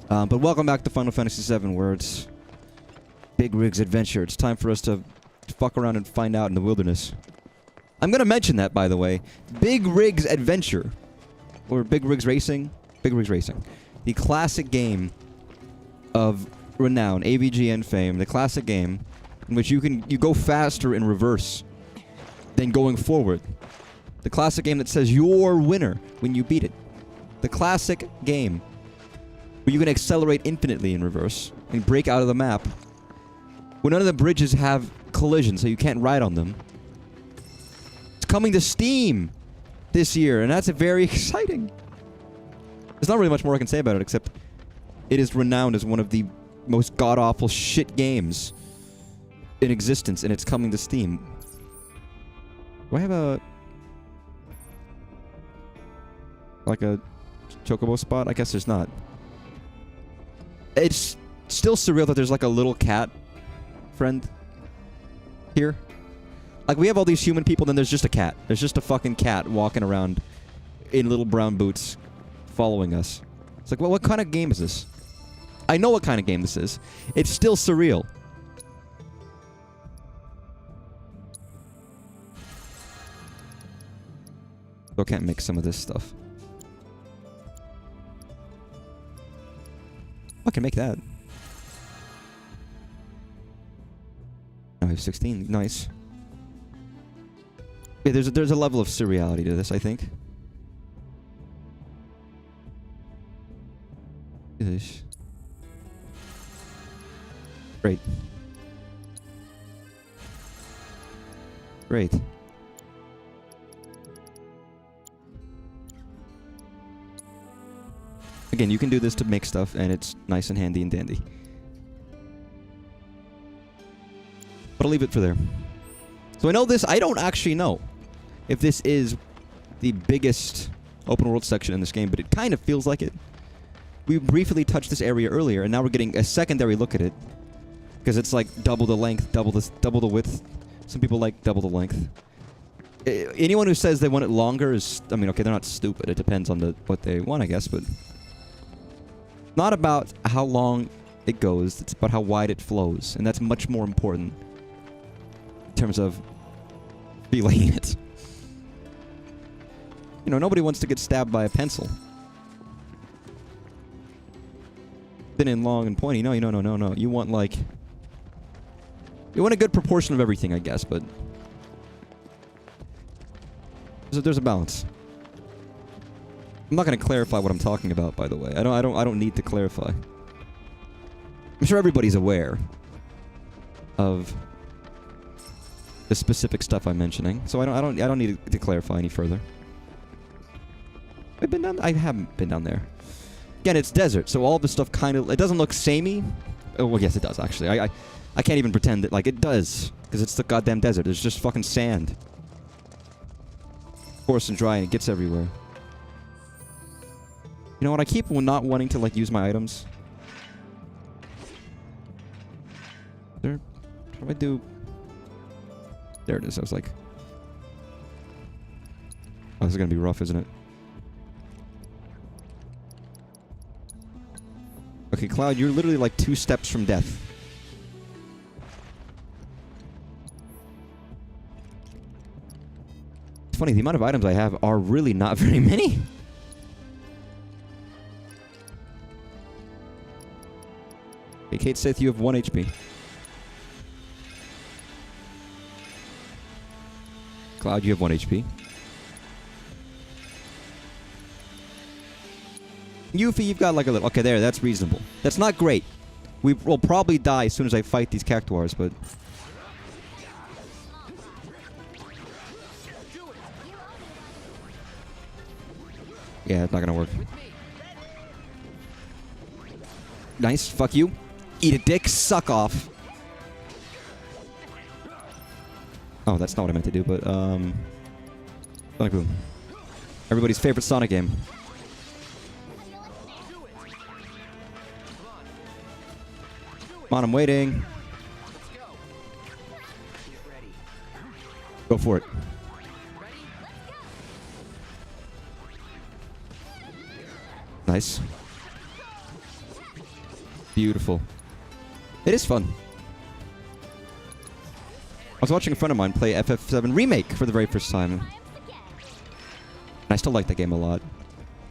But welcome back to Final Fantasy VII, where it's Big Rig's adventure. It's time for us to fuck around and find out in the wilderness. I'm gonna mention that, by the way. Big Rig's Adventure. Or Big Rig's Racing. Big Rig's Racing. The classic game of renown, AVGN fame. The classic game in which you go faster in reverse than going forward. The classic game that says you're winner when you beat it. The classic game where you can accelerate infinitely in reverse and break out of the map. When none of the bridges have collision, so you can't ride on them. It's coming to Steam this year, and that's very exciting. There's not really much more I can say about it, except it is renowned as one of the most god-awful shit games in existence, and it's coming to Steam. Do I have a... like a chocobo spot? I guess there's not. It's still surreal that there's like a little cat friend here. Like, we have all these human people, then there's just a cat. There's just a fucking cat walking around in little brown boots following us. It's like, well, what kind of game is this? I know what kind of game this is. It's still surreal. So I can't make some of this stuff. I can make that. I have 16. Nice. Yeah, there's a level of surreality to this, I think. Ish. Great. Great. Again, you can do this to make stuff, and it's nice and handy and dandy. But I'll leave it for there. So I know this... I don't actually know if this is the biggest open world section in this game, but it kind of feels like it. We briefly touched this area earlier, and now we're getting a secondary look at it. Because it's like double the length, double the width. Some people like double the length. Anyone who says they want it longer is... I mean, okay, they're not stupid. It depends on what they want, I guess, but... not about how long it goes, it's about how wide it flows. And that's much more important in terms of feeling it. You know, nobody wants to get stabbed by a pencil. Thin and long and pointy. No. You want, like... you want a good proportion of everything, I guess, but... there's a balance. I'm not going to clarify what I'm talking about, by the way. I don't need to clarify. I'm sure everybody's aware of the specific stuff I'm mentioning, so I don't need to clarify any further. I've been down. I haven't been down there. Again, it's desert, so all of this stuff kind of... it doesn't look samey. Oh, well, yes, it does, actually. I can't even pretend that, like, it does, because it's the goddamn desert. There's just fucking sand. Coarse and dry, and it gets everywhere. You know what? I keep not wanting to, like, use my items. How do I do... there it is. I was like... oh, this is gonna be rough, isn't it? Okay, Cloud, you're literally, like, 2 steps from death. It's funny, the amount of items I have are really not very many. Okay, Kate Sith, you have 1 HP. Cloud, you have 1 HP. Yuffie, you've got like a little... okay, there, that's reasonable. That's not great. We'll probably die as soon as I fight these cactuars, but... yeah, it's not gonna work. Nice, fuck you. Eat a dick, suck off. Oh, that's not what I meant to do, but, Sonic Boom. Everybody's favorite Sonic game. Come on, I'm waiting. Go for it. Nice. Beautiful. It is fun. I was watching a friend of mine play FF7 Remake for the very first time. And I still like that game a lot.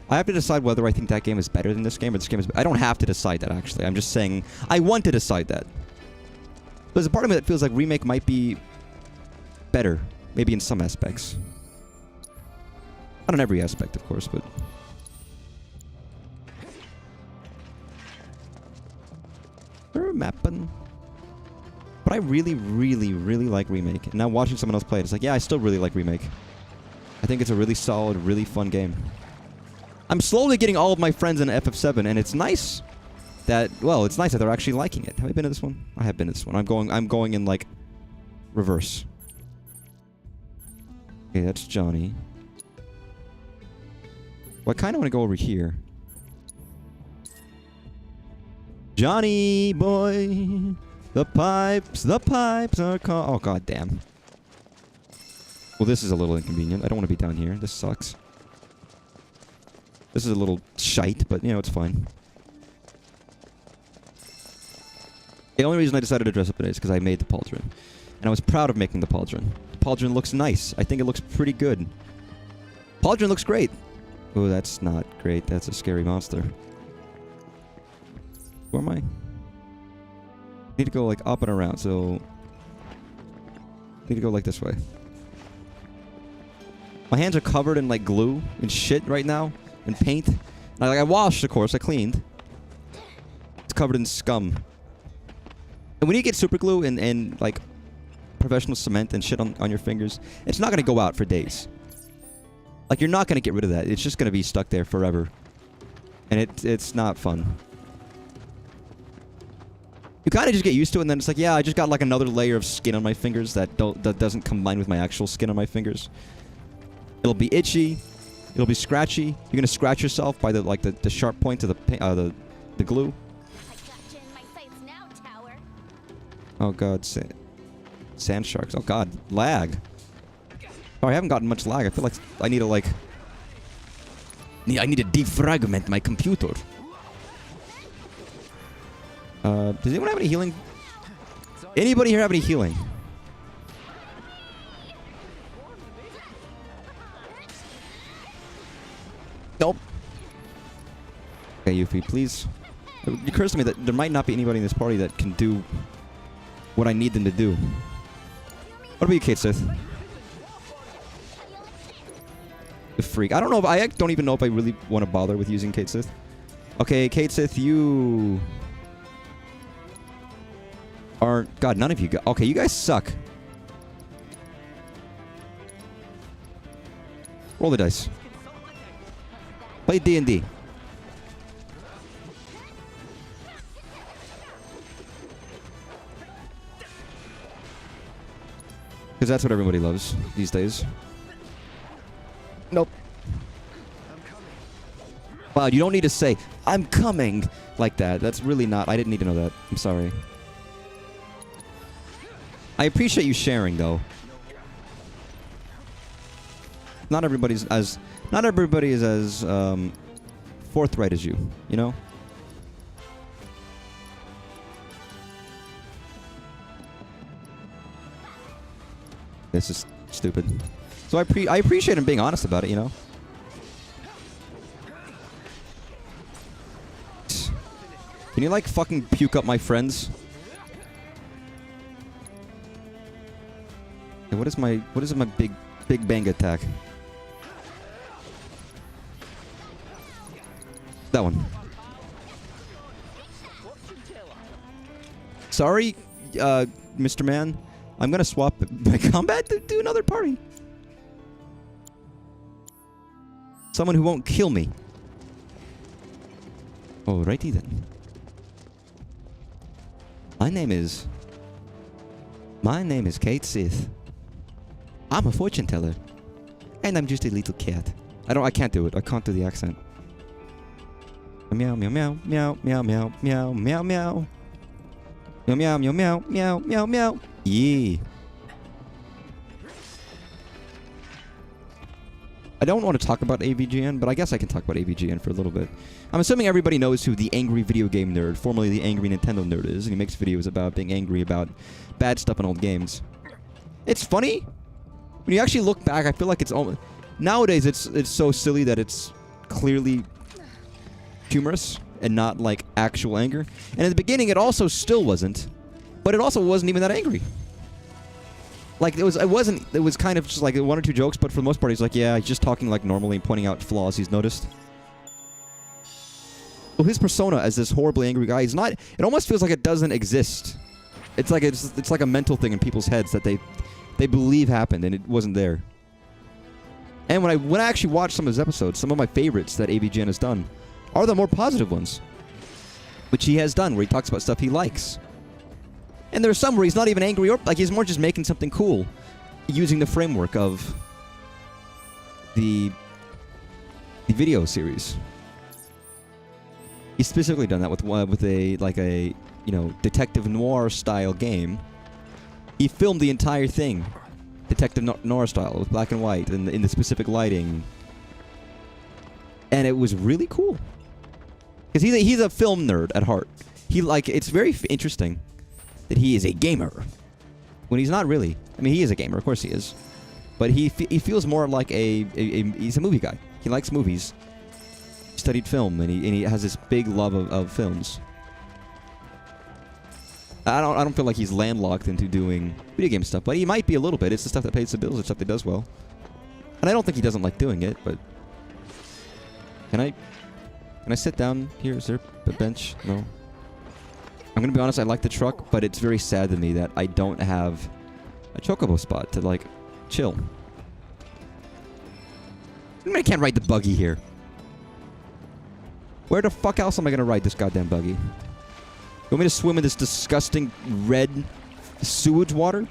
I have to decide whether I think that game is better than this game or this game is... I don't have to decide that, actually. I'm just saying I want to decide that. There's a part of me that feels like Remake might be better. Maybe in some aspects. Not in every aspect, of course, but... Mapping. But I really, really, really like Remake. And now watching someone else play it, it's like, yeah, I still really like Remake. I think it's a really solid, really fun game. I'm slowly getting all of my friends in FF7, and it's nice that, well, it's nice that they're actually liking it. Have I been to this one? I have been to this one. I'm going in, like, reverse. Okay, that's Johnny. Well, I kind of want to go over here. Johnny, boy, the pipes are called... Oh, god damn. Well, this is a little inconvenient. I don't want to be down here. This sucks. This is a little shite, but, you know, it's fine. The only reason I decided to dress up today is because I made the pauldron. And I was proud of making the pauldron. The pauldron looks nice. I think it looks pretty good. Pauldron looks great. Oh, that's not great. That's a scary monster. Where am I? I need to go, like, up and around, so... I need to go, like, this way. My hands are covered in, like, glue and shit right now. And paint. And I washed, of course. I cleaned. It's covered in scum. And when you get super glue and like, professional cement and shit on your fingers, it's not going to go out for days. Like, you're not going to get rid of that. It's just going to be stuck there forever. And it's not fun. You kind of just get used to it, and then it's like, yeah, I just got, like, another layer of skin on my fingers that doesn't combine with my actual skin on my fingers. It'll be itchy. It'll be scratchy. You're gonna scratch yourself by the sharp point of the glue. Oh god, sand sharks. Oh god, lag. Oh, I haven't gotten much lag. I feel like I need to I need to defragment my computer. Does anyone have any healing? Anybody here have any healing? Nope. Okay, Yuffie, please. It occurs to me that there might not be anybody in this party that can do what I need them to do. What about you, Kate Sith? The freak. I don't even know if I really want to bother with using Kate Sith. Okay, Kate Sith, you... aren't... God, none of you... Okay, you guys suck. Roll the dice. Play D&D. Because that's what everybody loves these days. Nope. Wow, you don't need to say, I'm coming, like that. That's really not... I didn't need to know that. I'm sorry. I appreciate you sharing, though. Not everybody is as forthright as you know? This is stupid. So I appreciate him being honest about it, you know? Can you, like, fucking puke up my friends? Okay, what is my big bang attack? That one. Sorry, Mr. Man. I'm gonna swap my combat to do another party. Someone who won't kill me. Alrighty then. My name is Kate Sith. I'm a fortune teller. And I'm just a little cat. I can't do it. I can't do the accent. Meow meow meow meow meow meow meow meow meow. Meow meow meow meow meow meow meow. Yeah. I don't want to talk about AVGN, but I guess I can talk about AVGN for a little bit. I'm assuming everybody knows who the angry video game nerd, formerly the angry Nintendo nerd is, and he makes videos about being angry about bad stuff in old games. It's funny. When you actually look back, I feel like it's almost... Nowadays, it's so silly that it's clearly humorous and not, like, actual anger. And in the beginning, it also still wasn't. But it also wasn't even that angry. Like, it was kind of just like one or two jokes, but for the most part, he's like, yeah, he's just talking like normally and pointing out flaws he's noticed. Well, his persona as this horribly angry guy, he's not, it almost feels like it doesn't exist. It's like a mental thing in people's heads that they believe happened and it wasn't there. And when I actually watch some of his episodes, some of my favorites that AVGN has done are the more positive ones. Which he has done, where he talks about stuff he likes. And there's some where he's not even angry, or like he's more just making something cool, using the framework of the video series. He's specifically done that with a detective noir style game. He filmed the entire thing, detective noir style, with black and white and in the specific lighting, and it was really cool. Because he's a film nerd at heart. It's very interesting that he is a gamer when he's not really. I mean, he is a gamer, of course he is, but he feels more like he's a movie guy. He likes movies, studied film, and he has this big love of films. I don't feel like he's landlocked into doing video game stuff, but he might be a little bit. It's the stuff that pays the bills, the stuff that does well, and I don't think he doesn't like doing it. But can I sit down here? Is there a bench? No. I'm gonna be honest, I like the truck, but it's very sad to me that I don't have a chocobo spot to, like, chill. I can't ride the buggy here. Where the fuck else am I gonna ride this goddamn buggy? You want me to swim in this disgusting red sewage water?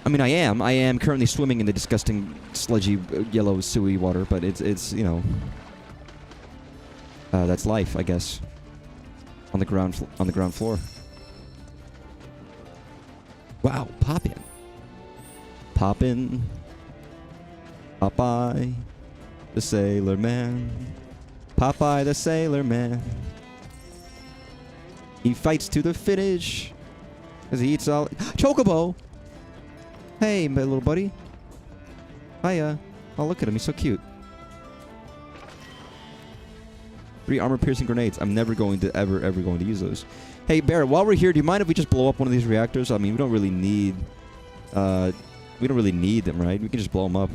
I mean, I am currently swimming in the disgusting sludgy yellow sewy water, but it's you know, that's life, I guess. On the ground floor. Wow, Poppin'. Poppin'. Popeye, the Sailor Man. Popeye, the Sailor Man. He fights to the finish. As he eats all... Chocobo! Hey, my little buddy. Hiya. Oh, look at him. He's so cute. 3 armor-piercing grenades. I'm never going to ever going to use those. Hey, Barrett, while we're here, do you mind if we just blow up one of these reactors? I mean, we don't really need them, right? We can just blow them up.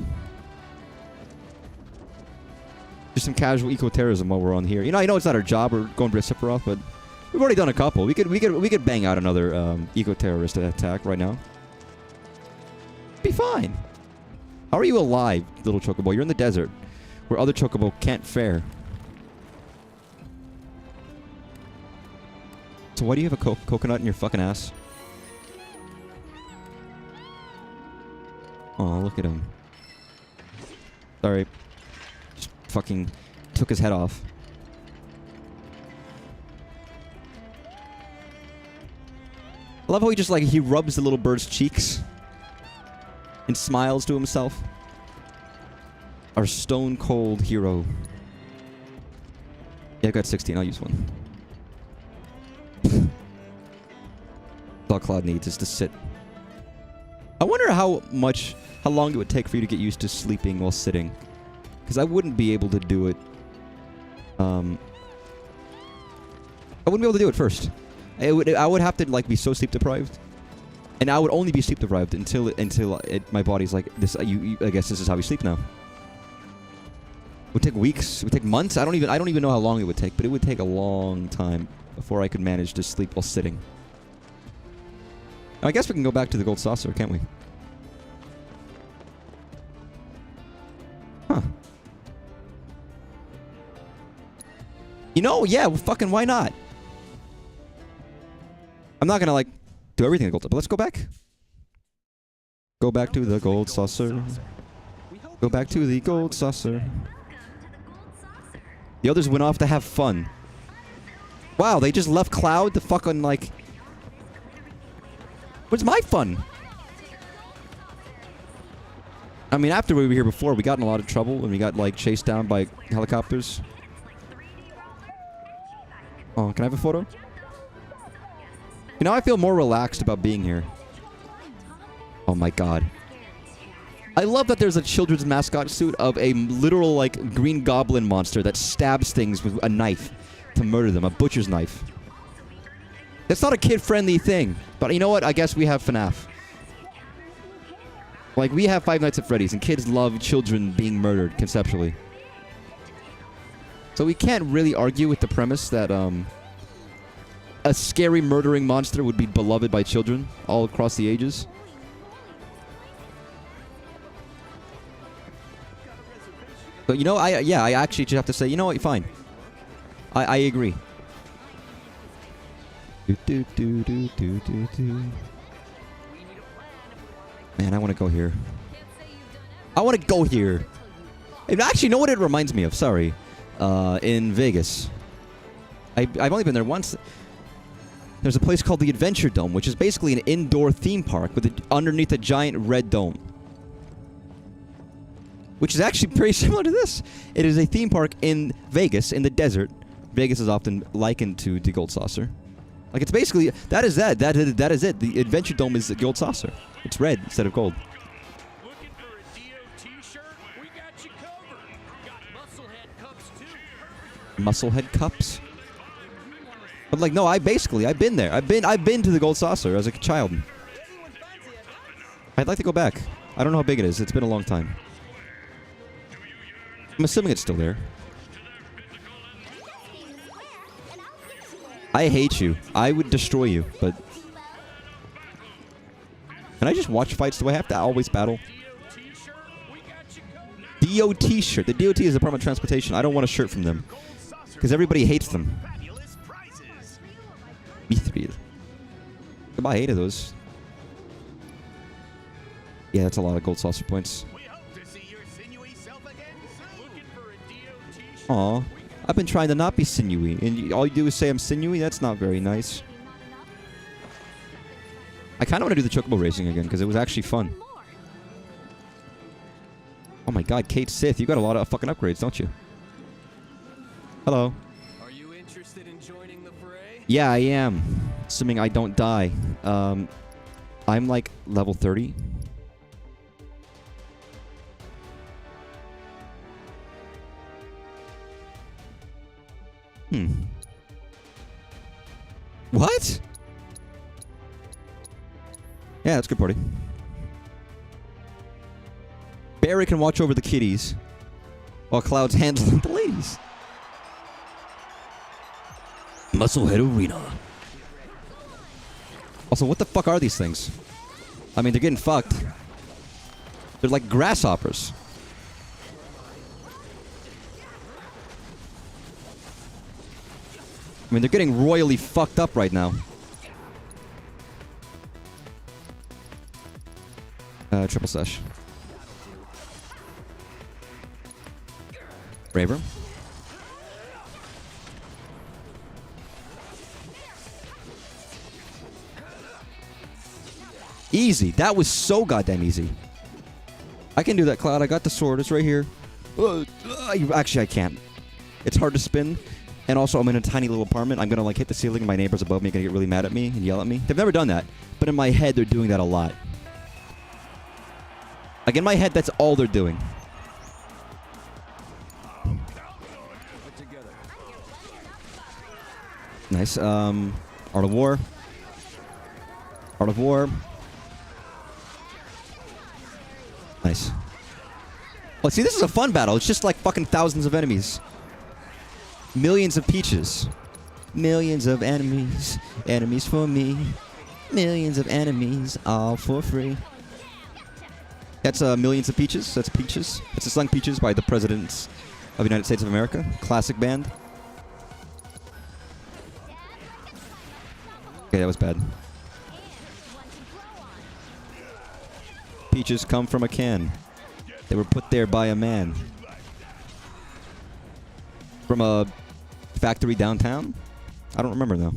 Just some casual eco-terrorism while we're on here. You know, I know it's not our job. We're going to Sephiroth, but we've already done a couple. We could bang out another eco-terrorist attack right now. Be fine. How are you alive, little chocobo? You're in the desert, where other chocobo can't fare. So why do you have a coconut in your fucking ass? Oh, look at him. Sorry. Just fucking took his head off. I love how he rubs the little bird's cheeks and smiles to himself. Our stone cold hero. Yeah, I've got 16. I'll use one. All Claude needs is to sit. I wonder how long it would take for you to get used to sleeping while sitting, because I wouldn't be able to do it. I wouldn't be able to do it first. I would have to be so sleep deprived, and I would only be sleep deprived until my body's like this. I guess this is how we sleep now. It would take weeks. It would take months. I don't even know how long it would take, but it would take a long time before I could manage to sleep while sitting. I guess we can go back to the gold saucer, can't we? Huh. You know, yeah, well, fucking why not? I'm not gonna do everything in gold, but let's go back. Go back to the gold saucer. Go back to the gold saucer. The others went off to have fun. Wow, they just left Cloud to fucking Where's my fun? I mean, after we were here before, we got in a lot of trouble and we got, like, chased down by helicopters. Oh, can I have a photo? You know, I feel more relaxed about being here. Oh my god. I love that there's a children's mascot suit of a literal, like, green goblin monster that stabs things with a knife to murder them. A butcher's knife. It's not a kid-friendly thing. But you know what? I guess we have FNAF. Like, we have Five Nights at Freddy's, and kids love children being murdered, conceptually. So we can't really argue with the premise that, a scary murdering monster would be beloved by children all across the ages. But, you know, I actually just have to say, you know what, fine. I agree. Man, I want to go here. I want to go here. And actually, you know what it reminds me of? Sorry. In Vegas. I've only been there once. There's a place called the Adventure Dome, which is basically an indoor theme park with underneath a giant red dome. Which is actually pretty similar to this. It is a theme park in Vegas, in the desert. Vegas is often likened to the Gold Saucer. Like, it's basically... That is that. That is it. The Adventure Dome is the Gold Saucer. It's red instead of gold. Looking for a DOT shirt? We got you covered. Got musclehead cups too. Musclehead cups? But like, no, I've been there. I've been to the Gold Saucer as a child. I'd like to go back. I don't know how big it is. It's been a long time. I'm assuming it's still there. I hate you. I would destroy you, but... Can I just watch fights? Do I have to always battle? DOT shirt. The DOT is Department of Transportation. I don't want a shirt from them. Because everybody hates them. Mithril. I hated those. Yeah, that's a lot of Gold Saucer points. Aw. I've been trying to not be sinewy, and all you do is say I'm sinewy? That's not very nice. I kind of want to do the chocobo racing again, because it was actually fun. Oh my god, Kate Sith, you got a lot of fucking upgrades, don't you? Hello. Are you interested in joining the fray? Yeah, I am. Assuming I don't die. I'm like level 30. What? Yeah, that's a good party. Barry can watch over the kiddies while Cloud's handling the ladies. Musclehead Arena. Also, what the fuck are these things? I mean, they're getting fucked. They're like grasshoppers. I mean, they're getting royally fucked up right now. Triple slash. Braver. Easy. That was so goddamn easy. I can do that, Cloud. I got the sword. It's right here. Actually, I can't. It's hard to spin. And also, I'm in a tiny little apartment. I'm going to, like, hit the ceiling, and my neighbors above me are going to get really mad at me and yell at me. They've never done that. But in my head, they're doing that a lot. Like, in my head, that's all they're doing. Nice. Art of War. Art of War. Nice. Well, see, this is a fun battle. It's just like fucking thousands of enemies. Millions of peaches. Millions of enemies. Enemies for me. Millions of enemies, all for free. That's Millions of Peaches. That's Peaches. It's a song Peaches by the Presidents of the United States of America. Classic band. Okay, that was bad. Peaches come from a can. They were put there by a man. From a factory downtown? I don't remember, though.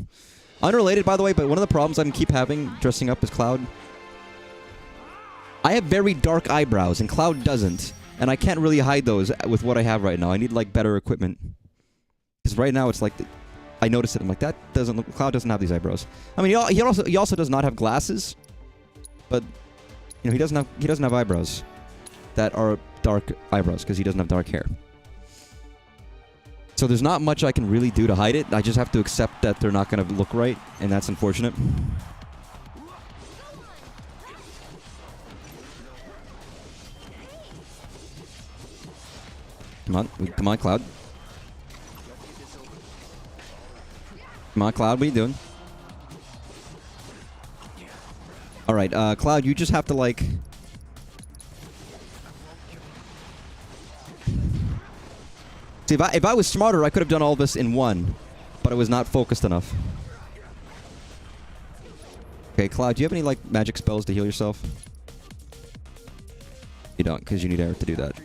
Unrelated, by the way, but one of the problems I keep having dressing up as Cloud... I have very dark eyebrows, and Cloud doesn't. And I can't really hide those with what I have right now. I need, like, better equipment. Because right now, it's like... I noticed it. I'm like, that doesn't look... Cloud doesn't have these eyebrows. I mean, he also does not have glasses. But, you know, he doesn't have eyebrows that are dark eyebrows, because he doesn't have dark hair. So there's not much I can really do to hide it. I just have to accept that they're not going to look right, and that's unfortunate. Come on, Cloud. Come on, Cloud, what are you doing? Alright, Cloud, you just have to, like... See, if I was smarter, I could have done all this in one. But I was not focused enough. Okay, Cloud, do you have any, like, magic spells to heal yourself? You don't, because you need Aerith to do that.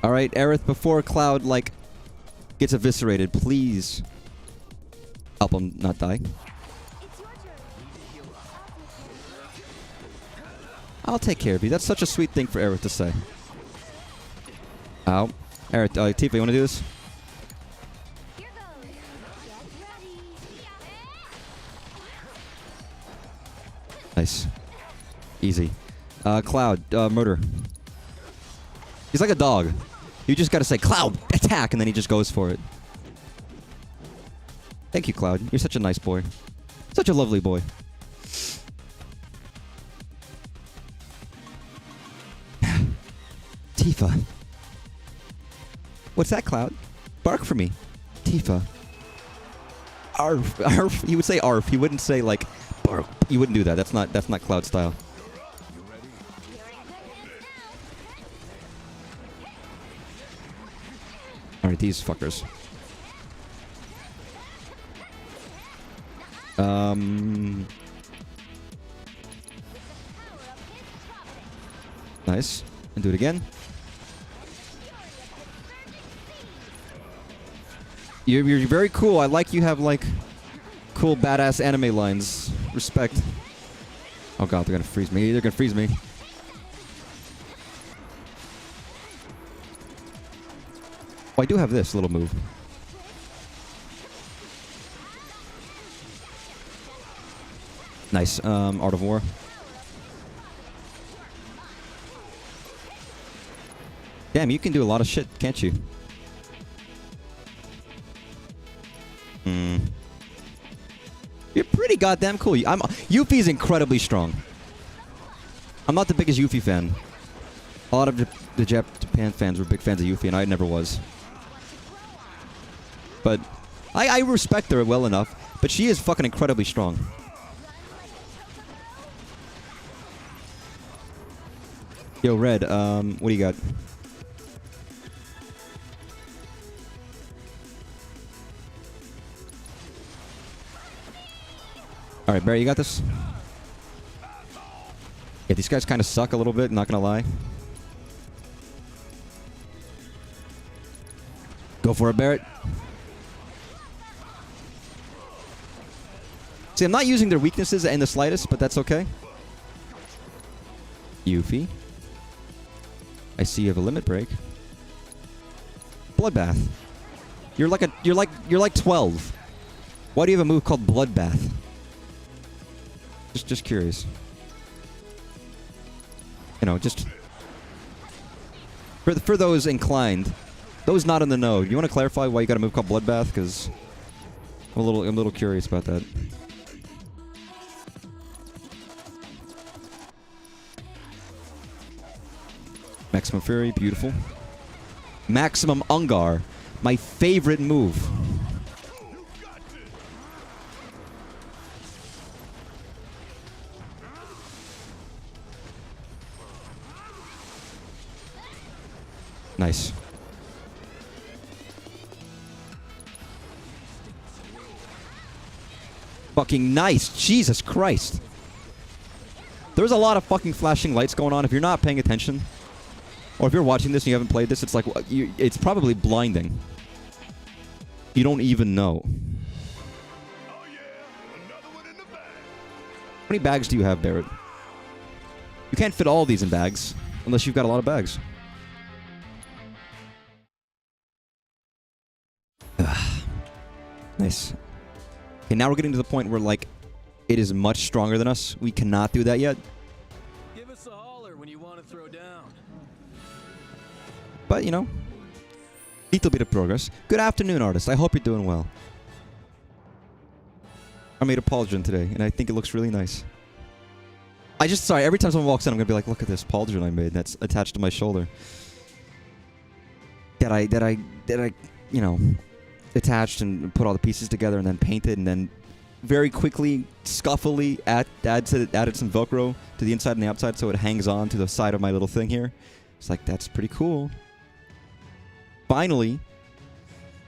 Alright, Aerith, before Cloud, like, gets eviscerated, please help him not die. I'll take care of you. That's such a sweet thing for Aerith to say. Ow. Aerith, Tifa, you want to do this? Nice. Easy. Cloud, murder. He's like a dog. You just gotta say, Cloud, attack, and then he just goes for it. Thank you, Cloud. You're such a nice boy. Such a lovely boy. Tifa. What's that, Cloud? Bark for me. Tifa. Arf. Arf. He would say arf. He wouldn't say, like, bark. He wouldn't do that. That's not Cloud style. Alright, these fuckers. Nice. And do it again. You're very cool. I like you have, like, cool badass anime lines. Respect. Oh god, they're gonna freeze me. They're gonna freeze me. Oh, I do have this little move. Nice. Art of War. Damn, you can do a lot of shit, can't you? You're pretty goddamn cool. Yuffie's incredibly strong. I'm not the biggest Yuffie fan. A lot of the Japan fans were big fans of Yuffie, and I never was. But I respect her well enough. But she is fucking incredibly strong. Yo, Red, what do you got? Alright, Barry, you got this? Yeah, these guys kind of suck a little bit, not gonna lie. Go for it, Barrett. See, I'm not using their weaknesses in the slightest, but that's okay. Yuffie. I see you have a limit break. Bloodbath. You're like 12. Why do you have a move called Bloodbath? Just curious. You know, just for those inclined, those not in the know. You want to clarify why you got a move called Bloodbath? Because I'm a little curious about that. Maximum Fury, beautiful. Maximum Ungar, my favorite move. Nice. Fucking nice. Jesus Christ. There's a lot of fucking flashing lights going on. If you're not paying attention, or if you're watching this and you haven't played this, it's like, it's probably blinding. You don't even know. many bags do you have, Barrett? You can't fit all of these in bags unless you've got a lot of bags. Nice. Okay, now we're getting to the point where, like, it is much stronger than us. We cannot do that yet. Give us a holler when you want to throw down. But, you know, little bit of progress. Good afternoon, artist. I hope you're doing well. I made a pauldron today, and I think it looks really nice. Sorry, every time someone walks in, I'm going to be like, look at this pauldron I made that's attached to my shoulder. That I, you know, attached and put all the pieces together and then painted and then very quickly, scuffily added some Velcro to the inside and the outside so it hangs on to the side of my little thing here. It's like, that's pretty cool. Finally.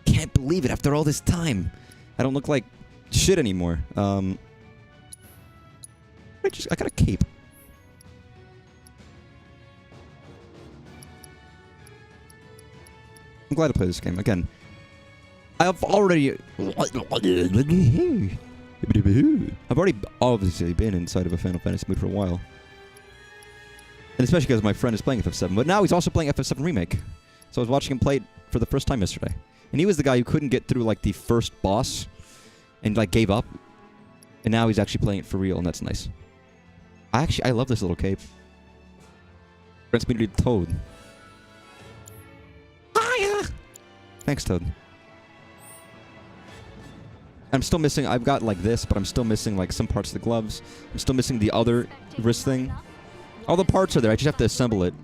Can't believe it after all this time. I don't look like shit anymore. I got a cape. I'm glad to play this game. Again, I've already obviously been inside of a Final Fantasy mood for a while. And especially because my friend is playing FF7. But now he's also playing FF7 Remake. So I was watching him play it for the first time yesterday. And he was the guy who couldn't get through, like, the first boss and, like, gave up. And now he's actually playing it for real, and that's nice. I love this little cape. Grants me to Toad. Hiya! Thanks, Toad. I'm still missing, I've got like this, but I'm still missing like some parts of the gloves. I'm still missing the other wrist thing. All the parts are there, I just have to assemble it.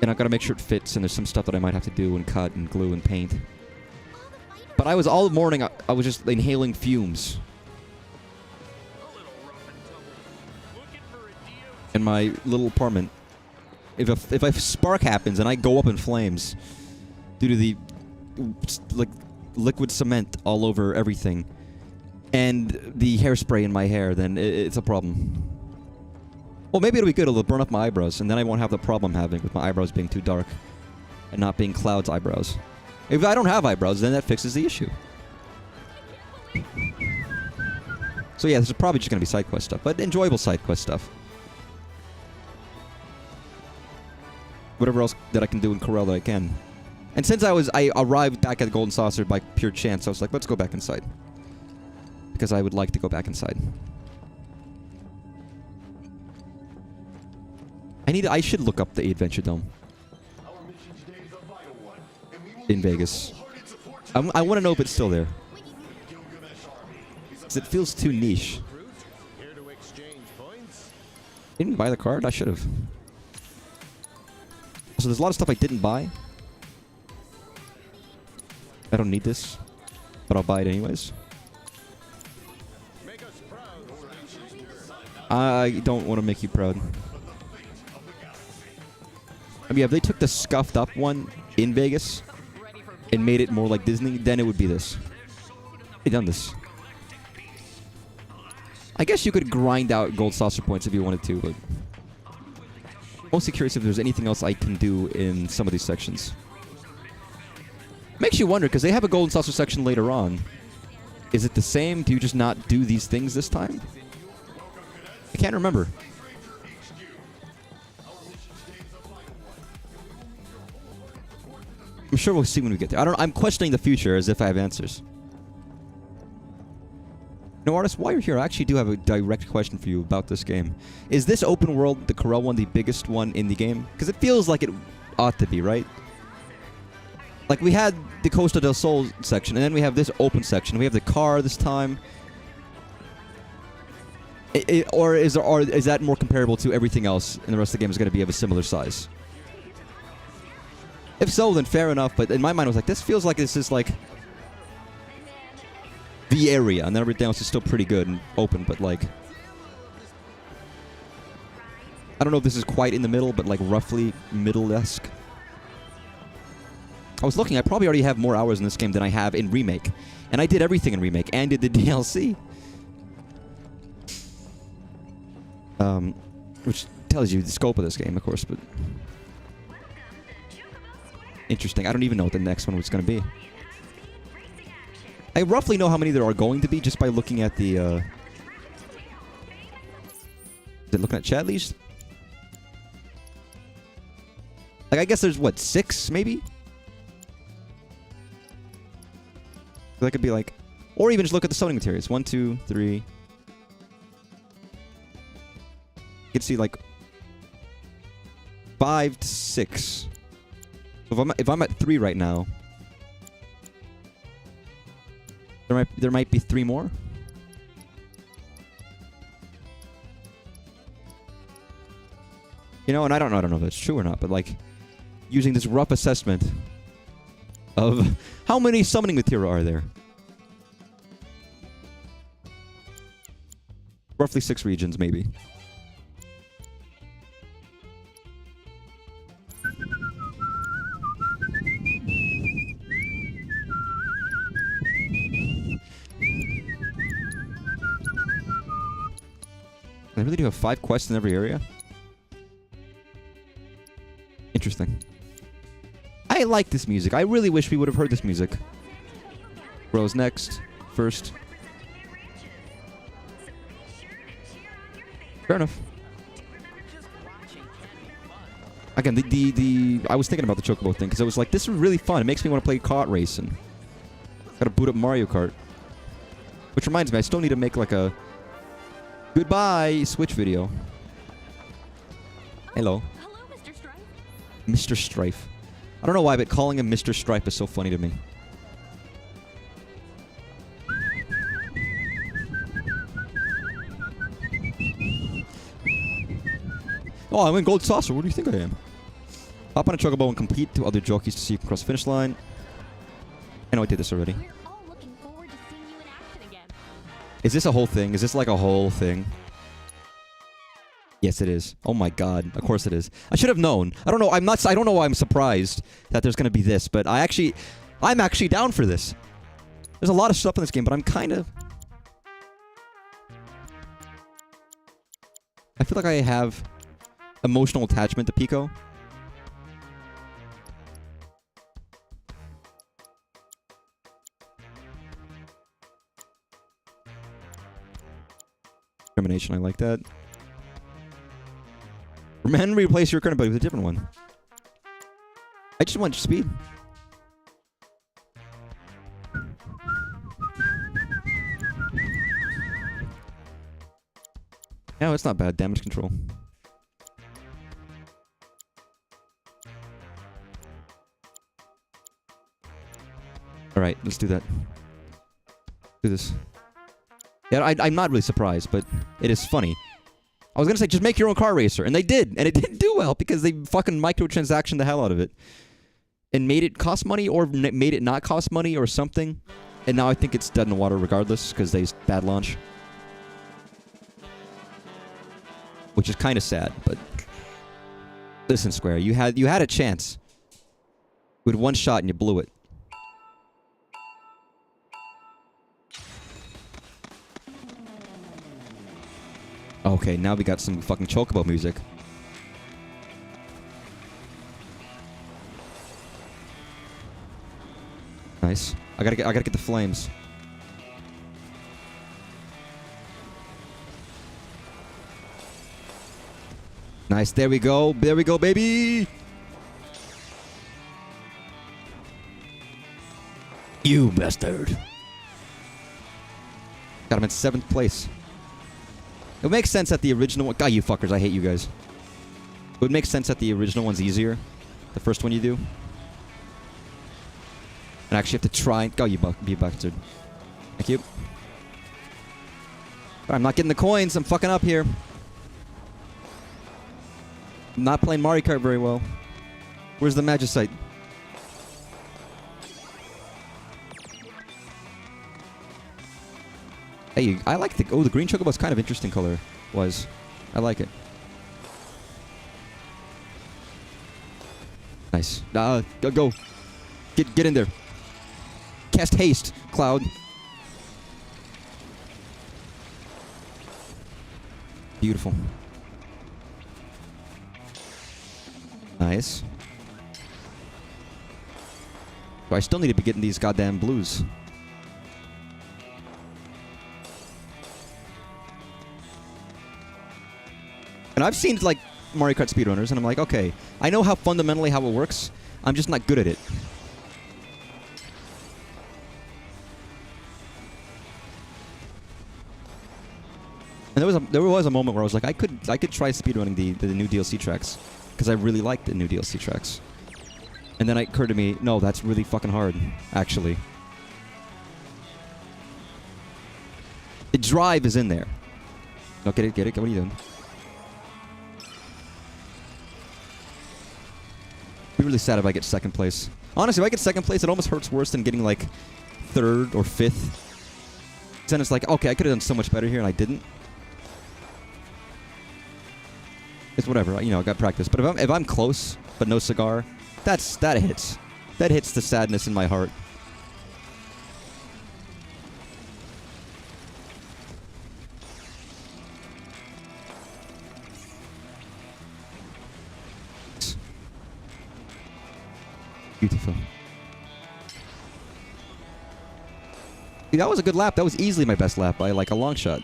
And I've got to make sure it fits, and there's some stuff that I might have to do and cut and glue and paint. But I was all morning, I was just inhaling fumes. In my little apartment. If a spark happens and I go up in flames due to the like liquid cement all over everything and the hairspray in my hair, then it's a problem. Well, maybe it'll be good. It'll burn up my eyebrows, and then I won't have the problem having with my eyebrows being too dark and not being Cloud's eyebrows. If I don't have eyebrows, then that fixes the issue. So yeah, this is probably just going to be side quest stuff, but enjoyable side quest stuff. Whatever else that I can do in Corel that I can. And since I arrived back at the Golden Saucer by pure chance, I was like, let's go back inside. Because I would like to go back inside. I should look up the Adventure Dome. In Vegas. I want to know if it's still there. Because it feels too niche. Didn't buy the card? I should have. So there's a lot of stuff I didn't buy. I don't need this, but I'll buy it anyways. I don't want to make you proud. I mean, if they took the scuffed up one in Vegas and made it more like Disney, then it would be this. They've done this. I guess you could grind out gold saucer points if you wanted to, but mostly curious if there's anything else I can do in some of these sections. Makes you wonder, because they have a golden saucer section later on. Is it the same? Do you just not do these things this time? I can't remember. I'm sure we'll see when we get there. I'm questioning the future as if I have answers. No, artist, while you're here, I actually do have a direct question for you about this game. Is this open world, the Corel one, the biggest one in the game? Because it feels like it ought to be, right? Like, we had the Costa del Sol section, and then we have this open section. We have the car this time. Or is that more comparable to everything else, and the rest of the game is going to be of a similar size? If so, then fair enough, but in my mind, I was like, this feels like this is like the area, and then everything else is still pretty good and open, but like, I don't know if this is quite in the middle, but like roughly middle-esque. I was looking, I probably already have more hours in this game than I have in Remake. And I did everything in Remake, and did the DLC. Which tells you the scope of this game, of course, but interesting. I don't even know what the next one was going to be. I roughly know how many there are going to be just by looking at the Is it looking at chat at least? Like, I guess there's, what, 6, maybe? So that could be like... Or even just look at the summoning materials. 1, 2, 3. You can see, like... 5 to 6. So if I'm at 3 right now... There might be 3 more? You know, and I don't know if that's true or not, but like... Using this rough assessment... of how many summoning material are there? Roughly 6 regions, maybe. I really do have 5 quests in every area? Interesting. I like this music. I really wish we would have heard this music. Rose next. First. Fair enough. Again, I was thinking about the Chocobo thing because I was like, this is really fun. It makes me want to play kart racing. Gotta boot up Mario Kart. Which reminds me, I still need to make like a goodbye Switch video. Hello. Hello, Mr. Strife. Mr. Strife. I don't know why, but calling him Mr. Stripe is so funny to me. Oh, I'm in Gold Saucer. What do you think I am? Hop on a Chocobo and compete 2 other jockeys to see you can cross the finish line. I know I did this already. We're all looking forward to seeing you in action again. Is this a whole thing? Is this like a whole thing? Yes, it is. Oh my god. Of course it is. I should have known. I don't know. I don't know why I'm surprised that there's going to be this, but I'm actually down for this. There's a lot of stuff in this game, but I'm kind of... I feel like I have emotional attachment to Pico. Discrimination, I like that. Remember, replace your current ability with a different one. I just want speed. No, it's not bad. Damage control. Alright, let's do that. Do this. Yeah, I'm not really surprised, but it is funny. I was gonna say, just make your own car racer, and they did, and it didn't do well because they fucking microtransaction the hell out of it. And made it cost money, or made it not cost money, or something. And now I think it's dead in the water regardless, because they bad launch. Which is kind of sad, but... Listen, Square, you had a chance. With one shot and you blew it. Okay, now we got some fucking Chocobo music. Nice. I gotta get the flames. Nice. There we go. There we go, baby. You bastard. Got him in 7th place. It would make sense that the original one... God, you fuckers. I hate you guys. It would make sense that the original one's easier. The first one you do. And actually have to try... God, you bastard. Thank you. But I'm not getting the coins. I'm fucking up here. I'm not playing Mario Kart very well. Where's the Magicite? Hey, I like the... Oh, the green Chocobo's kind of interesting color. I like it. Nice. Go. Get in there. Cast haste, Cloud. Beautiful. Nice. But I still need to be getting these goddamn blues. And I've seen, like, Mario Kart speedrunners, and I'm like, okay, I know how fundamentally how it works. I'm just not good at it. And there was a moment where I was like, I could try speedrunning the new DLC tracks, because I really liked the new DLC tracks. And then it occurred to me, no, that's really fucking hard, actually. The drive is in there. No, get it. What are you doing? Be really sad if I get second place. Honestly, if I get second place, it almost hurts worse than getting like third or fifth. Then it's like, okay, I could have done so much better here, and I didn't. It's whatever, you know, I got practice. But if I'm close, but no cigar, that hits. That hits the sadness in my heart. Beautiful. See, that was a good lap. That was easily my best lap by like a long shot.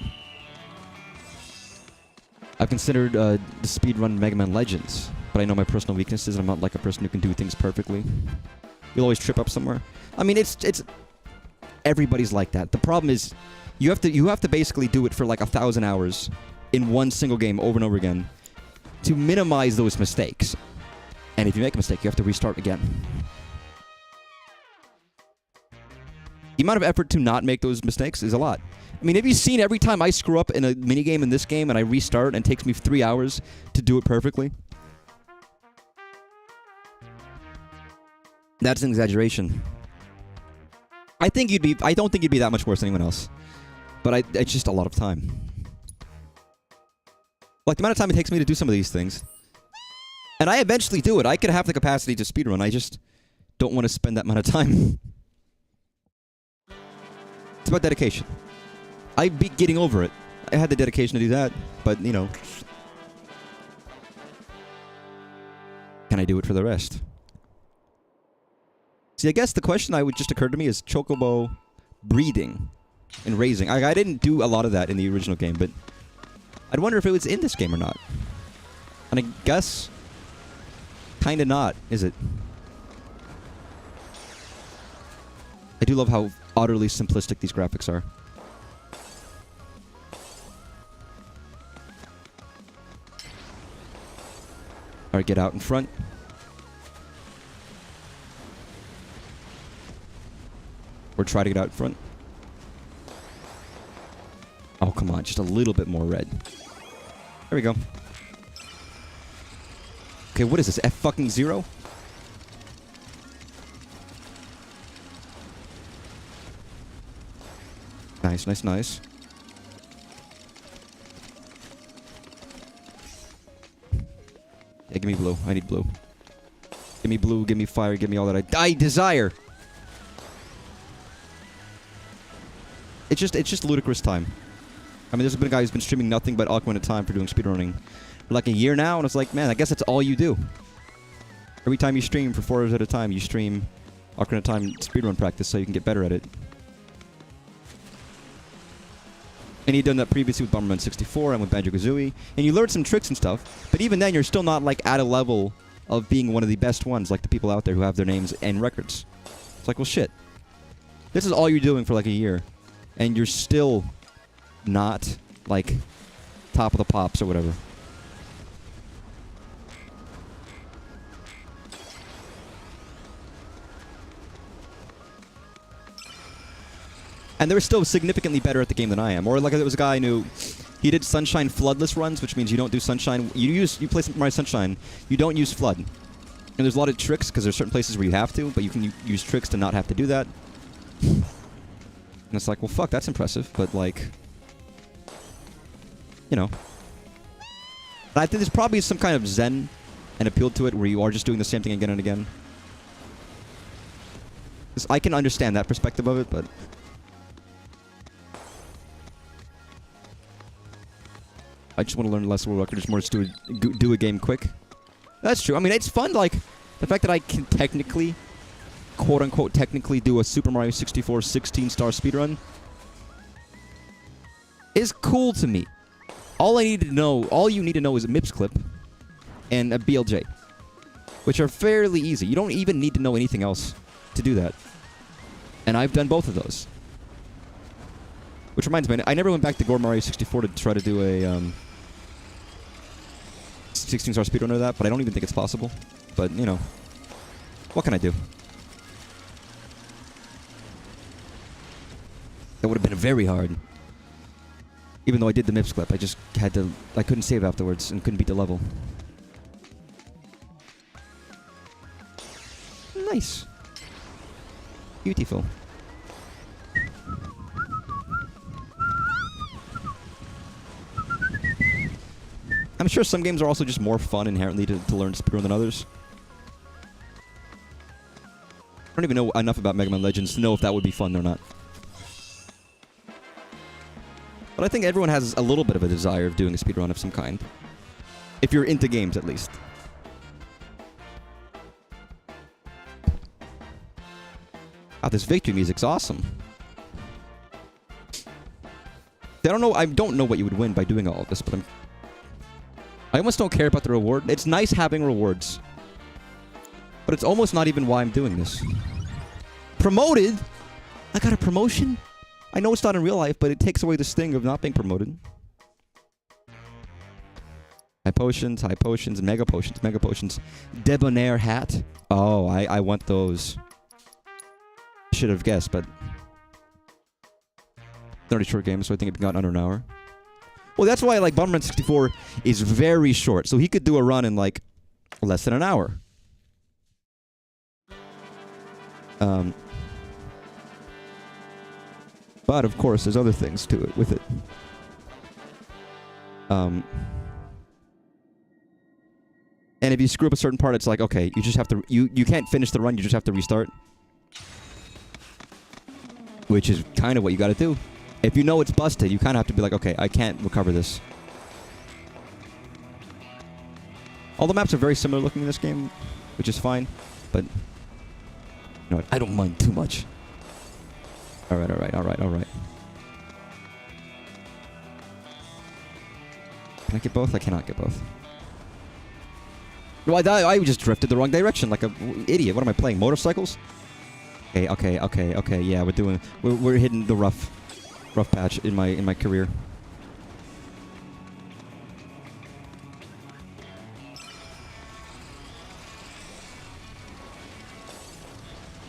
I've considered the speedrun Mega Man Legends, but I know my personal weaknesses, and I'm not like a person who can do things perfectly. You'll always trip up somewhere. I mean, it's everybody's like that. The problem is, you have to basically do it for like 1,000 hours in one single game over and over again to minimize those mistakes. And if you make a mistake, you have to restart again. The amount of effort to not make those mistakes is a lot. I mean, have you seen every time I screw up in a minigame in this game and I restart and it takes me 3 hours to do it perfectly? That's an exaggeration. I don't think you'd be that much worse than anyone else. But it's just a lot of time. Like the amount of time it takes me to do some of these things. And I eventually do it. I could have the capacity to speedrun. I just don't want to spend that amount of time. It's about dedication. I'd be getting over it. I had the dedication to do that, but, you know. Can I do it for the rest? See, I guess the question that would just occur to me is Chocobo breeding and raising. I didn't do a lot of that in the original game, but I'd wonder if it was in this game or not. And I guess kind of not, is it? I do love how utterly simplistic these graphics are. Alright, get out in front. Or try to get out in front. Oh, come on. Just a little bit more red. There we go. Okay, what is this? F-fucking-0? Nice, nice, nice. Yeah, give me blue. I need blue. Give me blue, give me fire, give me all that I desire! It's just ludicrous time. I mean, there's been a guy who's been streaming nothing but Ocarina of Time for doing speedrunning for like a year now, and it's like, man, I guess that's all you do. Every time you stream for 4 hours at a time, you stream Ocarina of Time speedrun practice so you can get better at it. And he'd done that previously with Bomberman 64 and with Banjo-Kazooie, and you learned some tricks and stuff, but even then you're still not like at a level of being one of the best ones, like the people out there who have their names and records. It's like, well, shit. This is all you're doing for like a year, and you're still not like top of the pops or whatever. And they're still significantly better at the game than I am. Or like there was a guy who he did Sunshine floodless runs, which means you don't do Sunshine. You play Super Mario Sunshine, you don't use flood. And there's a lot of tricks because there's certain places where you have to, but you can use tricks to not have to do that. And it's like, well, fuck, that's impressive, but like, you know. And I think there's probably some kind of zen and appeal to it where you are just doing the same thing again and again. 'Cause I can understand that perspective of it, but I just want to learn less world record. Just more just do a game quick. That's true. I mean, it's fun. Like the fact that I can technically, quote unquote, technically do a Super Mario 64 16-star speedrun is cool to me. All you need to know is a MIPS clip and a BLJ, which are fairly easy. You don't even need to know anything else to do that. And I've done both of those. Which reminds me, I never went back to Gore Mario 64 to try to do a 16-star speedrun of that, but I don't even think it's possible. But, you know, what can I do? That would have been very hard. Even though I did the MIPS clip, I couldn't save afterwards and couldn't beat the level. Nice. Beautiful. I'm sure some games are also just more fun inherently to learn to speedrun than others. I don't even know enough about Mega Man Legends to know if that would be fun or not. But I think everyone has a little bit of a desire of doing a speedrun of some kind. If you're into games, at least. Wow, this victory music's awesome. I don't know what you would win by doing all of this, but I almost don't care about the reward. It's nice having rewards. But it's almost not even why I'm doing this. Promoted? I got a promotion? I know it's not in real life, but it takes away the sting of not being promoted. High potions, mega potions. Debonair hat. Oh, I want those. Should have guessed, but 30 short games, so I think it got under an hour. Well, that's why like Bomberman 64 is very short, so he could do a run in like less than an hour. But of course, there's other things to it with it. And if you screw up a certain part, it's like, okay, you just have to you can't finish the run, you just have to restart. Which is kind of what you got to do. If you know it's busted, you kind of have to be like, okay, I can't recover this. All the maps are very similar looking in this game, which is fine, but you know what, I don't mind too much. Alright. Can I get both? I cannot get both. No, I just drifted the wrong direction like an idiot. What am I playing? Motorcycles? Okay. Yeah, we're hitting the rough patch in my career.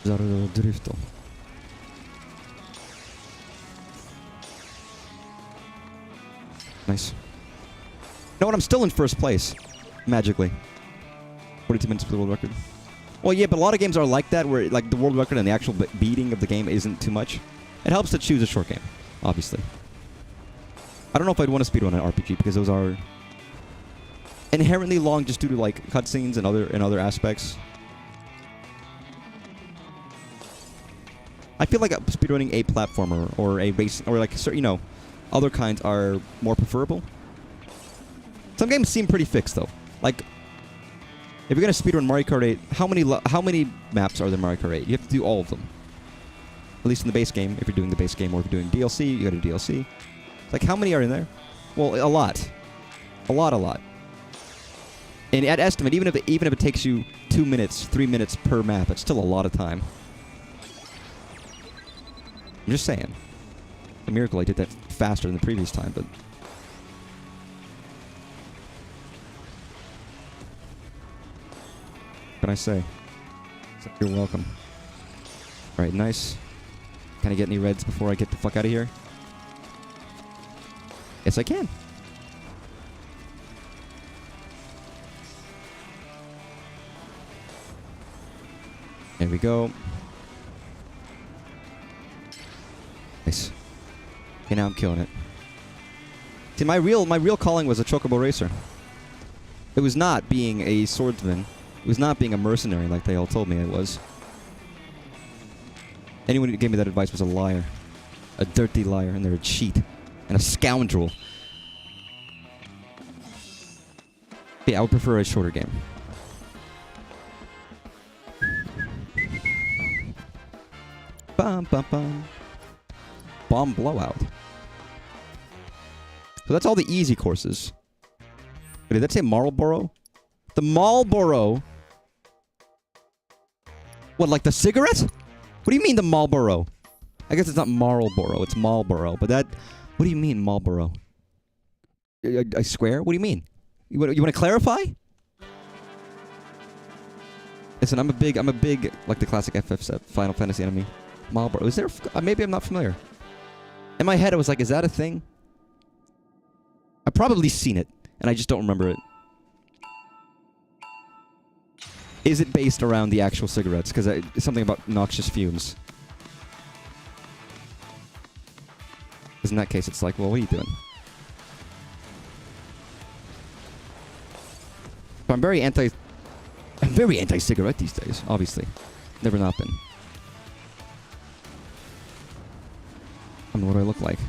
Drifto. Nice. You know what? I'm still in first place, magically. 42 minutes for the world record. Well, yeah, but a lot of games are like that, where like the world record and the actual beating of the game isn't too much. It helps to choose a short game, obviously. I don't know if I'd want to speedrun an RPG because those are inherently long just due to like cutscenes and other aspects. I feel like speedrunning a platformer or a race or like other kinds are more preferable. Some games seem pretty fixed though. Like if you're gonna speedrun Mario Kart 8, how many maps are there in Mario Kart 8? You have to do all of them. At least in the base game, if you're doing the base game, or if you're doing DLC, you gotta do DLC. It's like, how many are in there? Well, a lot. A lot. And at estimate, even if it takes you 2 minutes, 3 minutes per map, it's still a lot of time. I'm just saying. A miracle I did that faster than the previous time, but... What can I say? So you're welcome. Alright, nice. Can I get any reds before I get the fuck out of here? Yes, I can. There we go. Nice. Okay, now I'm killing it. See, my real calling was a chocobo racer. It was not being a swordsman. It was not being a mercenary like they all told me I was. Anyone who gave me that advice was a liar. A dirty liar, and they're a cheat. And a scoundrel. Yeah, I would prefer a shorter game. Bum, bum, bum. Bomb blowout. So that's all the easy courses. Wait, did that say Marlboro? The Marlboro? What, like the cigarette? What do you mean the Marlboro? I guess it's not Marlboro, it's Marlboro. But that... What do you mean, Marlboro? I swear? What do you mean? You want to clarify? Listen, I'm a big, like the classic FF Final Fantasy enemy. Marlboro. Is there... maybe I'm not familiar. In my head, I was like, is that a thing? I've probably seen it, and I just don't remember it. Is it based around the actual cigarettes? Because it's something about noxious fumes. Because in that case, it's like, well, what are you doing? So I'm very anti-cigarette these days, obviously. Never not been. I mean, what do I look like?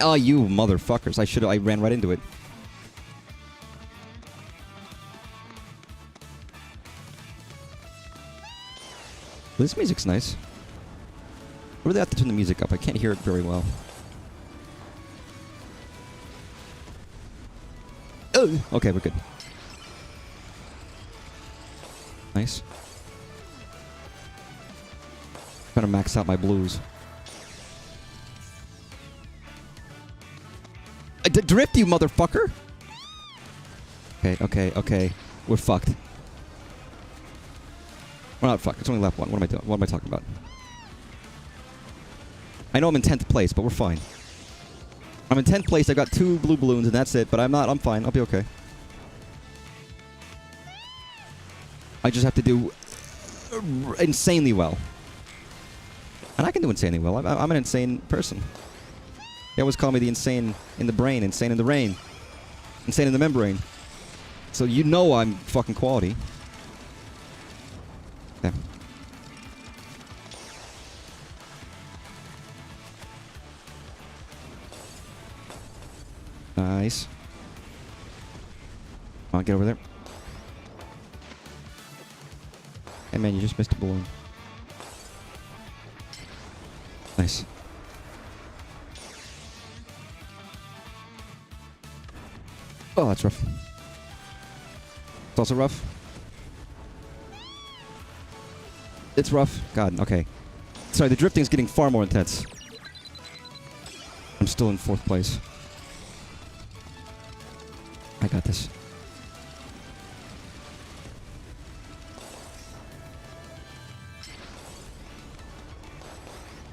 Oh, you motherfuckers. I ran right into it. Well, this music's nice. I really have to turn the music up. I can't hear it very well. Oh, okay, we're good. Nice. Trying to max out my blues. Drift, you motherfucker! Okay. We're fucked. We're not fucked. It's only left one. What am I doing? What am I talking about? I know I'm in 10th place, but we're fine. I'm in 10th place. I got 2 blue balloons, and that's it. But I'm not. I'm fine. I'll be okay. I just have to do insanely well. And I can do insanely well. I'm an insane person. They always call me the insane in the brain, insane in the rain, insane in the membrane. So you know I'm fucking quality. Yeah. Nice. Come on, get over there. Hey man, you just missed a balloon. Nice. Oh, that's rough. It's also rough. It's rough. God, okay. Sorry, the drifting's getting far more intense. I'm still in 4th place. I got this.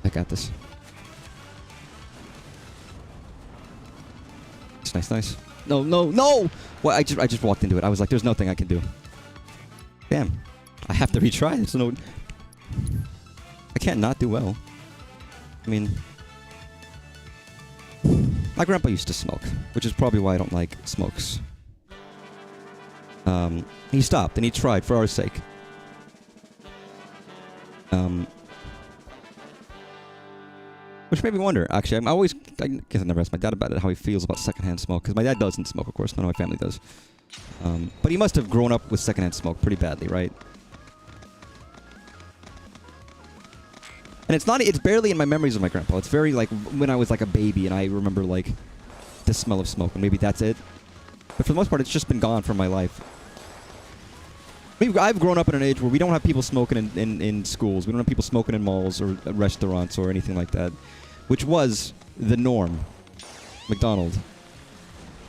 I got this. It's nice. No! Well, I just walked into it. I was like, there's nothing I can do. Damn. I have to retry. There's no... I can't not do well. I mean... My grandpa used to smoke, which is probably why I don't like smokes. He stopped, and he tried, for our sake. Which made me wonder, actually. I guess I never asked my dad about it, how he feels about secondhand smoke. Because my dad doesn't smoke, of course. None of my family does. But he must have grown up with secondhand smoke pretty badly, right? And it's barely in my memories of my grandpa. It's very, like, when I was, like, a baby and I remember, like, the smell of smoke. And maybe that's it. But for the most part, it's just been gone from my life. I've grown up in an age where we don't have people smoking in schools. We don't have people smoking in malls or restaurants or anything like that. Which was the norm. McDonald.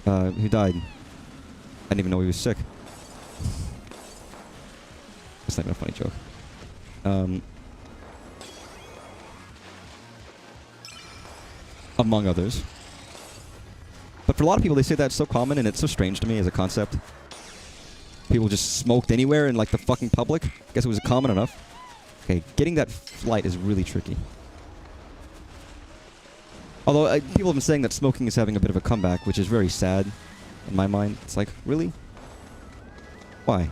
Who died. I didn't even know he was sick. That's not even a funny joke. Among others. But for a lot of people, they say that's so common and it's so strange to me as a concept. People just smoked anywhere in, like, the fucking public. I guess it was common enough. Okay, getting that flight is really tricky. Although, people have been saying that smoking is having a bit of a comeback, which is very sad in my mind. It's like, really? Why?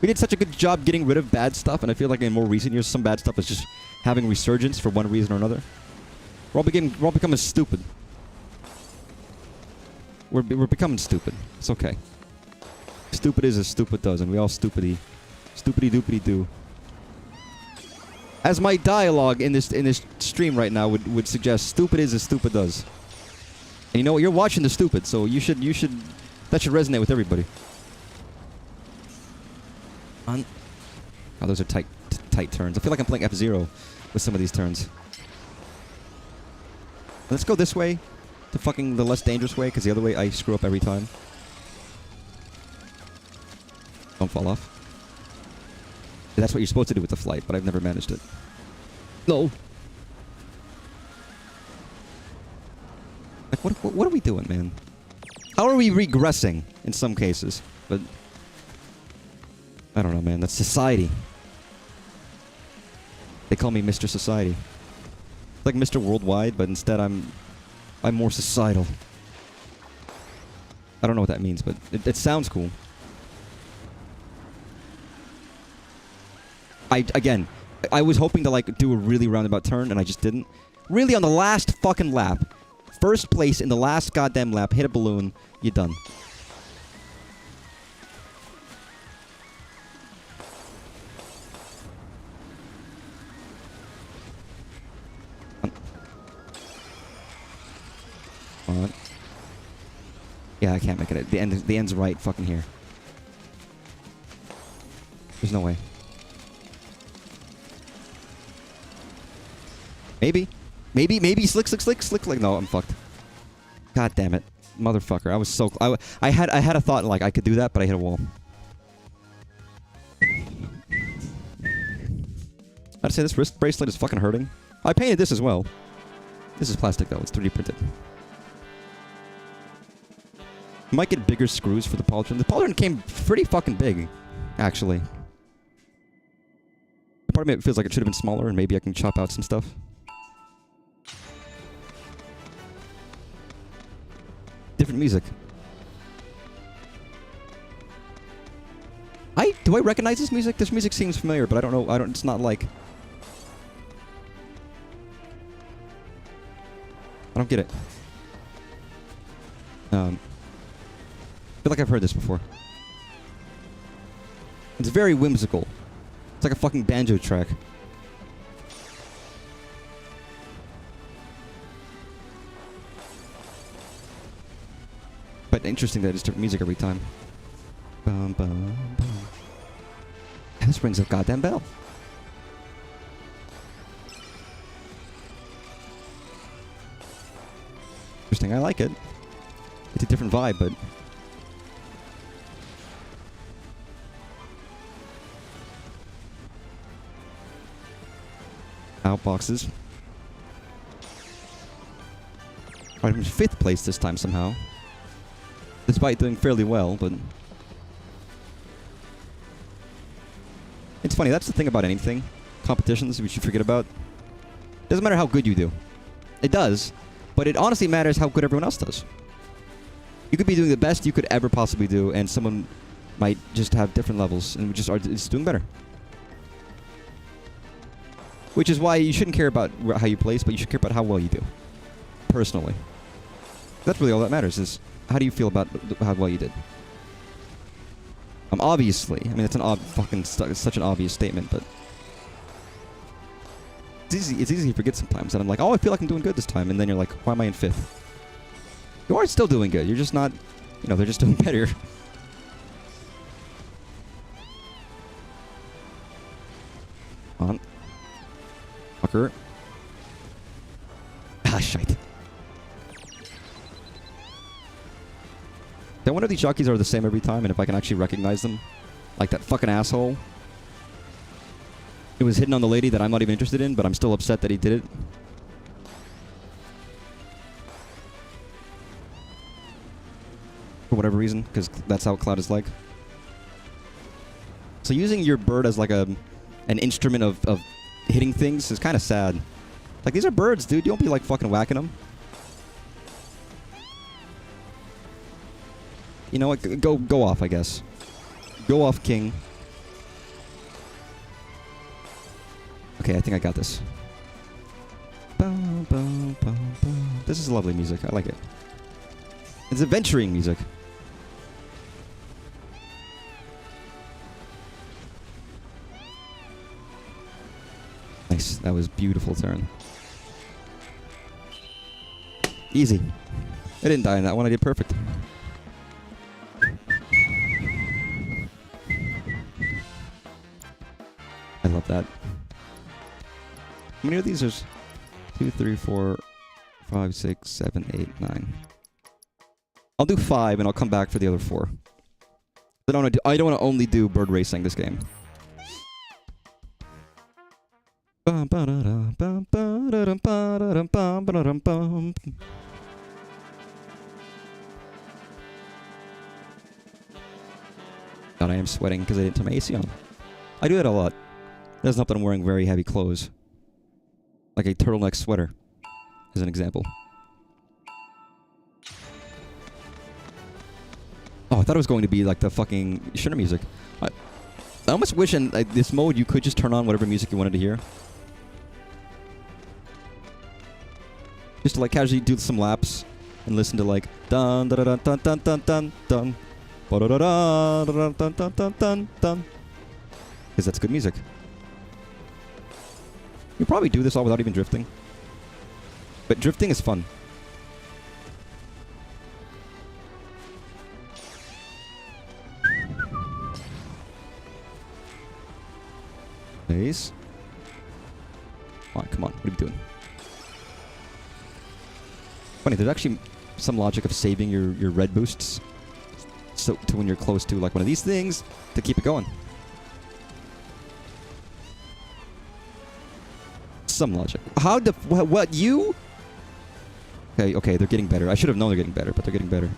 We did such a good job getting rid of bad stuff, and I feel like in more recent years, some bad stuff is just having resurgence for one reason or another. We're all becoming stupid. We're becoming stupid. It's okay. Stupid is as stupid does, and we all stupidity doopity do. As my dialogue in this stream right now would suggest, stupid is as stupid does. And you know what? You're watching the stupid, so you should that should resonate with everybody. Oh, those are tight turns. I feel like I'm playing F-Zero with some of these turns. Let's go this way, to fucking the less dangerous way, because the other way I screw up every time. Don't fall off. That's what you're supposed to do with the flight, but I've never managed it. No. Like, what are we doing, man? How are we regressing in some cases? But I don't know, man. That's society. They call me Mr. Society. Like Mr. Worldwide, but instead I'm more societal. I don't know what that means, but it sounds cool. I was hoping to like do a really roundabout turn, and I just didn't. Really, on the last fucking lap, first place in the last goddamn lap, hit a balloon, you're done. Come on. Yeah, I can't make it. The end's right fucking here. There's no way. Maybe slick. Like, no, I'm fucked. God damn it, motherfucker! I was so. I had a thought like I could do that, but I hit a wall. I'd say this wrist bracelet is fucking hurting. I painted this as well. This is plastic though; it's 3D printed. Might get bigger screws for the pauldron. The pauldron came pretty fucking big, actually. Part of me feels like it should have been smaller, and maybe I can chop out some stuff. Different music. Do I recognize this music? This music seems familiar, but I don't know. It's not like. I don't get it. I feel like I've heard this before. It's very whimsical. It's like a fucking banjo track. But interesting that it's different music every time. Bum, bum, bum. And this rings a goddamn bell. Interesting, I like it. It's a different vibe, but... Outboxes. Right, I'm in 5th place this time somehow. Despite doing fairly well, but... It's funny, that's the thing about anything. Competitions, we should forget about. Doesn't matter how good you do. It does, but it honestly matters how good everyone else does. You could be doing the best you could ever possibly do, and someone might just have different levels, and just are just doing better. Which is why you shouldn't care about how you place, but you should care about how well you do. Personally. That's really all that matters, is how do you feel about how well you did? Obviously. I mean, it's it's such an obvious statement, but... It's easy to forget sometimes, and I'm like, oh, I feel like I'm doing good this time, and then you're like, why am I in 5th? You are still doing good, you're just not... You know, they're just doing better. On. Fucker. Ah, shite. I wonder if these jockeys are the same every time, and if I can actually recognize them. Like that fucking asshole. It was hitting on the lady that I'm not even interested in, but I'm still upset that he did it. For whatever reason, because that's how Cloud is like. So using your bird as like an instrument of hitting things is kind of sad. Like, these are birds, dude. You don't be like fucking whacking them. You know what? Go off, I guess. Go off, King. Okay, I think I got this. This is lovely music. I like it. It's adventuring music. Nice. That was beautiful turn. Easy. I didn't die in that one. I did perfect. I love that. How many of these? There's 2, 3, 4, 5, 6, 7, 8, 9. I'll do 5 and I'll come back for the other 4. I don't want to only do bird racing this game. God, I am sweating because I didn't turn my AC on. I do that a lot. It doesn't help that I'm wearing very heavy clothes. Like a turtleneck sweater, as an example. Oh, I thought it was going to be like the fucking shooter music. I almost wish in this mode you could just turn on whatever music you wanted to hear. Just to like casually do some laps and listen to like dun dun dun dun dun dun dun dun dun dun dun dun dun dun dun. Because that's good music. You probably do this all without even drifting. But drifting is fun. Nice. Come on. What are you doing? Funny, there's actually some logic of saving your red boosts. So to when you're close to like one of these things to keep it going. Some logic. How the what you? Okay, they're getting better. I should have known they're getting better, but they're getting better.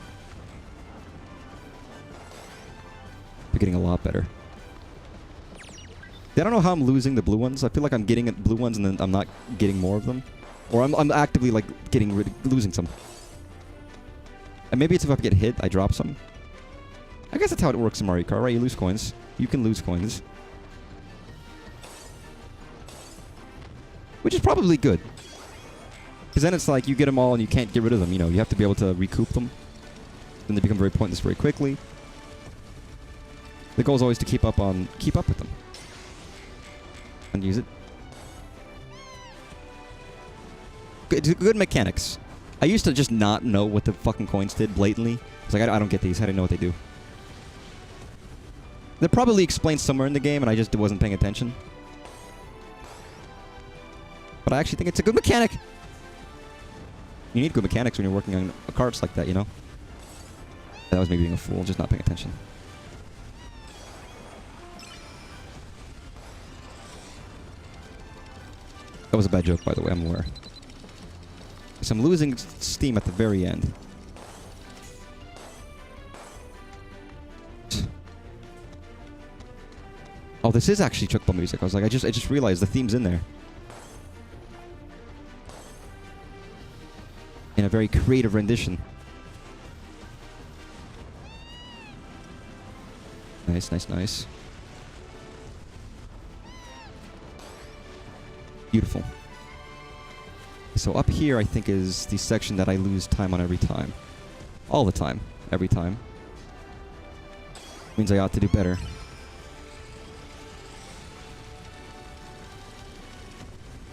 They're getting a lot better. I don't know how I'm losing the blue ones. I feel like I'm getting blue ones and then I'm not getting more of them, or I'm actively like losing some. And maybe it's if I get hit, I drop some. I guess that's how it works in Mario Kart, right? You lose coins. You can lose coins. Which is probably good. Because then it's like you get them all and you can't get rid of them, you know. You have to be able to recoup them. Then they become very pointless very quickly. The goal is always to keep up with them. And use it. Good mechanics. I used to just not know what the fucking coins did blatantly. It's like, I don't get these. I didn't know what they do. They're probably explained somewhere in the game and I just wasn't paying attention. But I actually think it's a good mechanic. You need good mechanics when you're working on carts like that, you know? That was me being a fool, just not paying attention. That was a bad joke, by the way, I'm aware. So I'm losing steam at the very end. Oh, this is actually chocobo music. I was like, I just realized the theme's in there. In a very creative rendition. Nice, nice, nice. Beautiful. So up here, I think, is the section that I lose time on every time. All the time. Every time. Means I ought to do better.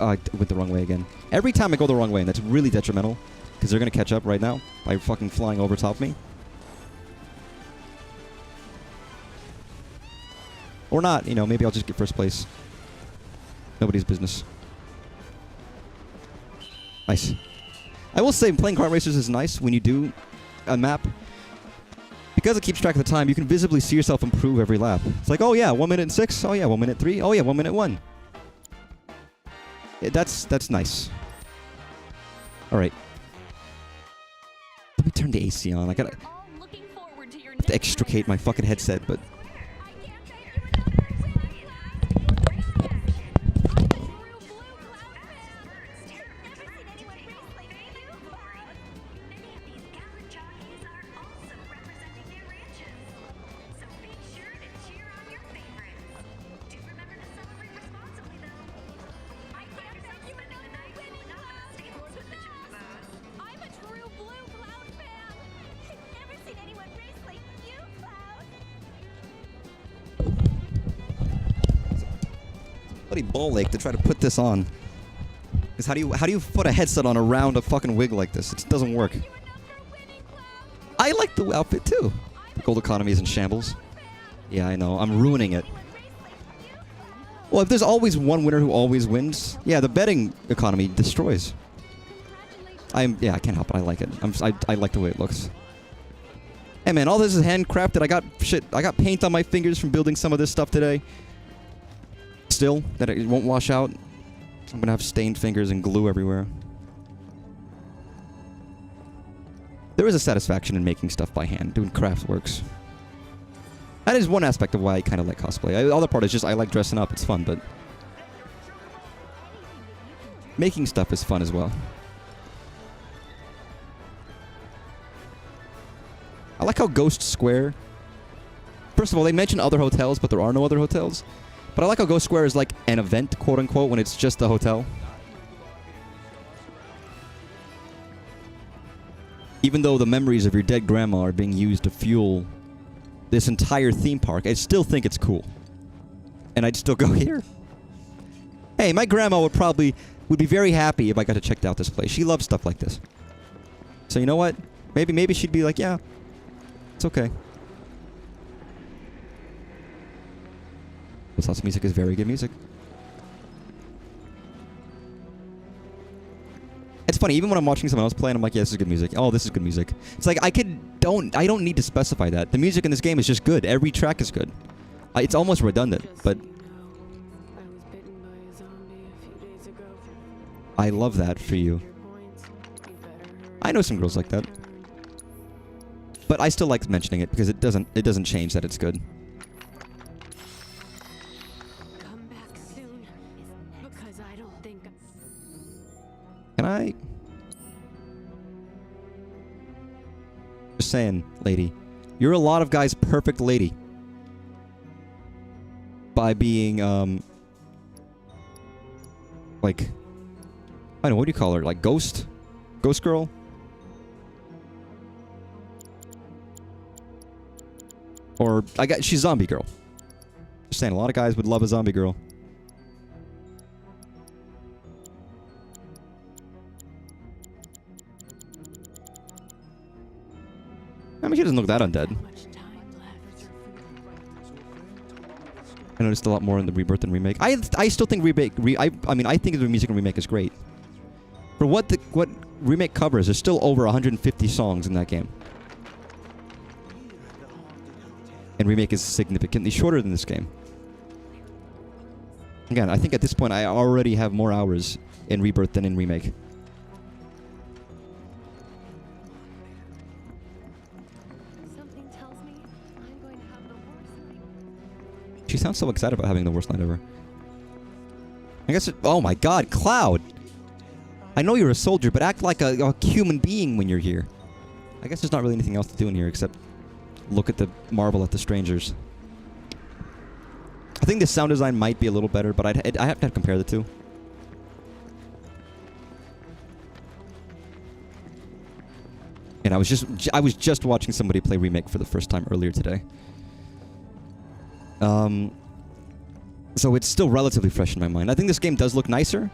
Oh, I went the wrong way again. Every time I go the wrong way, and that's really detrimental. Because they're going to catch up right now by fucking flying over top of me. Or not, you know, maybe I'll just get first place. Nobody's business. Nice. I will say, playing kart racers is nice when you do a map. Because it keeps track of the time, you can visibly see yourself improve every lap. It's like, oh yeah, 1 minute and 6. Oh yeah, 1 minute 3. Oh yeah, 1 minute 1. Yeah, that's nice. Alright. Let me turn the AC on. I gotta have to extricate my fucking headset, but... ball ache to try to put this on. Because how do you put a headset on around a fucking wig like this? It doesn't work. like the outfit too. The gold economy is in shambles. Yeah, I know. I'm ruining it. Well, if there's always one winner who always wins, yeah, the betting economy destroys. I can't help it. I like it. I like the way it looks. Hey man, all this is handcrafted. I got paint on my fingers from building some of this stuff today. Still, that it won't wash out. I'm gonna have stained fingers and glue everywhere. There is a satisfaction in making stuff by hand, doing craft works. That is one aspect of why I kind of like cosplay. The other part is just I like dressing up. It's fun, but making stuff is fun as well. I like how Ghost Square... First of all, they mention other hotels, but there are no other hotels. But I like how Ghost Square is like an event, quote-unquote, when it's just a hotel. Even though the memories of your dead grandma are being used to fuel this entire theme park, I still think it's cool. And I'd still go here. Hey, my grandma would be very happy if I got to check out this place. She loves stuff like this. So you know what? Maybe she'd be like, yeah, it's okay. This house music is very good music. It's funny, even when I'm watching someone else play and I'm like, yeah, this is good music. Oh, this is good music. It's like I don't need to specify that. The music in this game is just good. Every track is good. It's almost redundant, but I love that for you. I know some girls like that. But I still like mentioning it because it doesn't change that it's good. Come back soon, because I don't think. Can I? Just saying, lady. You're a lot of guys' perfect lady. By being, like, I don't know, what do you call her? Like, ghost? Ghost girl? Or, she's zombie girl. Just saying, a lot of guys would love a zombie girl. I mean, she doesn't look that undead. I noticed a lot more in the Rebirth and Remake. I still think I think the music and Remake is great. For what Remake covers, there's still over 150 songs in that game. And Remake is significantly shorter than this game. Again, I think at this point I already have more hours in Rebirth than in Remake. Something tells me I'm going to have the worst night. She sounds so excited about having the worst night ever. I guess oh my god, Cloud! I know you're a soldier, but act like a human being when you're here. I guess there's not really anything else to do in here except look at the marvel at the strangers. I think the sound design might be a little better, but I have to compare the two. And I was just watching somebody play Remake for the first time earlier today. So it's still relatively fresh in my mind. I think this game does look nicer,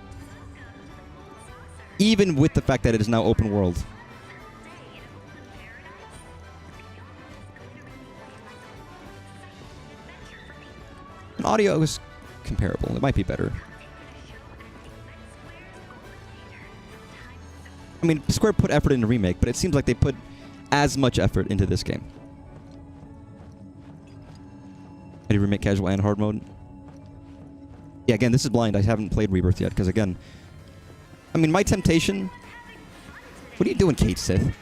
even with the fact that it is now open world. And audio is comparable. It might be better. I mean, Square put effort into Remake, but it seems like they put as much effort into this game. I did Remake casual and hard mode. Yeah, again, this is blind. I haven't played Rebirth yet, because again... I mean, my temptation... What are you doing, Kate Sith?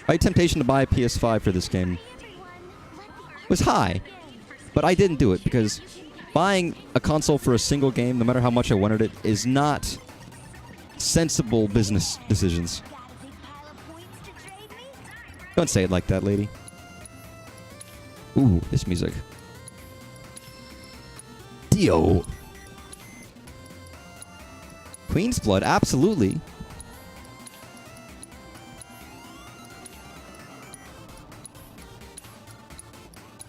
My temptation to buy a PS5 for this game was high. But I didn't do it, because buying a console for a single game, no matter how much I wanted it, is not sensible business decisions. Don't say it like that, lady. Ooh, this music. Dio. Queen's Blood, absolutely.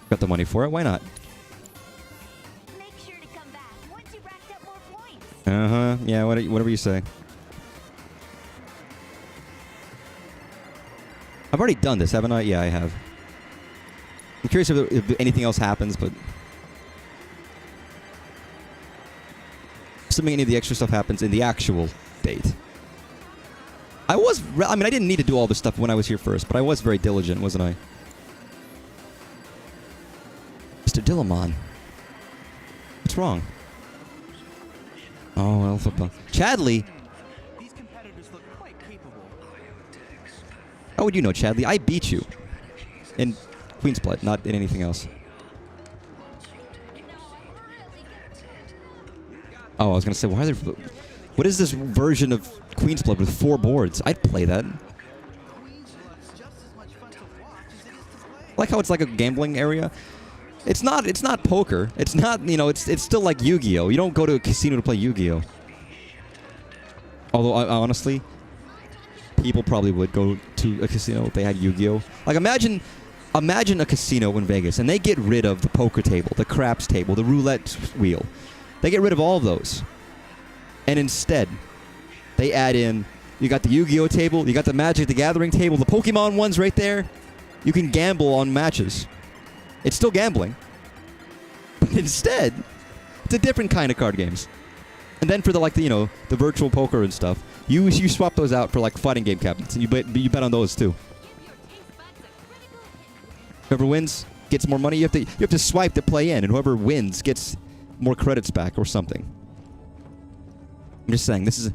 Got the money for it, why not? Make sure to come back once you've racked up more points. Uh-huh, yeah, whatever you say. I've already done this, haven't I? Yeah, I have. I'm curious if anything else happens, but... assuming any of the extra stuff happens in the actual date. I mean, I didn't need to do all this stuff when I was here first, but I was very diligent, wasn't I? Mr. Dillamon. What's wrong? Oh, Alpha Bug. Chadley? These competitors look quite capable. How would you know, Chadley? I beat you. In Queen's Blood, not in anything else. Oh, I was going to say, why are there... what is this version of Queen's Blood with 4 boards? I'd play that. I like how it's like a gambling area. It's not poker. It's not, you know, it's still like Yu-Gi-Oh! You don't go to a casino to play Yu-Gi-Oh! Although, honestly, people probably would go to a casino if they had Yu-Gi-Oh! Like, imagine a casino in Vegas, and they get rid of the poker table, the craps table, the roulette wheel. They get rid of all of those. And instead, they add in, you got the Yu-Gi-Oh! Table, you got the Magic the Gathering table, the Pokemon one's right there. You can gamble on matches. It's still gambling. But instead, it's a different kind of card games. And then for the, like, the, you know, the virtual poker and stuff, you swap those out for, like, fighting game cabinets, and you bet on those too. Whoever wins gets more money. You have to swipe to play in, and whoever wins gets more credits back or something. I'm just saying, this is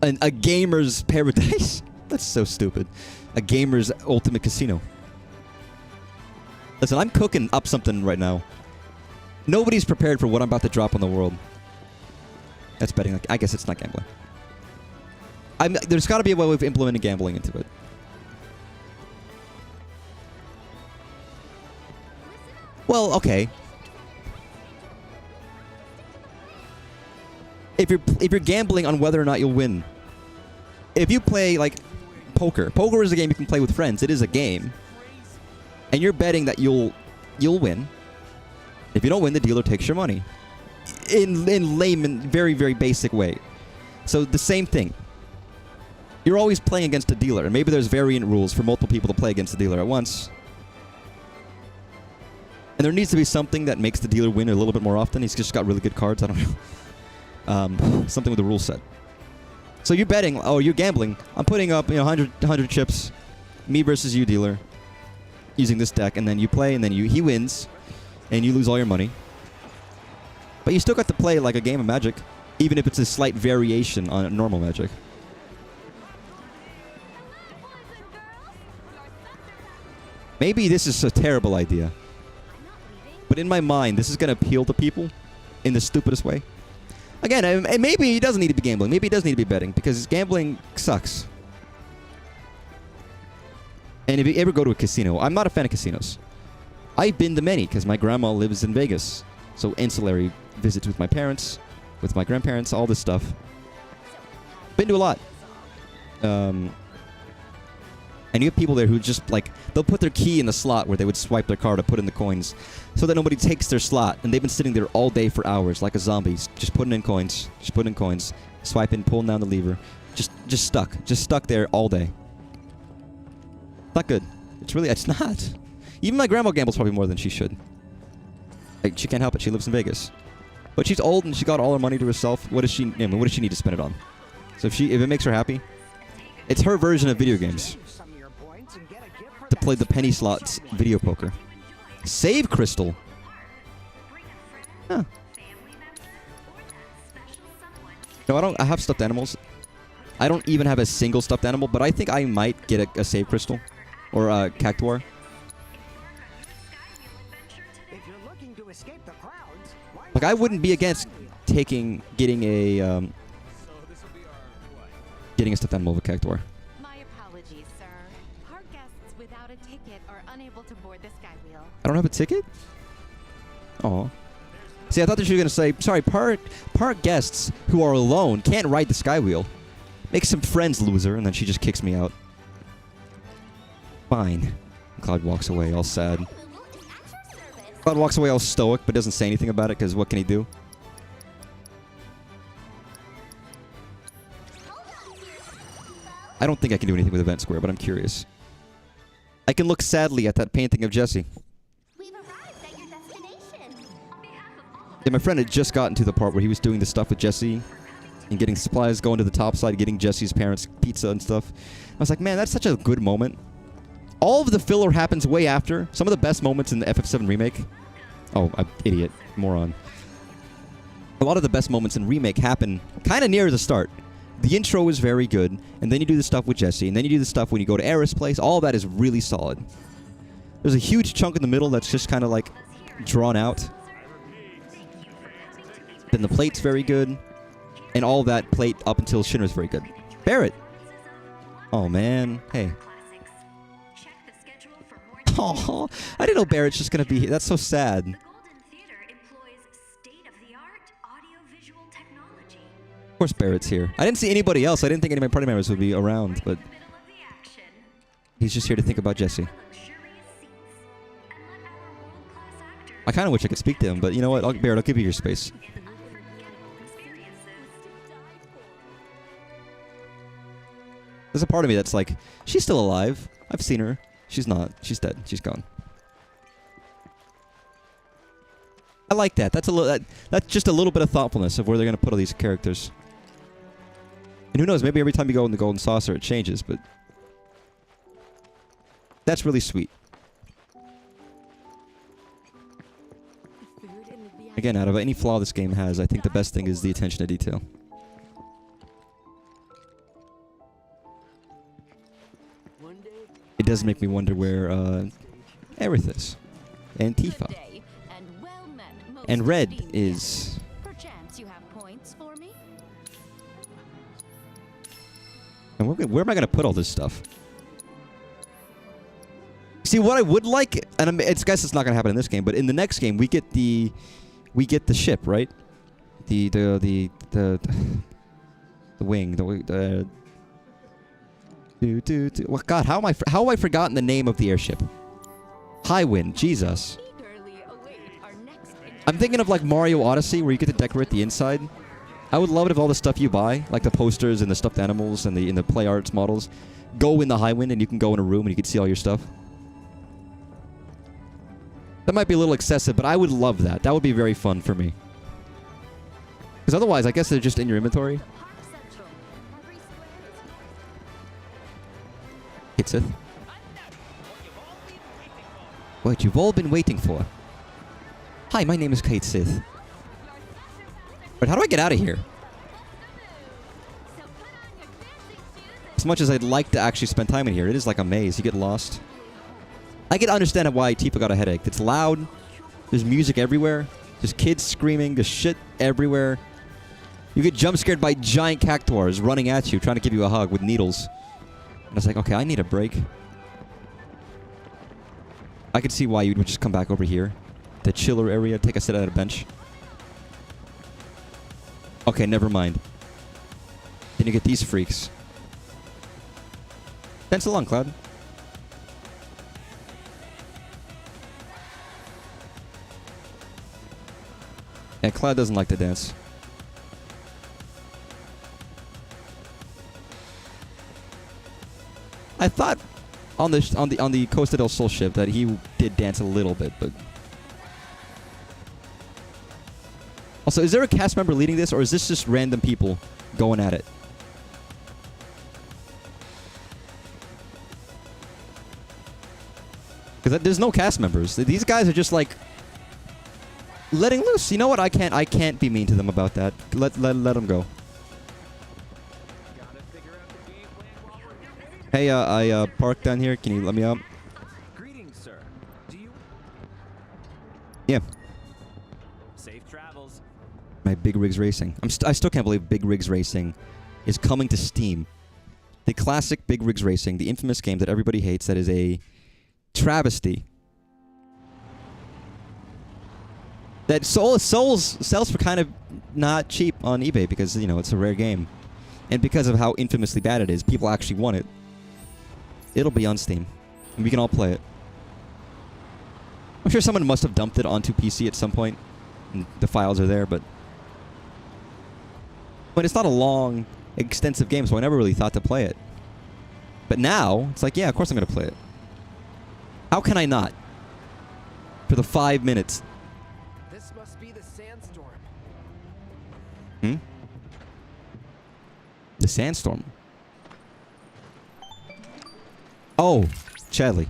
a gamer's paradise. That's so stupid. A gamer's ultimate casino. Listen, I'm cooking up something right now. Nobody's prepared for what I'm about to drop on the world. That's betting. I guess it's not gambling. There's got to be a way of implementing gambling into it. Well, okay. If you're gambling on whether or not you'll win. If you play like poker is a game you can play with friends. It is a game, and you're betting that you'll win. If you don't win, the dealer takes your money. In layman, very, very basic way. So the same thing. You're always playing against a dealer, and maybe there's variant rules for multiple people to play against the dealer at once. And there needs to be something that makes the dealer win a little bit more often. He's just got really good cards. I don't know. Something with the rule set. So you're betting, you're gambling. I'm putting up 100 chips, me versus you, dealer, using this deck, and then you play, and then he wins, and you lose all your money. But you still got to play like a game of Magic, even if it's a slight variation on normal Magic. Maybe this is a terrible idea, but in my mind, this is going to appeal to people in the stupidest way. Again, and maybe he doesn't need to be gambling. Maybe he does need to be betting, because gambling sucks. And if you ever go to a casino, I'm not a fan of casinos. I've been to many, because my grandma lives in Vegas. So ancillary visits with my parents, with my grandparents, all this stuff. Been to a lot. And you have people there who just, like, they'll put their key in the slot where they would swipe their card to put in the coins so that nobody takes their slot. And they've been sitting there all day for hours like a zombie, just putting in coins, swiping, pulling down the lever. Just stuck there all day. Not good. It's not. Even my grandma gambles probably more than she should. Like, she can't help it. She lives in Vegas. But she's old and she got all her money to herself. What does she need to spend it on? So if it makes her happy, it's her version of video games. To play the penny slots video poker. Save crystal. Huh. No, I have stuffed animals. I don't even have a single stuffed animal, but I think I might get a save crystal. Or a cactuar. Like, I wouldn't be against getting a stuffed animal of a cactuar. My apologies, sir. Park guests without a ticket are unable to board the Skywheel. I don't have a ticket? Aw. See, I thought that you were going to say, sorry, park guests who are alone can't ride the Skywheel. Make some friends, loser, and then she just kicks me out. Fine. Cloud walks away, all sad. Cloud walks away all stoic, but doesn't say anything about it, because what can he do? I don't think I can do anything with Event Square, but I'm curious. I can look sadly at that painting of Jesse. We've arrived at your destination. On behalf of all Yeah, my friend had just gotten to the part where he was doing the stuff with Jesse and getting supplies, going to the top side, getting Jesse's parents pizza and stuff. I was like, man, that's such a good moment. All of the filler happens way after. Some of the best moments in the FF7 remake. Oh, I'm idiot. Moron. A lot of the best moments in remake happen kind of near the start. The intro is very good, and then you do the stuff with Jesse, and then you do the stuff when you go to Aerith's place. All of that is really solid. There's a huge chunk in the middle that's just kind of like drawn out. Then the plate's very good, and all that plate up until Shinra's very good. Barrett! Oh man, hey. Oh, I didn't know Barrett's just gonna be here. That's so sad. Of course Barrett's here. I didn't see anybody else. I didn't think any of my party members would be around, but he's just here to think about Jesse. I kind of wish I could speak to him, but you know what? Barrett, I'll give you your space. There's a part of me that's like, she's still alive. I've seen her. She's not. She's dead. She's gone. I like that. That's just a little bit of thoughtfulness of where they're going to put all these characters. And who knows, maybe every time you go in the Golden Saucer it changes, but that's really sweet. Again, out of any flaw this game has, I think the best thing is the attention to detail. It does make me wonder where Aerith is. And Tifa. And Red is... Perchance you have points for me? And where am I going to put all this stuff? See, what I would like, and I guess it's not going to happen in this game, but in the next game we get the ship, right? The wing, well, God, how have I forgotten the name of the airship? Highwind, Jesus. I'm thinking of like Mario Odyssey, where you get to decorate the inside. I would love it if all the stuff you buy, like the posters and the stuffed animals and the play arts models, go in the Highwind and you can go in a room and you can see all your stuff. That might be a little excessive, but I would love that. That would be very fun for me. Because otherwise, I guess they're just in your inventory. Hit Sith. What you've all been waiting for. Hi, my name is Kate Sith. But how do I get out of here? As much as I'd like to actually spend time in here, it is like a maze. You get lost. I can understand why Tifa got a headache. It's loud. There's music everywhere. There's kids screaming. There's shit everywhere. You get jump scared by giant cactuars running at you, trying to give you a hug with needles. And I was like, okay, I need a break. I could see why you would just come back over here. The chiller area, take a sit at a bench. Okay, never mind. Then you get these freaks. Dance along, Cloud. Yeah, Cloud doesn't like to dance. I thought on the Costa del Sol ship that he did dance a little bit, but also, is there a cast member leading this, or is this just random people going at it? Because there's no cast members. These guys are just like letting loose. You know what? I can't be mean to them about that. Let them go. Hey, I parked down here. Can you let me out? Greetings, sir. Do you? Yeah. Safe travels. My Big Rigs Racing. I still can't believe Big Rigs Racing is coming to Steam. The classic Big Rigs Racing, the infamous game that everybody hates, that is a travesty. That sells for kind of not cheap on eBay because, you know, it's a rare game. And because of how infamously bad it is, people actually want it. It'll be on Steam. And we can all play it. I'm sure someone must have dumped it onto PC at some point. And the files are there, but it's not a long, extensive game, so I never really thought to play it. But now, it's like, yeah, of course I'm going to play it. How can I not? For the 5 minutes. This must be the sandstorm. Hmm? The sandstorm. Oh, Chadley.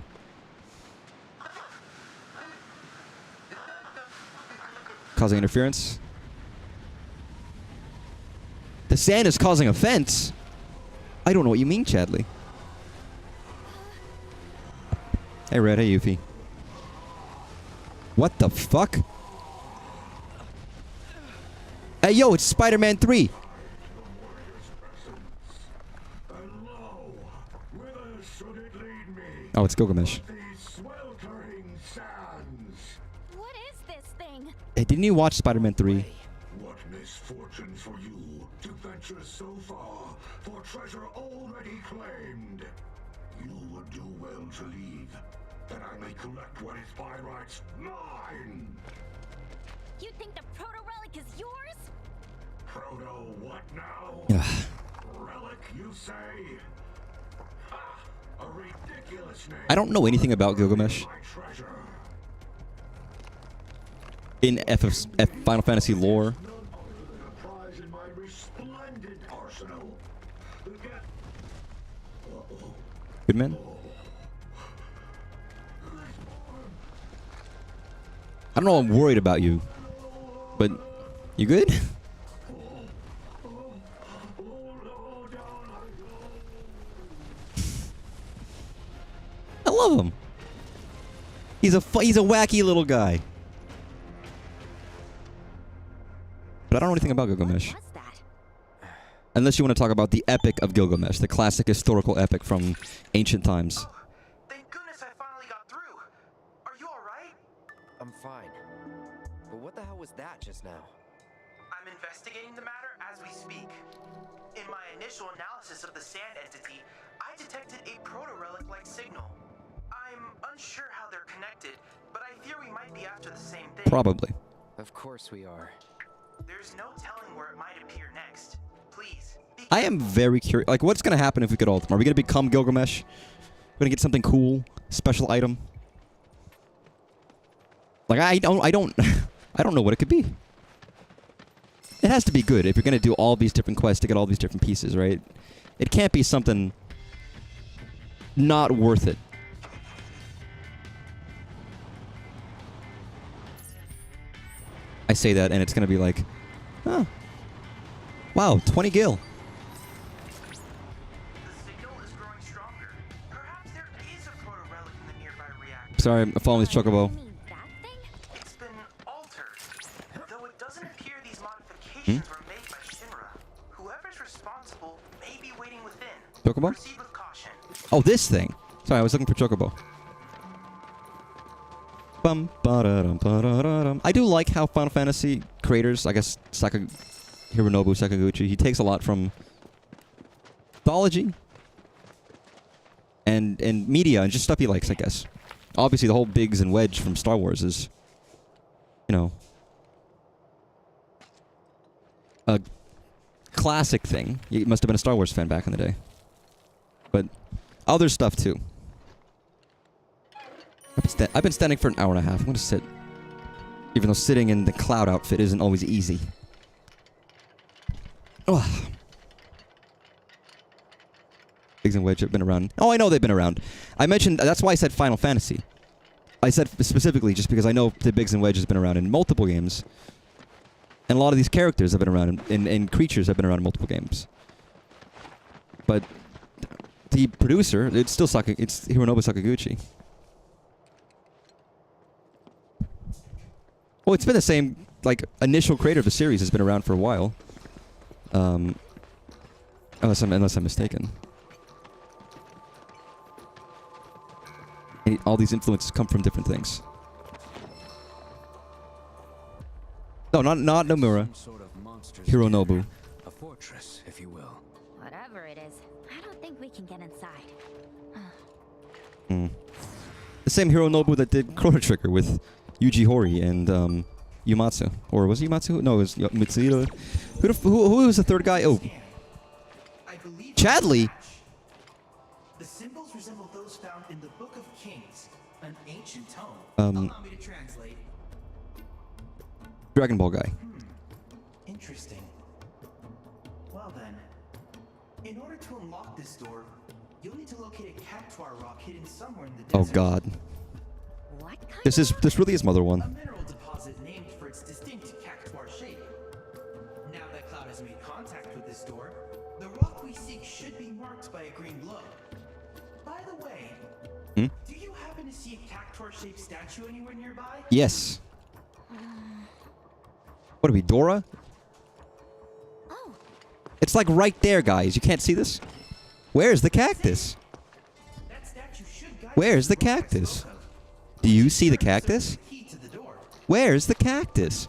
Causing interference. The sand is causing offense. I don't know what you mean, Chadley. Hey, Red. Hey, Yuffie. What the fuck? Hey, yo, it's Spider-Man 3. Oh, it's Gilgamesh. What is this thing? Hey, didn't you watch Spider-Man 3? What misfortune for you to venture so far for treasure already claimed. You would do well to leave, that I may collect what is by rights mine. You think the proto-relic is yours? Proto what now? Yeah. Relic, you say? Ha! A ridiculous name. I don't know anything about Gilgamesh My treasure. in Final Fantasy lore. None other than a prize in my resplendent arsenal. Good man. I don't know. I'm worried about you, but you good? I love him. He's a wacky little guy. But I don't know anything about Gilgamesh. What's that? Unless you want to talk about the epic of Gilgamesh, the classic historical epic from ancient times. Oh, thank goodness I finally got through. Are you alright? I'm fine. But what the hell was that just now? I'm investigating the matter as we speak. In my initial analysis of the sand entity, I detected a proto-relic-like signal. I'm unsure how they're connected, but I fear we might be after the same thing. Probably. Of course we are. There's no telling where it might appear next. Please. I am very curious. Like, what's going to happen if we get all of them? Are we going to become Gilgamesh? We're going to get something cool? Special item? Like, I don't know what it could be. It has to be good if you're going to do all these different quests to get all these different pieces, right? It can't be something not worth it. I say that, and it's going to be like, oh, wow, 20 gil. The signal is growing stronger. Perhaps there is a proto-relic in the nearby reactor. Sorry, I'm following this chocobo. You mean that thing? It's been altered. Though it doesn't appear these modifications were made by Shinra. Whoever's responsible may be waiting within. Chocobo? Proceed with caution. Oh, this thing. Sorry, I was looking for chocobo. Bum, ba-da-dum, ba-da-da-dum. I do like how Final Fantasy creators, I guess Hironobu Sakaguchi, he takes a lot from mythology and media and just stuff he likes, I guess. Obviously, the whole Biggs and Wedge from Star Wars is, you know, a classic thing. He must have been a Star Wars fan back in the day. But other stuff, too. I've been standing for an hour and a half. I'm going to sit. Even though sitting in the cloud outfit isn't always easy. Ugh. Biggs and Wedge have been around. Oh, I know they've been around. I mentioned... That's why I said Final Fantasy. I said specifically just because I know the Biggs and Wedge has been around in multiple games. And a lot of these characters have been around, and creatures have been around in multiple games. But the producer, it's Hironobu Sakaguchi. Well, it's been the same, like, initial creator of the series has been around for a while. Unless I'm mistaken. And all these influences come from different things. No, not Nomura. Some sort of monstrous Hironobu. terror. A fortress, if you will. Whatever it is, I don't think we can get inside. The same Hironobu that did Chrono Trigger with Yuji Horii and Yumatsu. Or was it Yumatsu? No, it was Mitsuhiro. Who was the third guy? Oh, I believe Chadley. The symbols resemble those found in the Book of Kings, An ancient tome. Um, Allow me to translate. Dragon Ball guy. Interesting. Well then, in order to unlock this door, you'll need to locate a cactuar rock hidden somewhere in the Oh desert. God. What kind This really is Mother A 1. mineral deposit named for its distinct cactuar shape. Now that Cloud has made contact with this door, the rock we seek should be marked by a green glow. By the way, Hmm? do you happen to see a cactuar-shaped statue anywhere nearby? Yes. What are we, Dora? Oh, It's like right there, guys. You can't see this? Where's the cactus? That statue should guide Where's you the to where it's cactus? spoken. Do you see the Serves as cactus? the key to the door. Where's the cactus?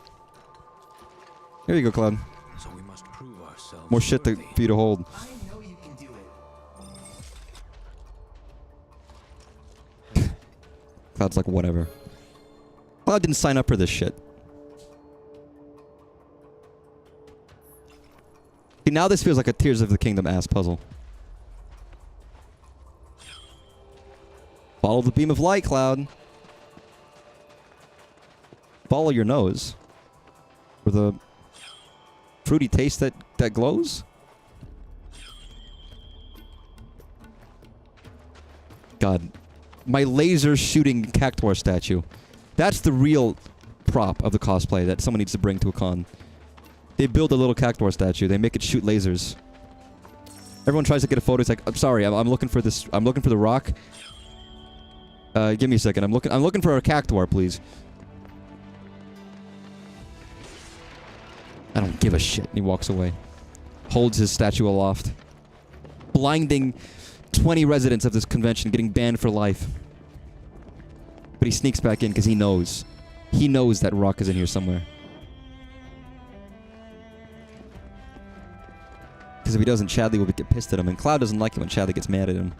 Here you go, Cloud. So we must prove ourselves. More shit worthy. for you to hold. I know you can do it. Cloud's like, whatever. Cloud didn't sign up for this shit. See, now this feels like a Tears of the Kingdom ass puzzle. Follow the beam of light, Cloud. Follow your nose. For the fruity taste that glows. God. My laser shooting cactuar statue. That's the real prop of the cosplay that someone needs to bring to a con. They build a little cactuar statue. They make it shoot lasers. Everyone tries to get a photo. It's like, I'm sorry, I'm looking for this. I'm looking for the rock. Give me a second. I'm looking for a cactuar, please. I don't give a shit. And he walks away. Holds his statue aloft. Blinding 20 residents of this convention, getting banned for life. But he sneaks back in because he knows. He knows that rock is in here somewhere. Because if he doesn't, Chadley will get pissed at him. And Cloud doesn't like it when Chadley gets mad at him.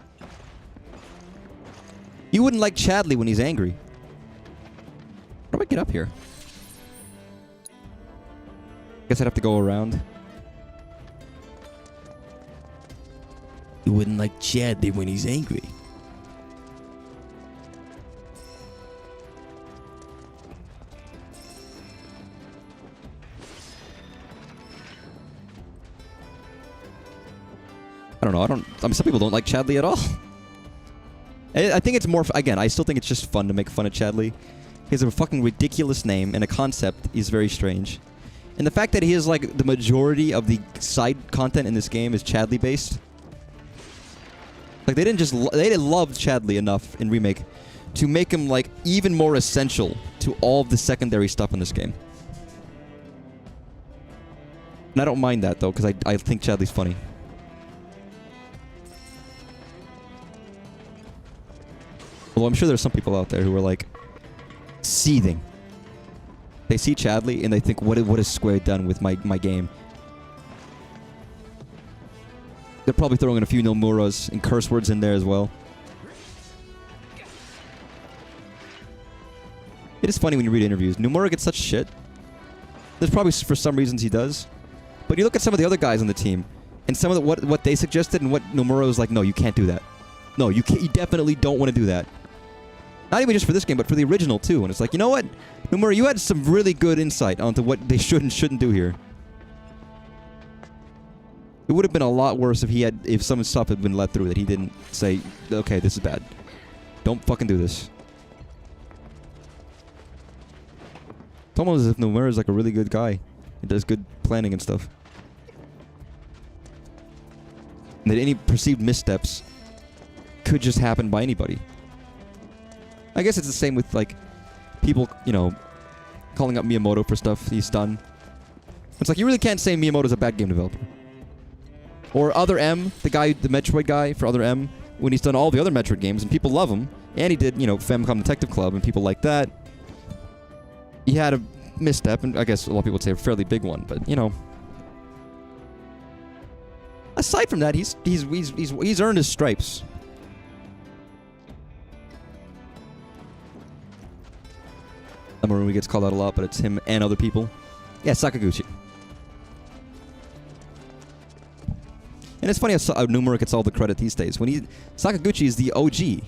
You wouldn't like Chadley when he's angry. How do I get up here? Guess I'd have to go around. You wouldn't like Chadley when he's angry. I don't know. I mean, some people don't like Chadley at all. I think it's more... Again, I still think it's just fun to make fun of Chadley. He has a fucking ridiculous name, and a concept is very strange. And the fact that he is, like, the majority of the side content in this game is Chadley-based. Like, they didn't love Chadley enough in Remake to make him, like, even more essential to all of the secondary stuff in this game. And I don't mind that, though, because I think Chadley's funny. Although I'm sure there's some people out there who are, like, seething. They see Chadley and they think, what is Square done with my game? They're probably throwing in a few Nomura's and curse words in there as well. It is funny when you read interviews. Nomura gets such shit. There's probably for some reasons he does. But you look at some of the other guys on the team, and some of what they suggested and what Nomura was like, no, you can't do that. No, you definitely don't want to do that. Not even just for this game, but for the original too. And it's like, you know what? Nomura, you had some really good insight onto what they should and shouldn't do here. It would have been a lot worse if some stuff had been let through that he didn't say, okay, this is bad. Don't fucking do this. It's almost as if Nomura is like a really good guy. He does good planning and stuff. And that any perceived missteps could just happen by anybody. I guess it's the same with, like, people, you know, calling out Miyamoto for stuff he's done. It's like, you really can't say Miyamoto's a bad game developer. Or Other M, the Metroid guy for Other M, when he's done all the other Metroid games, and people love him. And he did, you know, Famicom Detective Club, and people like that. He had a misstep, and I guess a lot of people would say a fairly big one, but, you know. Aside from that, he's earned his stripes. Maroon gets called out a lot, but it's him and other people. Yeah, Sakaguchi. And it's funny how Nomura gets all the credit these days. Sakaguchi is the OG.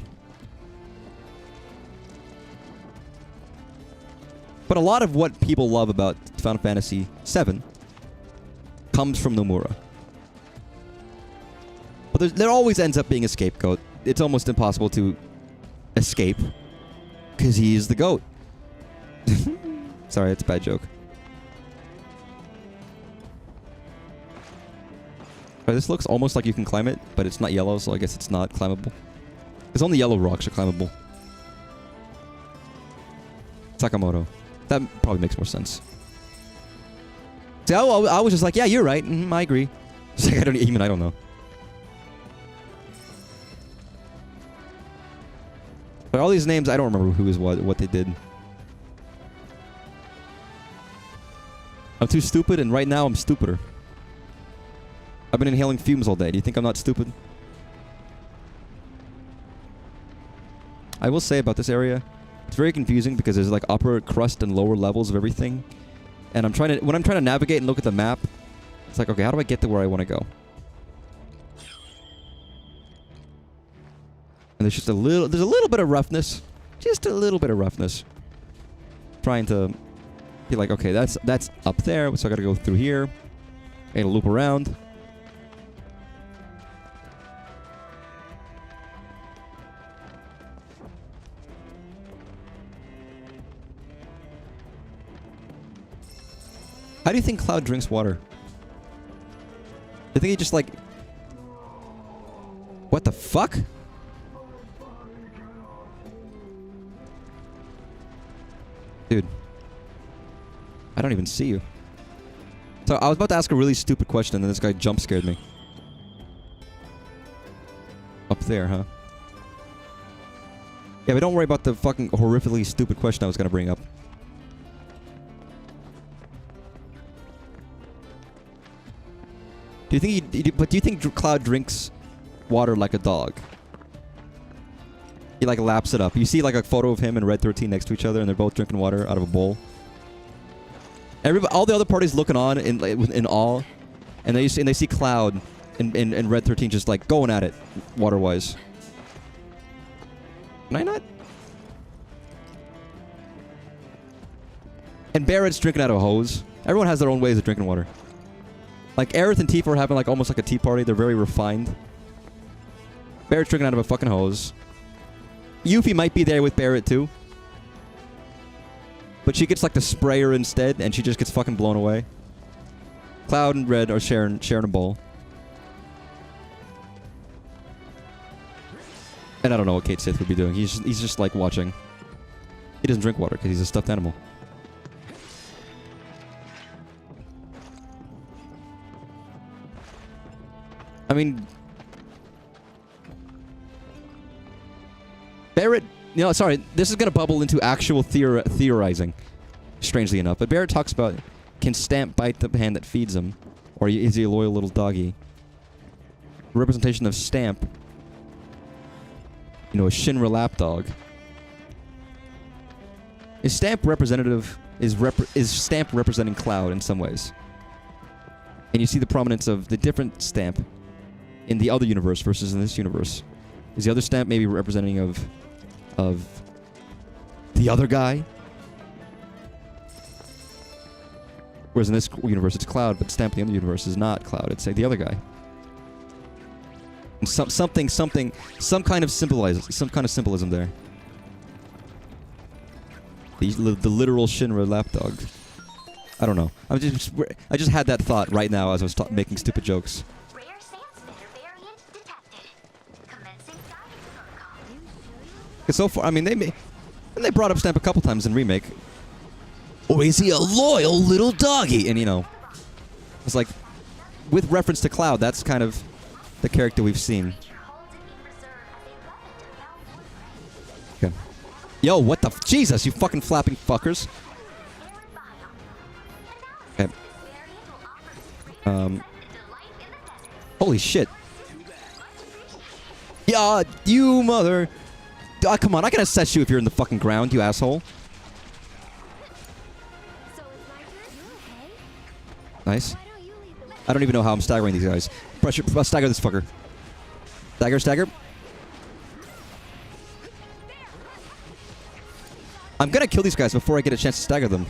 But a lot of what people love about Final Fantasy VII comes from Nomura. But there always ends up being a scapegoat. It's almost impossible to escape because he is the goat. Sorry, it's a bad joke. This looks almost like you can climb it, but it's not yellow, so I guess it's not climbable. Because only yellow rocks are climbable. Sakamoto. That probably makes more sense. See, I was just like, yeah, you're right. I agree. It's like, I don't know. But all these names, I don't remember who is what they did. I'm too stupid, and right now I'm stupider. I've been inhaling fumes all day. Do you think I'm not stupid? I will say about this area, it's very confusing because there's like upper crust and lower levels of everything. And when I'm trying to navigate and look at the map, it's like, okay, how do I get to where I want to go? And there's a little bit of roughness. Just a little bit of roughness. Trying to be like, okay, that's up there, so I gotta go through here. And loop around. How do you think Cloud drinks water? Do you think he just like... What the fuck? Dude. I don't even see you. So I was about to ask a really stupid question and then this guy jump scared me. Up there, huh? Yeah, but don't worry about the fucking horrifically stupid question I was gonna bring up. Do you think do you think Cloud drinks water like a dog? He like laps it up. You see like a photo of him and Red 13 next to each other and they're both drinking water out of a bowl. All the other parties looking on in awe, and they see Cloud and Red 13 just like going at it water-wise. Can I not? And Barrett's drinking out of a hose. Everyone has their own ways of drinking water. Like, Aerith and Tifa are having, like, almost like a tea party. They're very refined. Barrett's drinking out of a fucking hose. Yuffie might be there with Barrett, too. But she gets, like, the sprayer instead, and she just gets fucking blown away. Cloud and Red are sharing a bowl. And I don't know what Kate Sith would be doing. He's just, like, watching. He doesn't drink water, because he's a stuffed animal. I mean, Barrett, sorry, this is going to bubble into actual theorizing, strangely enough. But Barrett talks about, can Stamp bite the hand that feeds him? Or is he a loyal little doggy? Representation of Stamp. A Shinra lapdog. Is Stamp representative, is Stamp representing Cloud in some ways? And you see the prominence of the different Stamp in the other universe versus in this universe. Is the other Stamp maybe representing of the other guy? Whereas in this universe it's Cloud, but Stamp in the other universe is not Cloud. It's like the other guy. And some kind of symbolism there. The literal Shinra lapdog. I don't know. I just had that thought right now as I was making stupid jokes. Because so far, I mean, they brought up Stamp a couple times in Remake. Or is he a loyal little doggy? And it's like, with reference to Cloud, that's kind of the character we've seen. Okay. Yo, what the Jesus, you fucking flapping fuckers. Okay. Holy shit. Yeah, you mother. Come on, I can assess you if you're in the fucking ground, you asshole. So it's my turn? You okay? Nice. Why don't you lead the way? I don't even know how I'm staggering these guys. Stagger this fucker. Stagger. I'm gonna kill these guys before I get a chance to stagger them.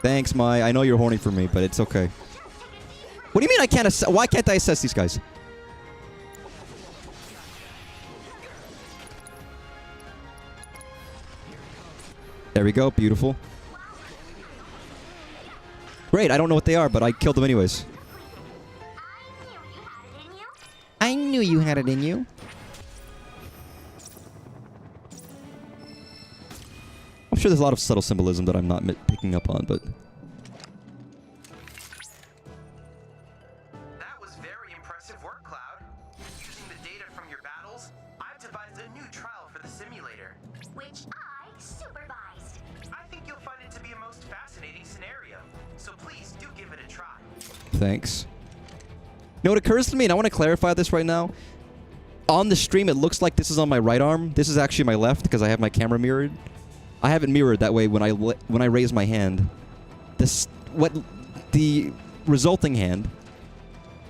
Thanks, Mai. I know you're horny for me, but it's okay. What do you mean I can't assess? Why can't I assess these guys? There we go. Beautiful. Great. I don't know what they are, but I killed them anyways. I knew you had it in you. I'm sure there's a lot of subtle symbolism that I'm not picking up on, but... That was very impressive work, Cloud. Using the data from your battles, I've devised a new trial for the simulator. Which I supervised. I think you'll find it to be a most fascinating scenario, so please do give it a try. Thanks. You know what occurs to me, and I want to clarify this right now. On the stream, it looks like this is on my right arm. This is actually my left, because I have my camera mirrored. I have it mirrored that way when I raise my hand. The resulting hand.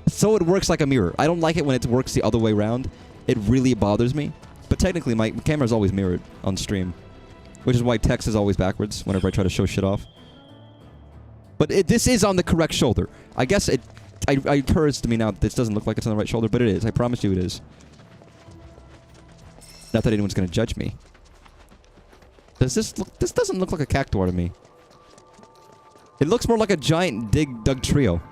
So it works like a mirror. I don't like it when it works the other way around. It really bothers me. But technically, my camera is always mirrored on stream, which is why text is always backwards whenever I try to show shit off. But this is on the correct shoulder. I guess it occurs to me now that this doesn't look like it's on the right shoulder, but it is. I promise you it is. Not that anyone's gonna judge me. Does this look... This doesn't look like a cactuar to me. It looks more like a giant Doug trio.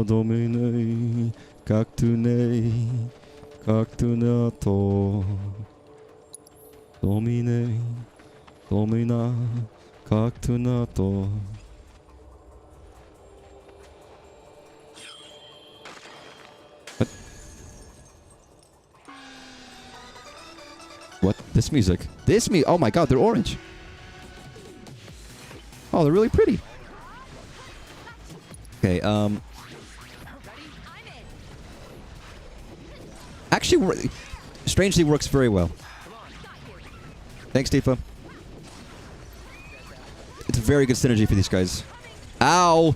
Domine, cactune, cactunato. Domine, domina, cactunato. What? This music? Oh my god, they're orange. Oh, they're really pretty. Okay, actually, strangely works very well. Thanks, Tifa. It's a very good synergy for these guys. Ow!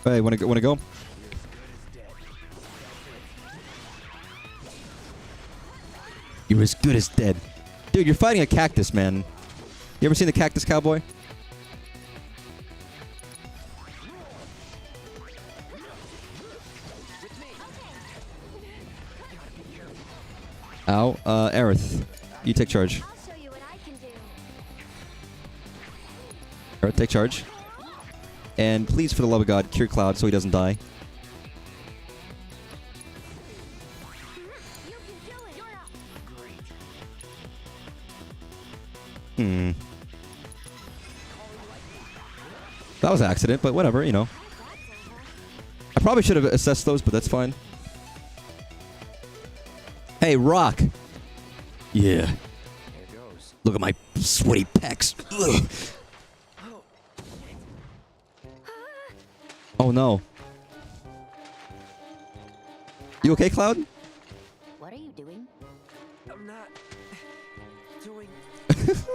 Hey, wanna go? You're as good as dead. Dude, you're fighting a cactus, man. You ever seen the Cactus Cowboy? Ow. Aerith, you take charge. I'll show you what I can do. Aerith, take charge. And please, for the love of God, cure Cloud so he doesn't die. You can do it. You're up. That was an accident, but whatever, you know. I probably should have assessed those, but that's fine. Hey, Rock. Yeah. Here goes. Look at my sweaty pecs. Ugh. Oh no. You okay, Cloud? What are you doing? I'm not doing anything.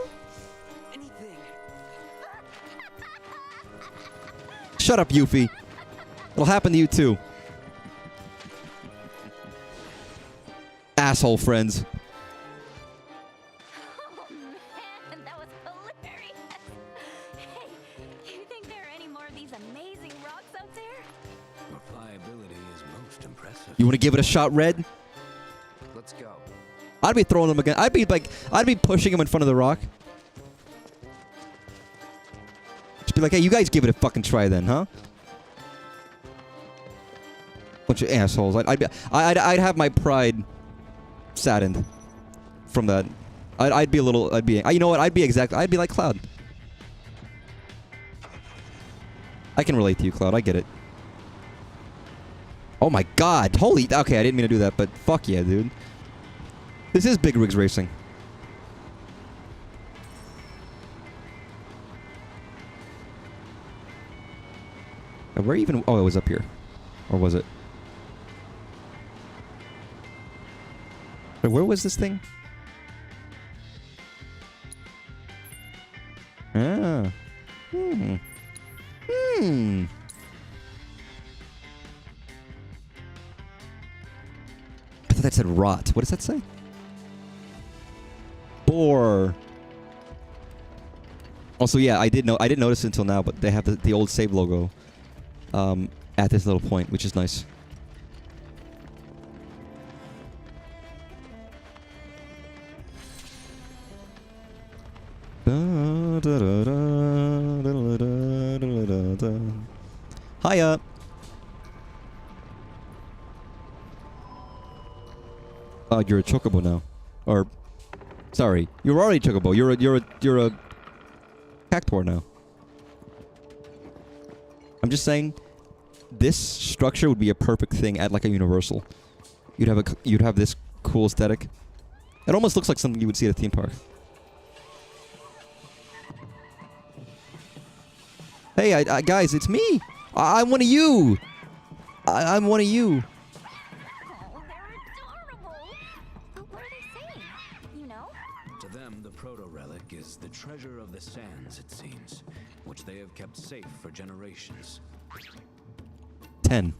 Shut up, Yuffie. It'll happen to you too. Asshole friends. Oh man, that was hilarious. Hey, do you think there are any more of these amazing rocks out there? Pliability is most impressive. You want to give it a shot, Red? Let's go. I'd be throwing them again. I'd be pushing him in front of the rock. Just be like, hey, you guys give it a fucking try then, huh? Bunch of assholes. I'd have my pride saddened from that. I'd be a little. You know what? I'd be like Cloud. I can relate to you, Cloud. I get it. Oh my god. Holy. Okay, I didn't mean to do that, but fuck yeah, dude. This is Big Rigs Racing. Where even... Oh, it was up here. Or was it? Wait, where was this thing? Ah. that said rot. What does that say? Bore. Also, yeah, I didn't notice it until now, but they have the old save logo at this little point, which is nice. Hiya. Oh, you're a chocobo now, or sorry, you're already chocobo. You're a cactuar now. I'm just saying, this structure would be a perfect thing at like a Universal. You'd have this cool aesthetic. It almost looks like something you would see at a theme park. Hey, guys, it's me. I'm one of you. I'm one of you. Oh, they're adorable. But what are they saying? You know? To them, the proto-relic is the treasure of the sands, it seems, which they have kept safe for generations. 10.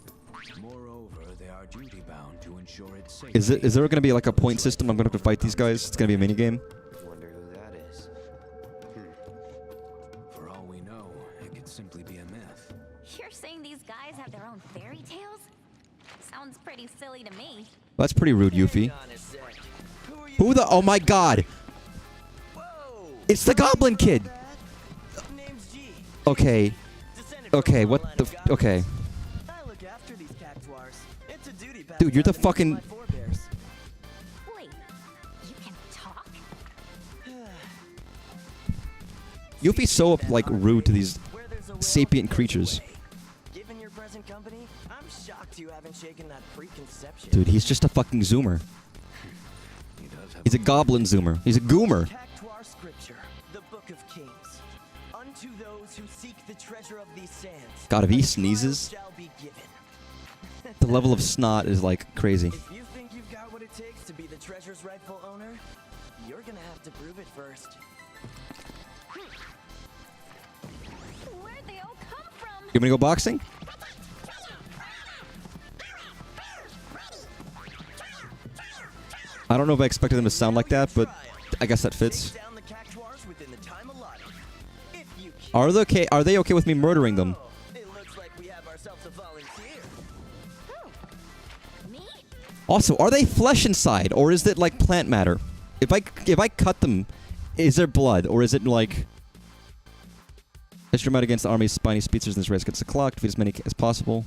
Moreover, they are duty-bound to ensure its safety. Is there gonna be like a point system? I'm gonna have to fight these guys. It's gonna be a mini game. Wonder who that is. For all we know, it could simply be a myth. You're saying these guys have their own fairy tales? Sounds pretty silly to me. That's pretty rude, Yuffie. Who the? Oh my God! It's the Goblin Kid. Okay. Okay. What the? Okay. Dude, you're the fucking. Wait, you can talk? Yuffie's so like rude to these sapient creatures. Given your present company, I'm shocked you haven't shaken that preconception. Dude, he's just a fucking zoomer. He's a goblin zoomer. He's a goomer. Cactuar scripture, the Book of Kings. Unto those who seek the treasure of these sands. God, if he a sneezes, trial shall be given. the level of snot is like crazy. If you think you've got what it takes to be the treasure's rightful owner, you're gonna have to prove it first. Where'd they all come from? You want me to go boxing? I don't know if I expected them to sound like that, but I guess that fits. Take down the cactuars within the time allotted. If you keep Are they okay? Are they okay with me murdering them? it looks like we have ourselves a volunteer. Me? Also, are they flesh inside, or is it like plant matter? If I cut them, is there blood, or is it like? Extra against the army's spiny speedsters in this race gets a clock. Defeat as many as possible.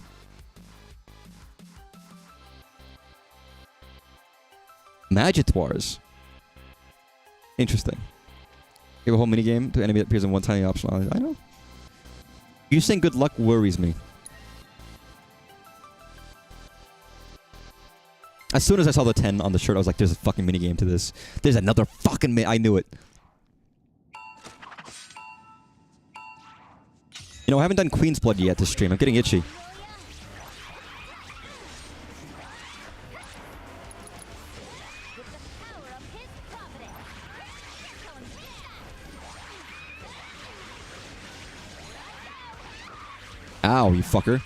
Magitoires. Interesting. Give a whole minigame to enemy that appears in one tiny option on it. I know. You saying good luck worries me. As soon as I saw the 10 on the shirt, I was like, there's a fucking minigame to this. There's another fucking I knew it. You know, I haven't done Queen's Blood yet this stream. I'm getting itchy. Ow, you fucker.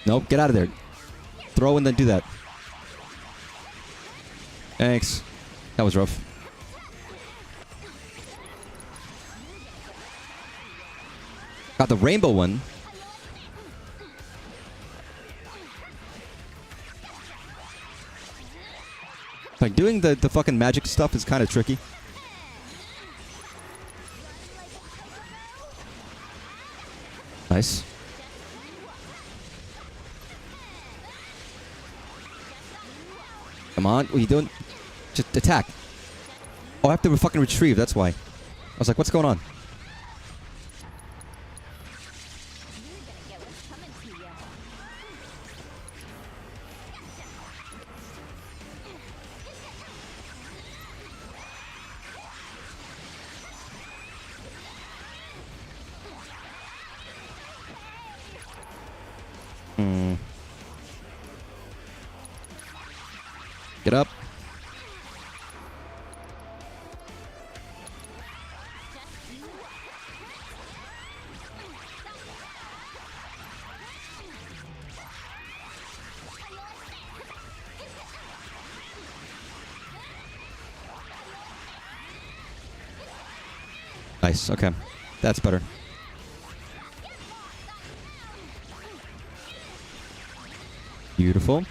Nope, get out of there. Throw and then do that. Thanks. That was rough. Got the rainbow one. Like, doing the fucking magic stuff is kind of tricky. Nice. Come on, what are you doing? Just attack. Oh, I have to fucking retrieve, that's why. I was like, what's going on? Get up. Nice, okay. That's better. Beautiful.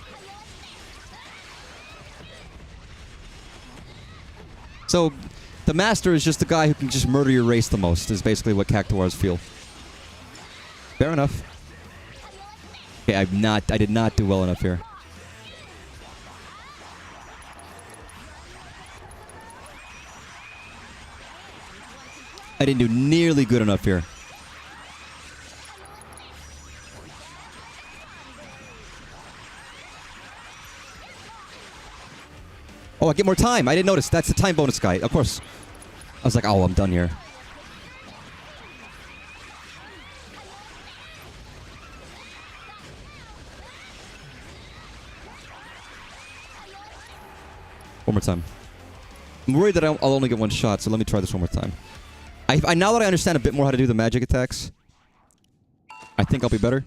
So, the master is just the guy who can just murder your race the most, is basically what Cactuars feel. Fair enough. Okay, I did not do well enough here. I didn't do nearly good enough here. Oh, I get more time. I didn't notice. That's the time bonus guy. Of course. I was like, oh, I'm done here. One more time. I'm worried that I'll only get one shot, so let me try this one more time. Now that I understand a bit more how to do the magic attacks, I think I'll be better.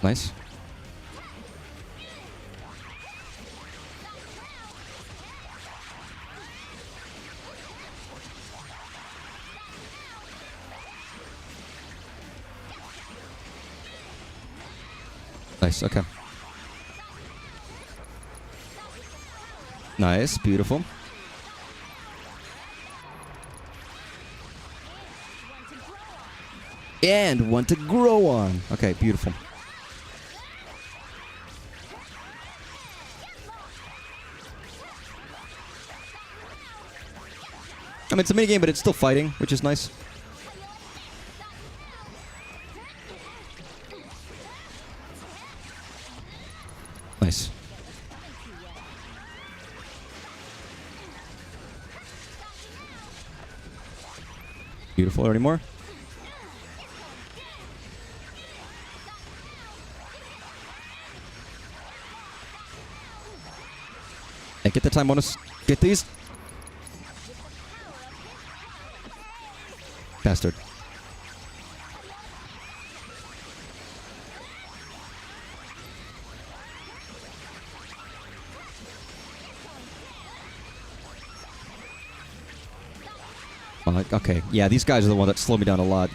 Nice. Nice, okay. Nice, beautiful. And one to grow on. Okay, beautiful. I mean, it's a minigame, but it's still fighting, which is nice. Nice. Beautiful. Any more? Hey, get the time bonus. Get these. Bastard. Okay, yeah, these guys are the ones that slow me down a lot.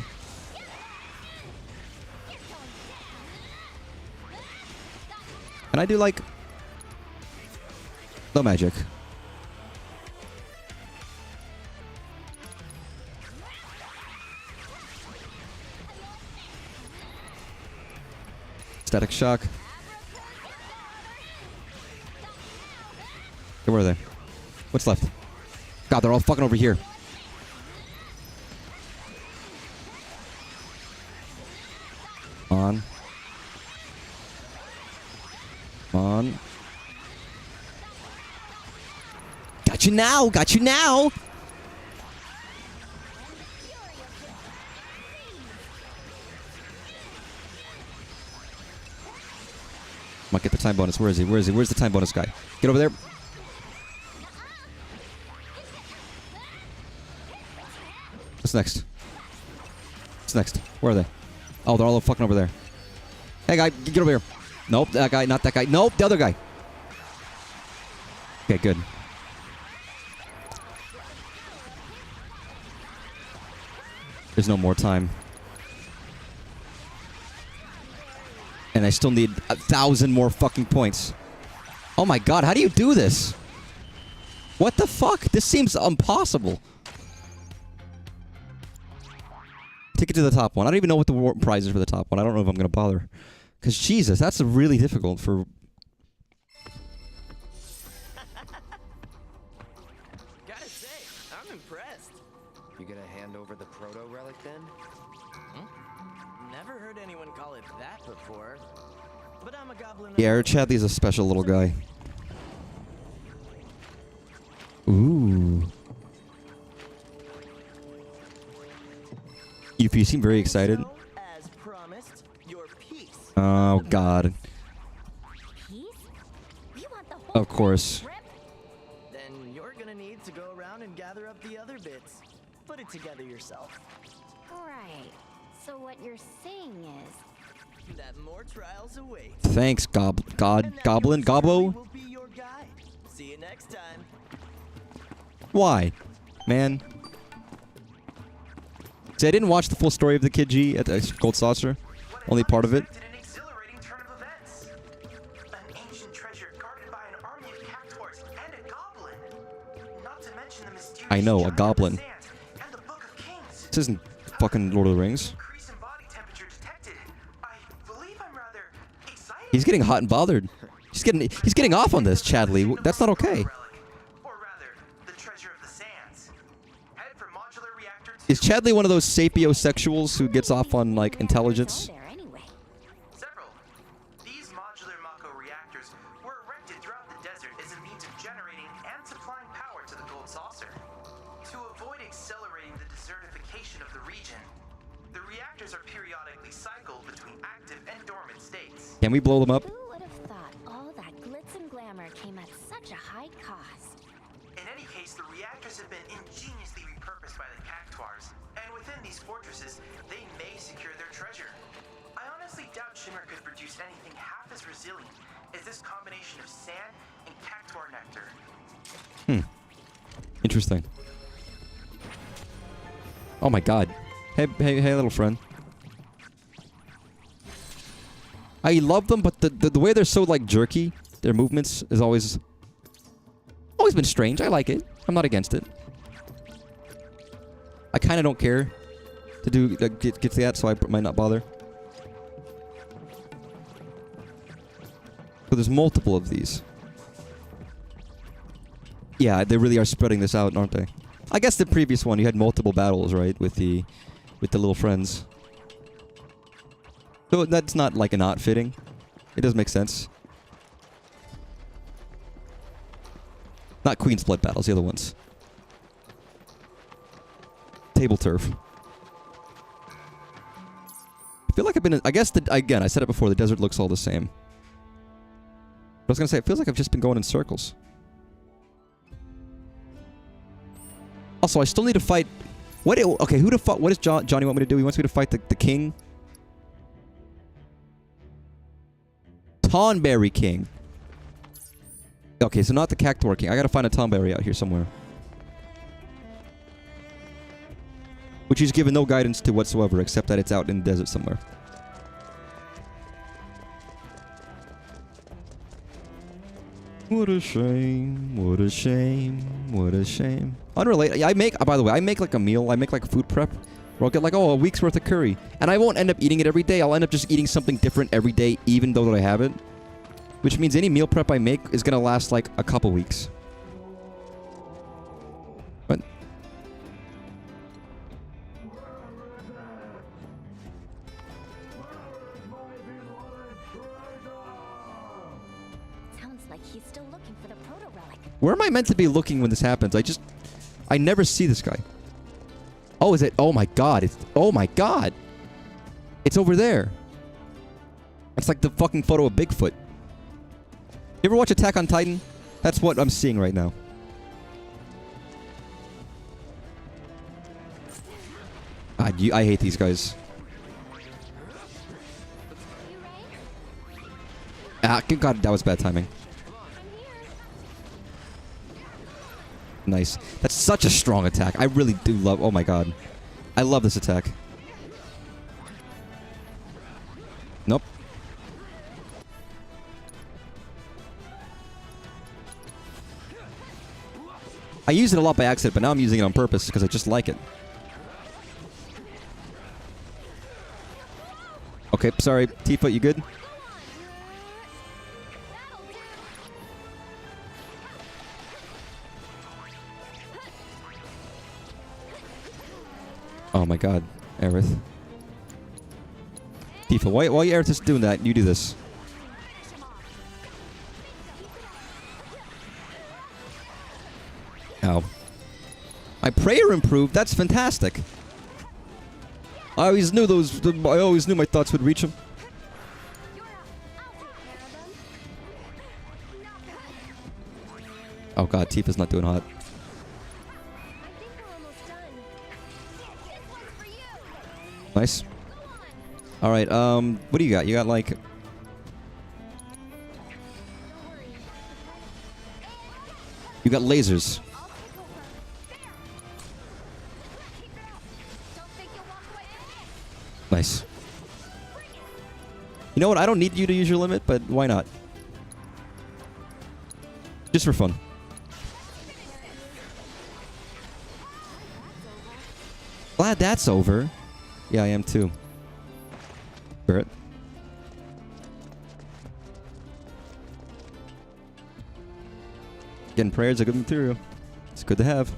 And I do like no magic. Static shock. Okay, where are they? What's left? God, they're all fucking over here. On. On. Got you now! Got you now! Might get the time bonus. Where is he? Where is he? Where's the time bonus guy? Get over there. What's next? What's next? Where are they? Oh, they're all fucking over there. Hey, guy, get over here. Nope, that guy, not that guy. Nope, the other guy. Okay, good. There's no more time. And I still need 1,000 more fucking points. Oh my god, how do you do this? What the fuck? This seems impossible. Take it to the top one. I don't even know what the prize is for the top one. I don't know if I'm going to bother. Because, Jesus, that's really difficult for... Gotta say, I'm impressed. You gonna hand over the proto relic then? Never heard anyone call it that before. But I'm a goblin. Yeah, Chadley's a special little guy. Ooh. You seem very excited. So, as promised, your piece. Oh God. Peace? We want the whole Of course. trip? Then you're gonna need to go around and gather up the other bits. Put it together yourself. Right. So what you're saying is, That more trials await. Thanks, And that Goblin, yours Gobbo. truly will be your guide. See you next time. Why, man? See, I didn't watch the full story of the Kid G at the Gold Saucer. Only part of it. An exhilarating turn of events. An ancient treasure guarded by an army of cactuars and a goblin. Not to mention the mysterious I know, a giant of the goblin. sands and the Book of Kings. This isn't fucking Lord of the Rings. Increase in body temperature detected. I believe I'm rather excited. He's getting hot and bothered. He's getting off on this, Chadley. That's not okay. Or rather, the treasure of the sands. Head for modular reactor 2. Is Chadley one of those sapiosexuals who gets off on like intelligence? go there anyway. Several. These modular Mako reactors were erected throughout the desert as a means of generating and supplying power to the Gold Saucer. To avoid accelerating the desertification of the region, the reactors are periodically cycled between active and dormant states. Can we blow them up? Who would have thought all that glitz and glamour came at such a high cost? In any case, the reactors have been ingeniously repurposed by the cactuars, and within these fortresses, they may secure their treasure. I honestly doubt Shimmer could produce anything half as resilient as this combination of sand and cactuar nectar. Interesting. Oh my God. Hey, little friend. I love them, but the way they're so like jerky, their movements is always been strange. I like it. I'm not against it. I kind of don't care to do get to that, so I might not bother. So there's multiple of these. Yeah, they really are spreading this out, aren't they? I guess the previous one you had multiple battles, right, with the little friends. So that's not like a not fitting. It does make sense. Not Queen's Blood battles, the other ones. Table turf. I feel like I've been I guess, again, I said it before, the desert looks all the same. I was going to say, it feels like I've just been going in circles. Also, I still need to fight... What does Johnny want me to do? He wants me to fight the king? Tonberry King. Okay, so not the Cactuar King. I gotta find a Tonberry out here somewhere. Which he's given no guidance to whatsoever, except that it's out in the desert somewhere. What a shame, what a shame, what a shame. Unrelated, by the way, I make like a meal, I make like a food prep, where I'll get like, a week's worth of curry. And I won't end up eating it every day, I'll end up just eating something different every day, even though that I have it. Which means any meal prep I make is gonna last like a couple weeks. But... Sounds like he's still looking for the proto-relic. Where am I meant to be looking when this happens? I never see this guy. Oh, is it? Oh my God. Oh my God. It's over there. It's like the fucking photo of Bigfoot. You ever watch Attack on Titan? That's what I'm seeing right now. God, I hate these guys. Good God, that was bad timing. Nice. That's such a strong attack. I really do love... Oh my God. I love this attack. Nope. I use it a lot by accident, but now I'm using it on purpose because I just like it. Okay, sorry. Tifa, you good? Oh my God, Aerith. Tifa, why Aerith is doing that? You do this. Ow. My prayer improved? That's fantastic. I always knew I always knew my thoughts would reach him. You're up. I'll take care of them. Oh god, Tifa's not doing hot. I think we're almost done. This one's for you. Nice. Go on. Alright, what do you got? You got like... Don't worry. You got lasers. I'll take over. There. Keep it up. Don't think you'll walk away. Nice. You know what? I don't need you to use your limit, but why not? Just for fun. Glad that's over. Yeah, I am too. Barrett. Getting prayers are good material. It's good to have.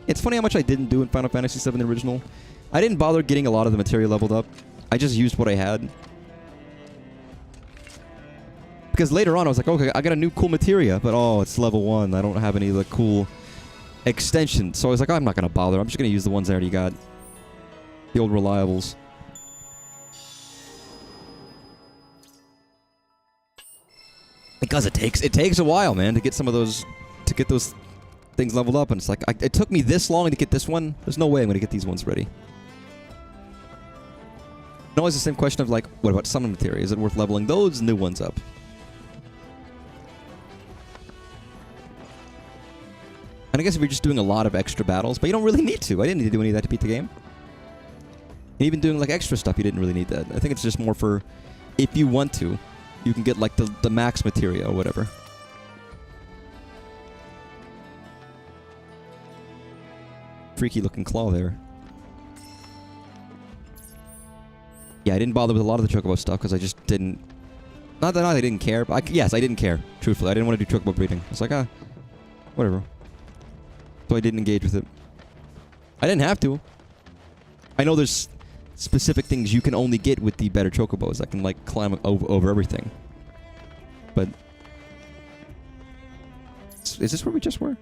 It's funny how much I didn't do in Final Fantasy VII the original. I didn't bother getting a lot of the material leveled up. I just used what I had. Because later on I was like, okay, I got a new cool materia, but oh, it's level 1. I don't have any of the cool extensions. So I was like, oh, I'm not going to bother. I'm just going to use the ones I already got. The old reliables. Because it takes a while, man, to get some of those, to get those things leveled up. And it's like, it took me this long to get this one. There's no way I'm going to get these ones ready. And always the same question of like, what about summon materia? Is it worth leveling those new ones up? And I guess if you're just doing a lot of extra battles, but you don't really need to. I didn't need to do any of that to beat the game. And even doing like extra stuff, you didn't really need that. I think it's just more for, if you want to, you can get like the max materia or whatever. Freaky looking claw there. Yeah, I didn't bother with a lot of the Chocobo stuff because I just didn't... Not that I didn't care, but yes, I didn't care. Truthfully, I didn't want to do Chocobo breeding. I was like, whatever. So I didn't engage with it. I didn't have to. I know there's specific things you can only get with the better Chocobos that can like climb over everything. But... Is this where we just were?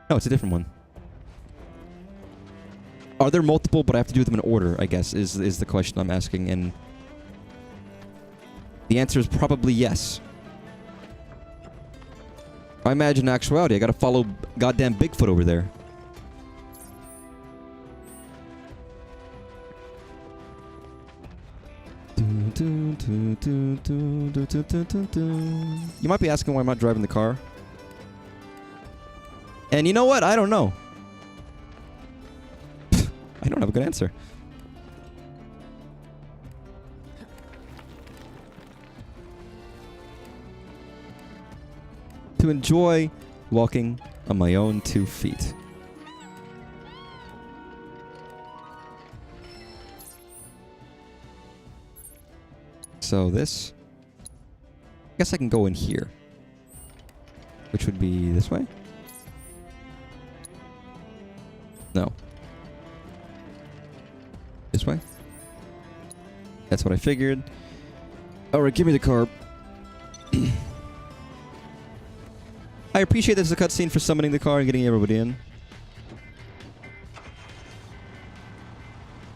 No, it's a different one. Are there multiple, but I have to do them in order, I guess, is the question I'm asking, and... The answer is probably yes. I imagine in actuality, I gotta follow goddamn Bigfoot over there. You might be asking why I'm not driving the car. And you know what? I don't know. I don't have a good answer. To enjoy walking on my own 2 feet. So this... I guess I can go in here. Which would be this way? No. This way? That's what I figured. Alright, give me the car. I appreciate there's a cutscene for summoning the car and getting everybody in.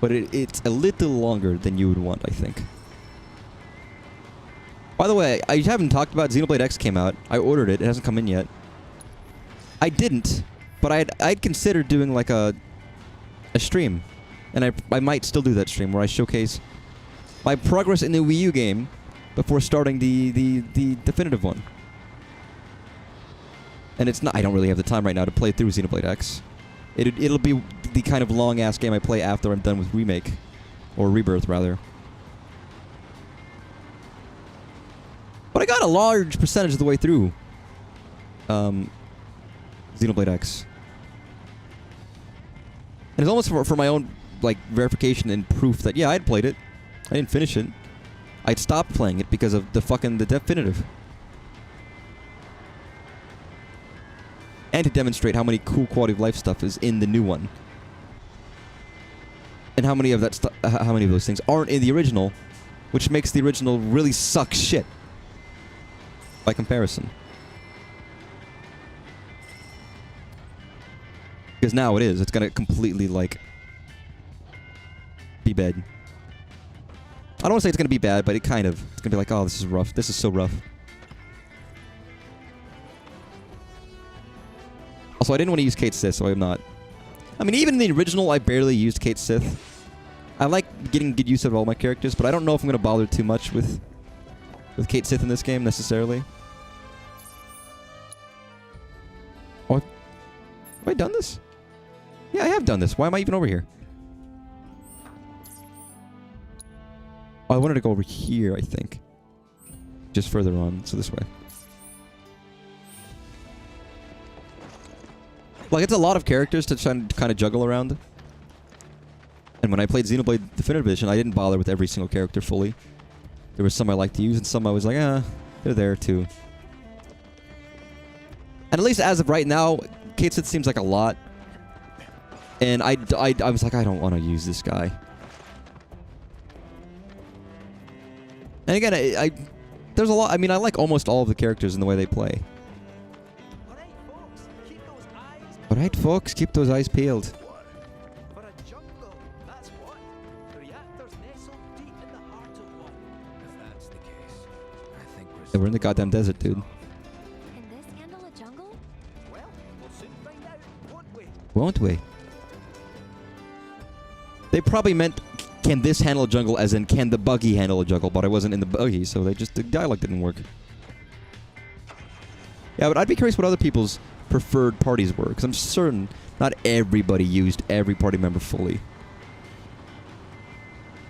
But it's a little longer than you would want, I think. By the way, I haven't talked about Xenoblade X came out. I ordered it. It hasn't come in yet. I didn't, but I'd considered doing like a stream. And I might still do that stream where I showcase my progress in the Wii U game before starting the definitive one. And it's not... I don't really have the time right now to play through Xenoblade X. It'll be the kind of long-ass game I play after I'm done with Remake. Or Rebirth, rather. But I got a large percentage of the way through Xenoblade X. And it's almost for my own like verification and proof that, yeah, I'd played it. I didn't finish it. I'd stopped playing it because of the definitive. And to demonstrate how many cool quality of life stuff is in the new one. And how many of that how many of those things aren't in the original, which makes the original really suck shit. by comparison. Because now it is. It's gonna completely, like, be bad. I don't want to say it's gonna be bad, but it kind of. It's gonna be like, oh, this is rough. This is so rough. Also, I didn't want to use Kate Sith, so I'm not. I mean, even in the original, I barely used Kate Sith. I like getting good use of all my characters, but I don't know if I'm gonna bother too much with Kate Sith in this game necessarily. Oh, have I done this? Yeah, I have done this. Why am I even over here? Oh, I wanted to go over here, I think. Just further on, so this way. Like, it's a lot of characters to try and kind of juggle around. And when I played Xenoblade Definitive Edition, I didn't bother with every single character fully. There were some I liked to use, and some I was like, they're there too. And at least as of right now, Kate Sith seems like a lot. And I was like, I don't want to use this guy. And again, there's a lot. I mean, I like almost all of the characters in the way they play. Alright, folks, keep those eyes peeled. For a jungle, that's what. Reactors nestled deep in the heart of one. If that's the case, I think Yeah, we're in the goddamn desert, dude. Can this handle a jungle? Well, we'll soon find out, won't we? Won't we? They probably meant, can this handle a jungle, as in, can the buggy handle a jungle? But I wasn't in the buggy, so the dialogue didn't work. Yeah, but I'd be curious what other people's preferred parties were, because I'm certain not everybody used every party member fully.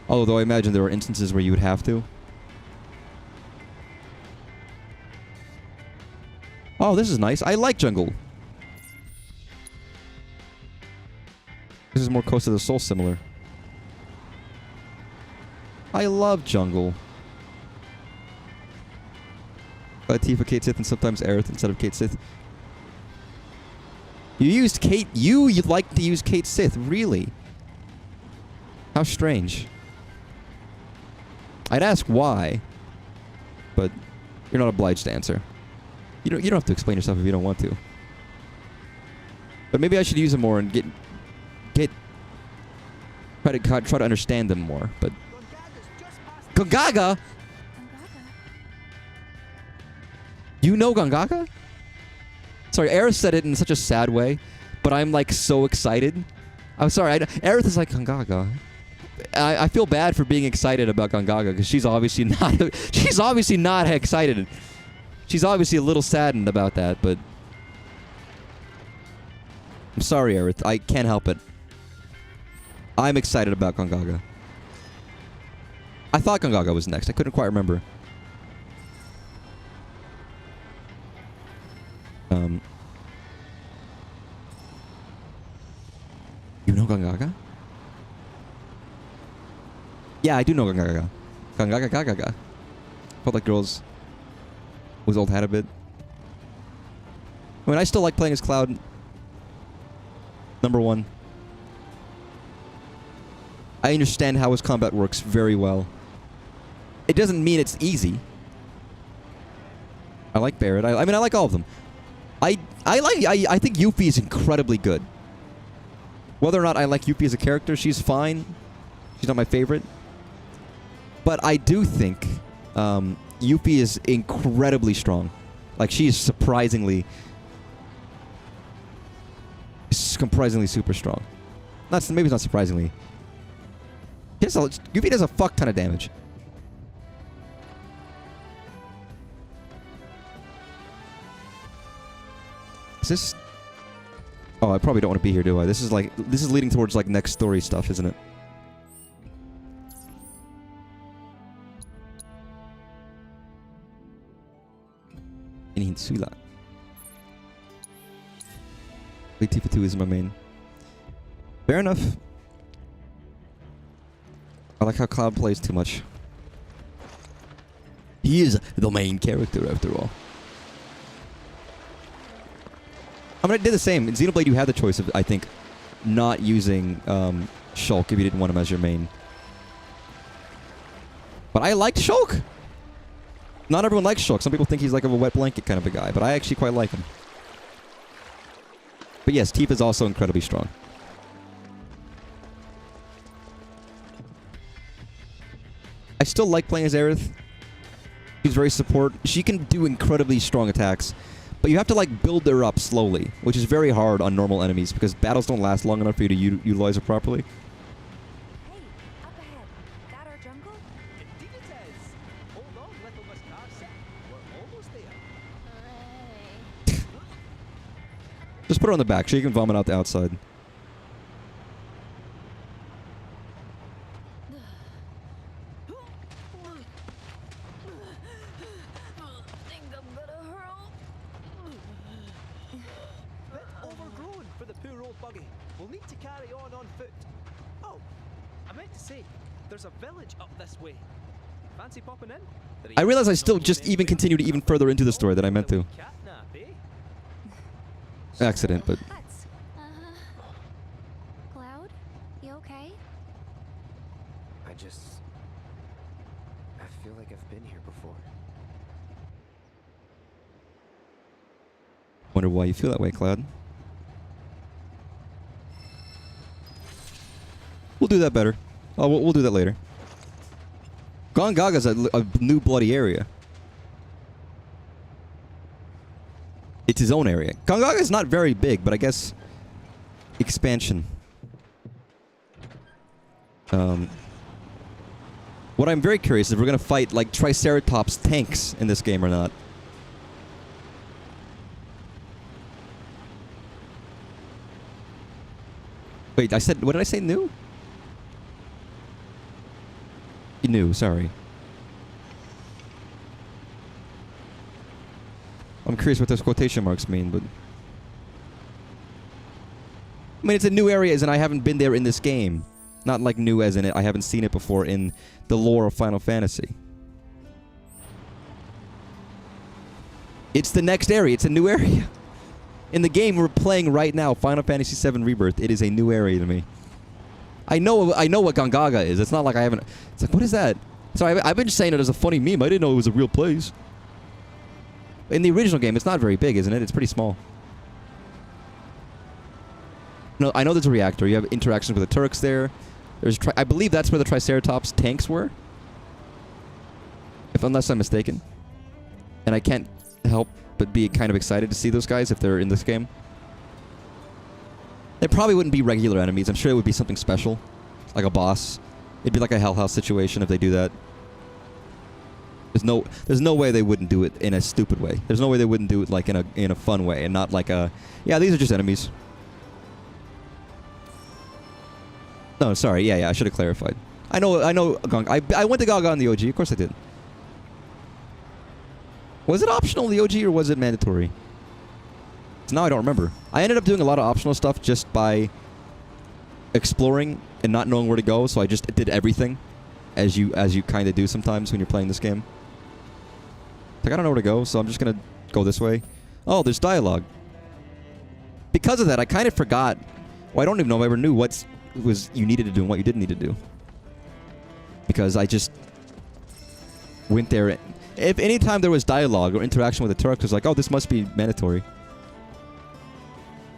Although I imagine there are instances where you would have to. Oh, this is nice. I like jungle. This is more Coast of the Soul similar. I love jungle. Tifa, Kate Sith, and sometimes Aerith instead of Kate Sith. You used Kate... You'd like to use Kate Sith, really? How strange. I'd ask why, but you're not obliged to answer. You don't have to explain yourself if you don't want to. But maybe I should use them more and try to understand them more. But Gongaga? You know Gongaga? Sorry, Aerith said it in such a sad way, but I'm like so excited. I'm sorry, Aerith is like Gongaga. I feel bad for being excited about Gongaga because she's obviously not excited. She's obviously a little saddened about that, but I'm sorry, Aerith. I can't help it. I'm excited about Gongaga. I thought Gongaga was next. I couldn't quite remember. You know Gongaga? Yeah, I do know Gongaga. Gongaga. Felt like girls was old hat a bit. I mean, I still like playing as Cloud. Number one. I understand how his combat works very well. It doesn't mean it's easy. I like Barret. I mean, I like all of them. I think Yuffie is incredibly good. Whether or not I like Yuffie as a character, she's fine. She's not my favorite. But I do think Yuffie is incredibly strong. Like, she's surprisingly super strong. Maybe it's not surprisingly. Yuffie does a fuck ton of damage. Is this... Oh, I probably don't want to be here, do I? This is leading towards, like, next story stuff, isn't it? Ininsula. Tifa 2 is my main. Fair enough. I like how Cloud plays too much. He is the main character, after all. I mean, I did the same. In Xenoblade, you had the choice of, I think, not using Shulk if you didn't want him as your main. But I liked Shulk! Not everyone likes Shulk. Some people think he's like a wet blanket kind of a guy, but I actually quite like him. But yes, Tifa is also incredibly strong. I still like playing as Aerith. She's very support. She can do incredibly strong attacks, but you have to like build her up slowly, which is very hard on normal enemies because battles don't last long enough for you to utilize her properly. Hey, up ahead. That our jungle? Indeed it is. Hold on, little Miss Carson. We're almost there. Just put her on the back so you can vomit out the outside. Think I'm gonna hurl. Bit overgrown for the poor old buggy. We'll need to carry on foot. Oh, I meant to say, there's a village up this way. Fancy popping in? I realize I still just even continued even further into the story than I meant to. Catnap, eh? Accident, but Huts. Cloud? You okay? I feel like I've been here before. wonder why you feel that way, Cloud. We'll do that better. Oh, we'll do that later. Gongaga's a new bloody area. It's his own area. Gongaga is not very big, but I guess expansion. What I'm very curious is if we're gonna fight like Triceratops tanks in this game or not. Wait, I said, what did I say? New? New, sorry. I'm curious what those quotation marks mean, but... I mean, it's a new area as in I haven't been there in this game. Not like new as in it, I haven't seen it before in the lore of Final Fantasy. It's the next area, it's a new area. In the game we're playing right now, Final Fantasy VII Rebirth, it is a new area to me. I know what Gongaga is. It's not like I haven't... It's like, what is that? So I've been saying it as a funny meme. I didn't know it was a real place. In the original game, it's not very big, isn't it? It's pretty small. No, I know there's a reactor. You have interactions with the Turks there. There's I believe that's where the Triceratops tanks were. Unless I'm mistaken. And I can't help but be kind of excited to see those guys if they're in this game. They probably wouldn't be regular enemies. I'm sure it would be something special. Like a boss. It'd be like a Hell House situation if they do that. There's no way they wouldn't do it in a stupid way. There's no way they wouldn't do it like in a fun way and not like a... Yeah, these are just enemies. No, sorry. Yeah, I should have clarified. I know Gong. I went to Gaga on the OG. Of course I did. Was it optional in the OG or was it mandatory? Now I don't remember. I ended up doing a lot of optional stuff just by exploring and not knowing where to go, so I just did everything as you kind of do sometimes when you're playing this game. Like, I don't know where to go, so I'm just going to go this way. Oh, there's dialogue. Because of that, I kind of forgot. Well, I don't even know if I ever knew what you needed to do and what you didn't need to do. Because I just went there. If any time there was dialogue or interaction with the Turks, it was like, oh, this must be mandatory.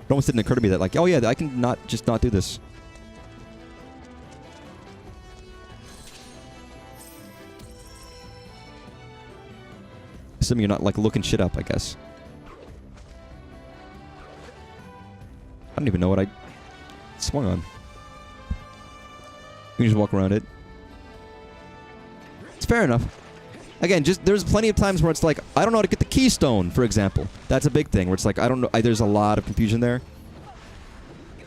It almost didn't occur to me that, like, oh yeah, I can not do this. Assuming you're not, like, looking shit up, I guess. I don't even know what I swung on. You can just walk around it. It's fair enough. Again, there's plenty of times where it's like, I don't know how to get the keystone, for example. That's a big thing, where it's like, I don't know, there's a lot of confusion there.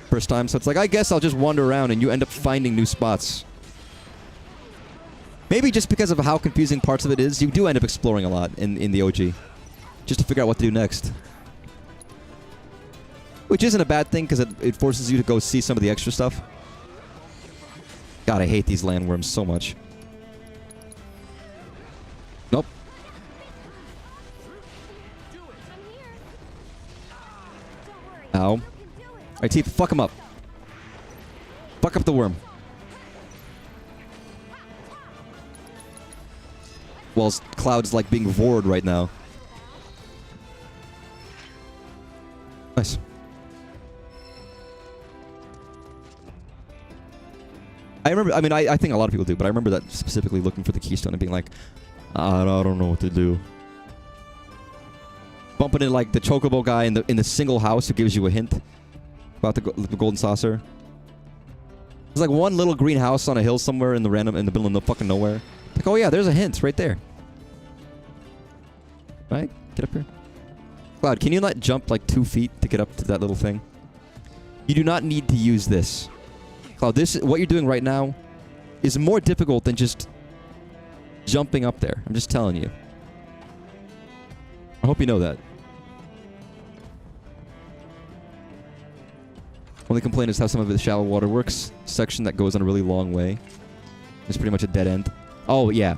First time, so it's like, I guess I'll just wander around and you end up finding new spots. Maybe just because of how confusing parts of it is, you do end up exploring a lot in the OG. Just to figure out what to do next. Which isn't a bad thing, because it forces you to go see some of the extra stuff. God, I hate these landworms so much. Nope. Ow. Alright, Tifa, fuck him up. Fuck up the worm. whilst Cloud's like being vored right now. Nice. I remember, I mean, I think a lot of people do, but I remember that specifically looking for the keystone and being like, I don't know what to do. Bumping into like the chocobo guy in the single house who gives you a hint about the golden saucer. There's like one little green house on a hill somewhere in the middle of no fucking nowhere. Like, oh yeah, there's a hint right there. Right? Get up here. Cloud, can you not jump like 2 feet to get up to that little thing? You do not need to use this. Cloud, what you're doing right now is more difficult than just jumping up there. I'm just telling you. I hope you know that. Only complaint is how some of the shallow waterworks section that goes on a really long way is pretty much a dead end. Oh yeah,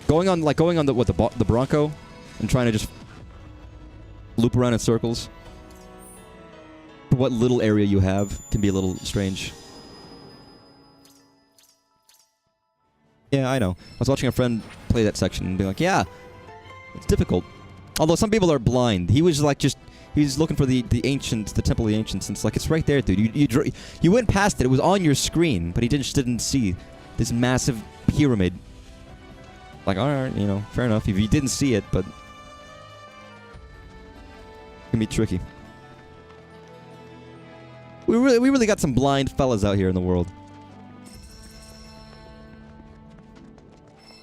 going on the Bronco and trying to just loop around in circles. For what little area you have can be a little strange. Yeah, I know. I was watching a friend play that section and being like, yeah, it's difficult. Although some people are blind. He was like he's looking for the ancients, the Temple of the Ancients, and it's like, it's right there, dude. You went past it. It was on your screen, but he just didn't see this massive pyramid. Like, all right, you know, fair enough. If you didn't see it, but it can be tricky. We really got some blind fellas out here in the world.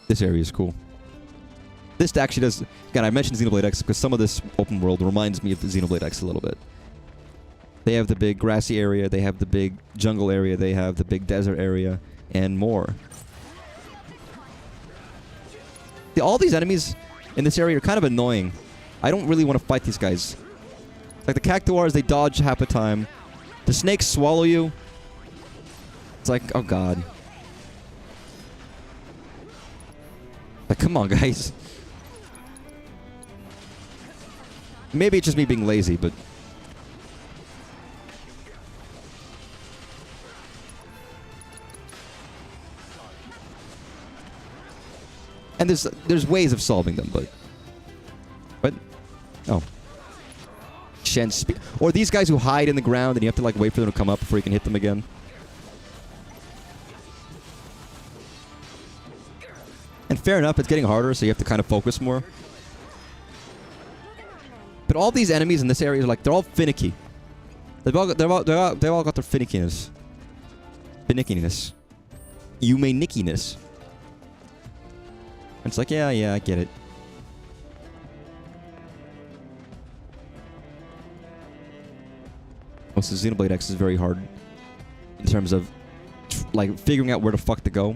This area is cool. This actually does... Again, I mentioned Xenoblade X because some of this open world reminds me of Xenoblade X a little bit. They have the big grassy area, they have the big jungle area, they have the big desert area, and more. See, all these enemies in this area are kind of annoying. I don't really want to fight these guys. Like the Cactuars, they dodge half the time. The snakes swallow you. It's like, oh god. Like, come on, guys. Maybe it's just me being lazy, but... And there's ways of solving them, but... What? Oh. Shen speed. Or these guys who hide in the ground and you have to like wait for them to come up before you can hit them again. And fair enough, it's getting harder, so you have to kind of focus more. But all these enemies in this area are like, they're all finicky. They've all got their finickiness. Finickiness. Nickiness. It's like, yeah, I get it. Also, Xenoblade X is very hard in terms of like figuring out where the fuck to go.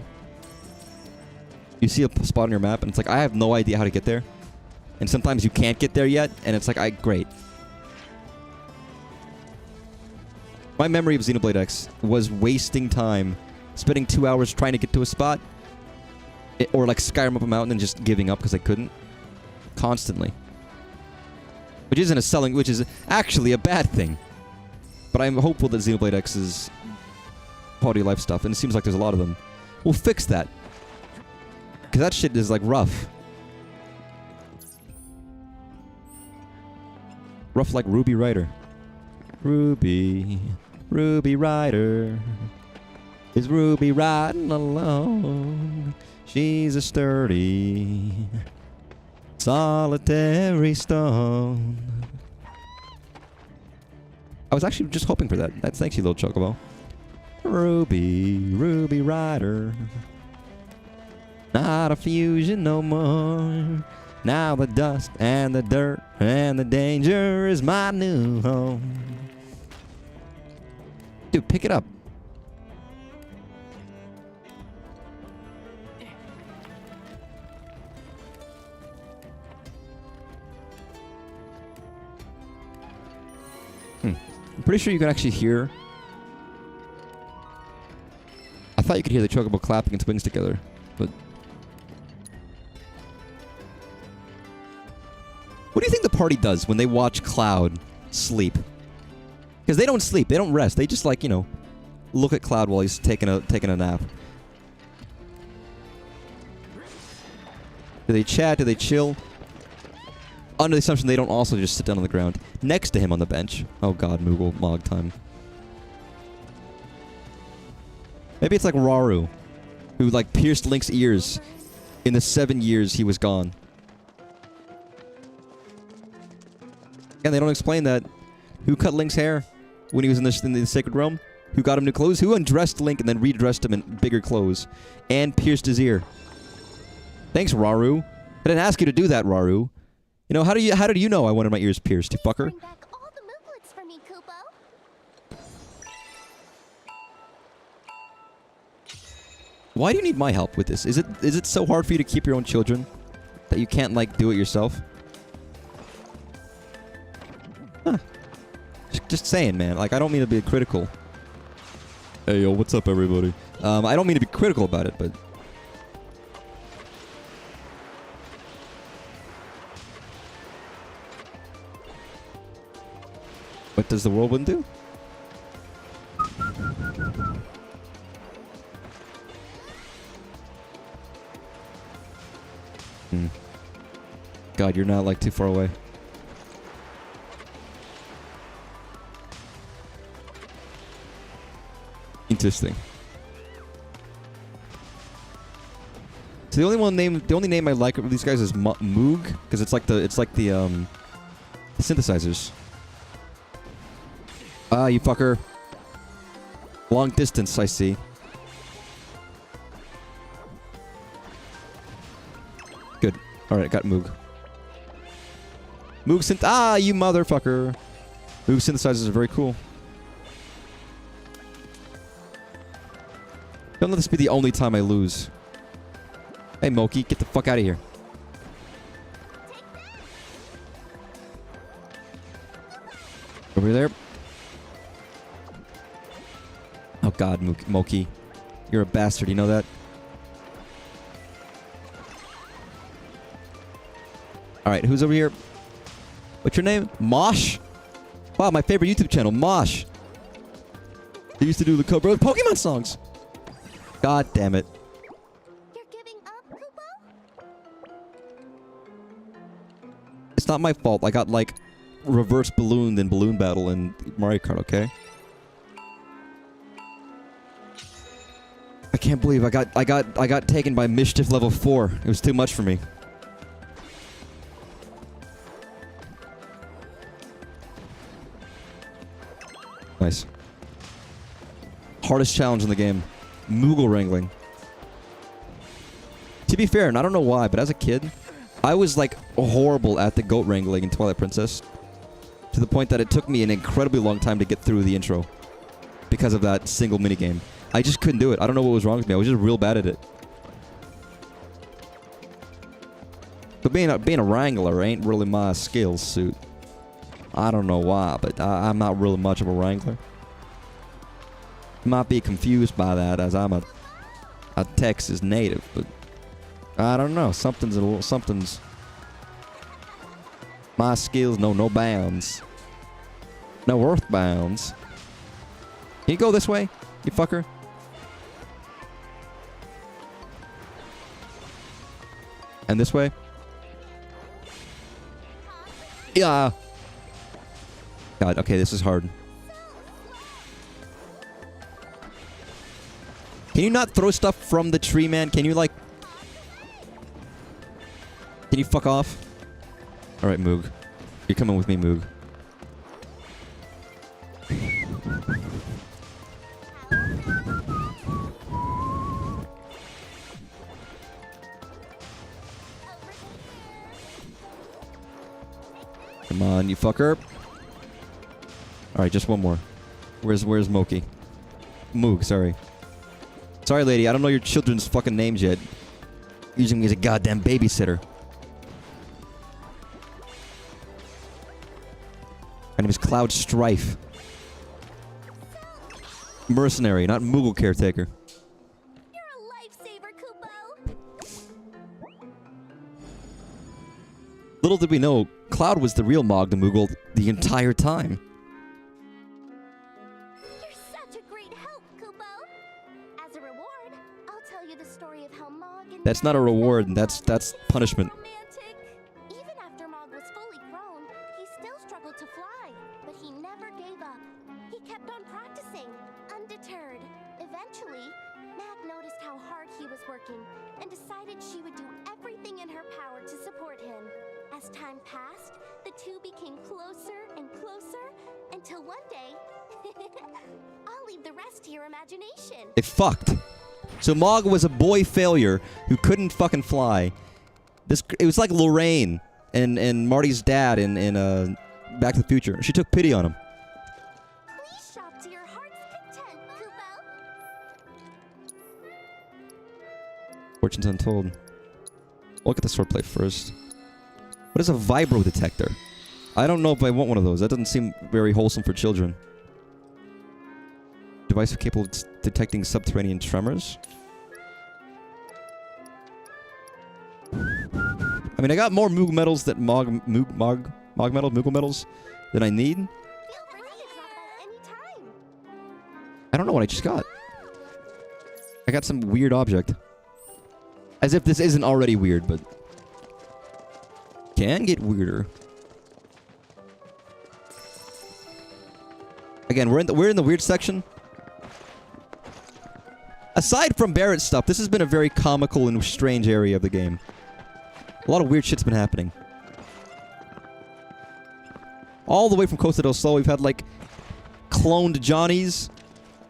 You see a spot on your map, and it's like, I have no idea how to get there. And sometimes you can't get there yet, and it's like, great. My memory of Xenoblade X was wasting time, spending 2 hours trying to get to a spot, or like Skyrim up a mountain and just giving up because I couldn't. Constantly. Which is actually a bad thing. But I'm hopeful that Xenoblade X's quality of life stuff, and it seems like there's a lot of them, will fix that. Because that shit is like rough. Rough like Ruby Rider. Ruby Rider. Is Ruby riding alone? She's a sturdy, solitary stone. I was actually just hoping for that. Thanks, you little chocobo. Ruby Rider. Not a fusion no more. Now the dust and the dirt and the danger is my new home. Dude, pick it up. I'm pretty sure you can actually hear... I thought you could hear the chocobo clapping its wings together, but... What do you think the party does when they watch Cloud sleep? Because they don't sleep, they don't rest, they just like, you know, look at Cloud while he's taking a nap. Do they chat? Do they chill? Under the assumption they don't also just sit down on the ground next to him on the bench. Oh god, Moogle Mog time. Maybe it's like Raru, who like pierced Link's ears in the 7 years he was gone. And they don't explain that. Who cut Link's hair when he was in the Sacred Realm? Who got him new clothes? Who undressed Link and then redressed him in bigger clothes? And pierced his ear. Thanks, Raru. I didn't ask you to do that, Raru. You know, how did you know I wanted my ears pierced, you fucker? Bring back all the mooglets for me, Kupo. Why do you need my help with this? Is it so hard for you to keep your own children that you can't like do it yourself? Huh. Just saying, man. Like, I don't mean to be critical. Hey, yo, what's up, everybody? I don't mean to be critical about it, but... What does the whirlwind do? God, you're not, like, too far away. Interesting. So the only name I like of these guys is Moog, because it's like the synthesizers. Ah, you fucker. Long distance, I see. Good. Alright, got Moog. Moog synth- Ah, you motherfucker. Moog synthesizers are very cool. Don't let this be the only time I lose. Hey, Moki, get the fuck out of here. Over there. Oh god, Moki. You're a bastard, you know that? Alright, who's over here? What's your name? Mosh? Wow, my favorite YouTube channel, Mosh. They used to do the cover of Pokemon songs. God damn it. You're giving up, Kupo? It's not my fault. I got, like, reverse ballooned in Balloon Battle in Mario Kart, okay? I can't believe I got taken by Mischief level 4. It was too much for me. Nice. Hardest challenge in the game. Moogle wrangling. To be fair, and I don't know why, but as a kid, I was like horrible at the goat wrangling in Twilight Princess. To the point that it took me an incredibly long time to get through the intro. Because of that single minigame. I just couldn't do it. I don't know what was wrong with me. I was just real bad at it. But being a wrangler ain't really my skills suit. I don't know why, but I'm not really much of a wrangler. Might be confused by that as I'm a Texas native, but I don't know. Something's my skills know no bounds. No earth bounds. Can you go this way, you fucker? And this way? Yeah. God, okay, this is hard. Can you not throw stuff from the tree, man? Can you, like... Can you fuck off? Alright, Moog. You're coming with me, Moog. Come on, you fucker. Alright, just one more. Where's Moki? Moog, sorry. Sorry, lady, I don't know your children's fucking names yet. Using me as a goddamn babysitter. My name is Cloud Strife. Mercenary, not Moogle caretaker. You're a lifesaver, Kupo. Little did we know, Cloud was the real Mog the Moogle the entire time. You're such a great help, Kupo. As a reward, I'll tell you the story of how Mog and That's not a reward. That's punishment. Romantic. Even after Mog was fully grown, he still struggled to fly, but he never gave up. He kept on practicing, undeterred. Eventually, Mag noticed how hard he was working and decided she would do everything in her power to support him. As time passed, the two became closer and closer until one day, I'll leave the rest to your imagination. It fucked. So Mog was a boy failure who couldn't fucking fly. It was like Lorraine and Marty's dad in Back to the Future. She took pity on him. Please shop to your heart's content, Kupo. Fortunes Untold. Look at the swordplay first. What is a vibro detector? I don't know if I want one of those. That doesn't seem very wholesome for children. Device capable of detecting subterranean tremors. I mean, I got more Moog medals that Moogle medals than I need. Feel free to drop by any time. I don't know what I just got. I got some weird object. As if this isn't already weird, but can get weirder. Again, we're in the weird section. Aside from Barrett's stuff, this has been a very comical and strange area of the game. A lot of weird shit's been happening. All the way from Costa del Sol, we've had, like, cloned Johnnies,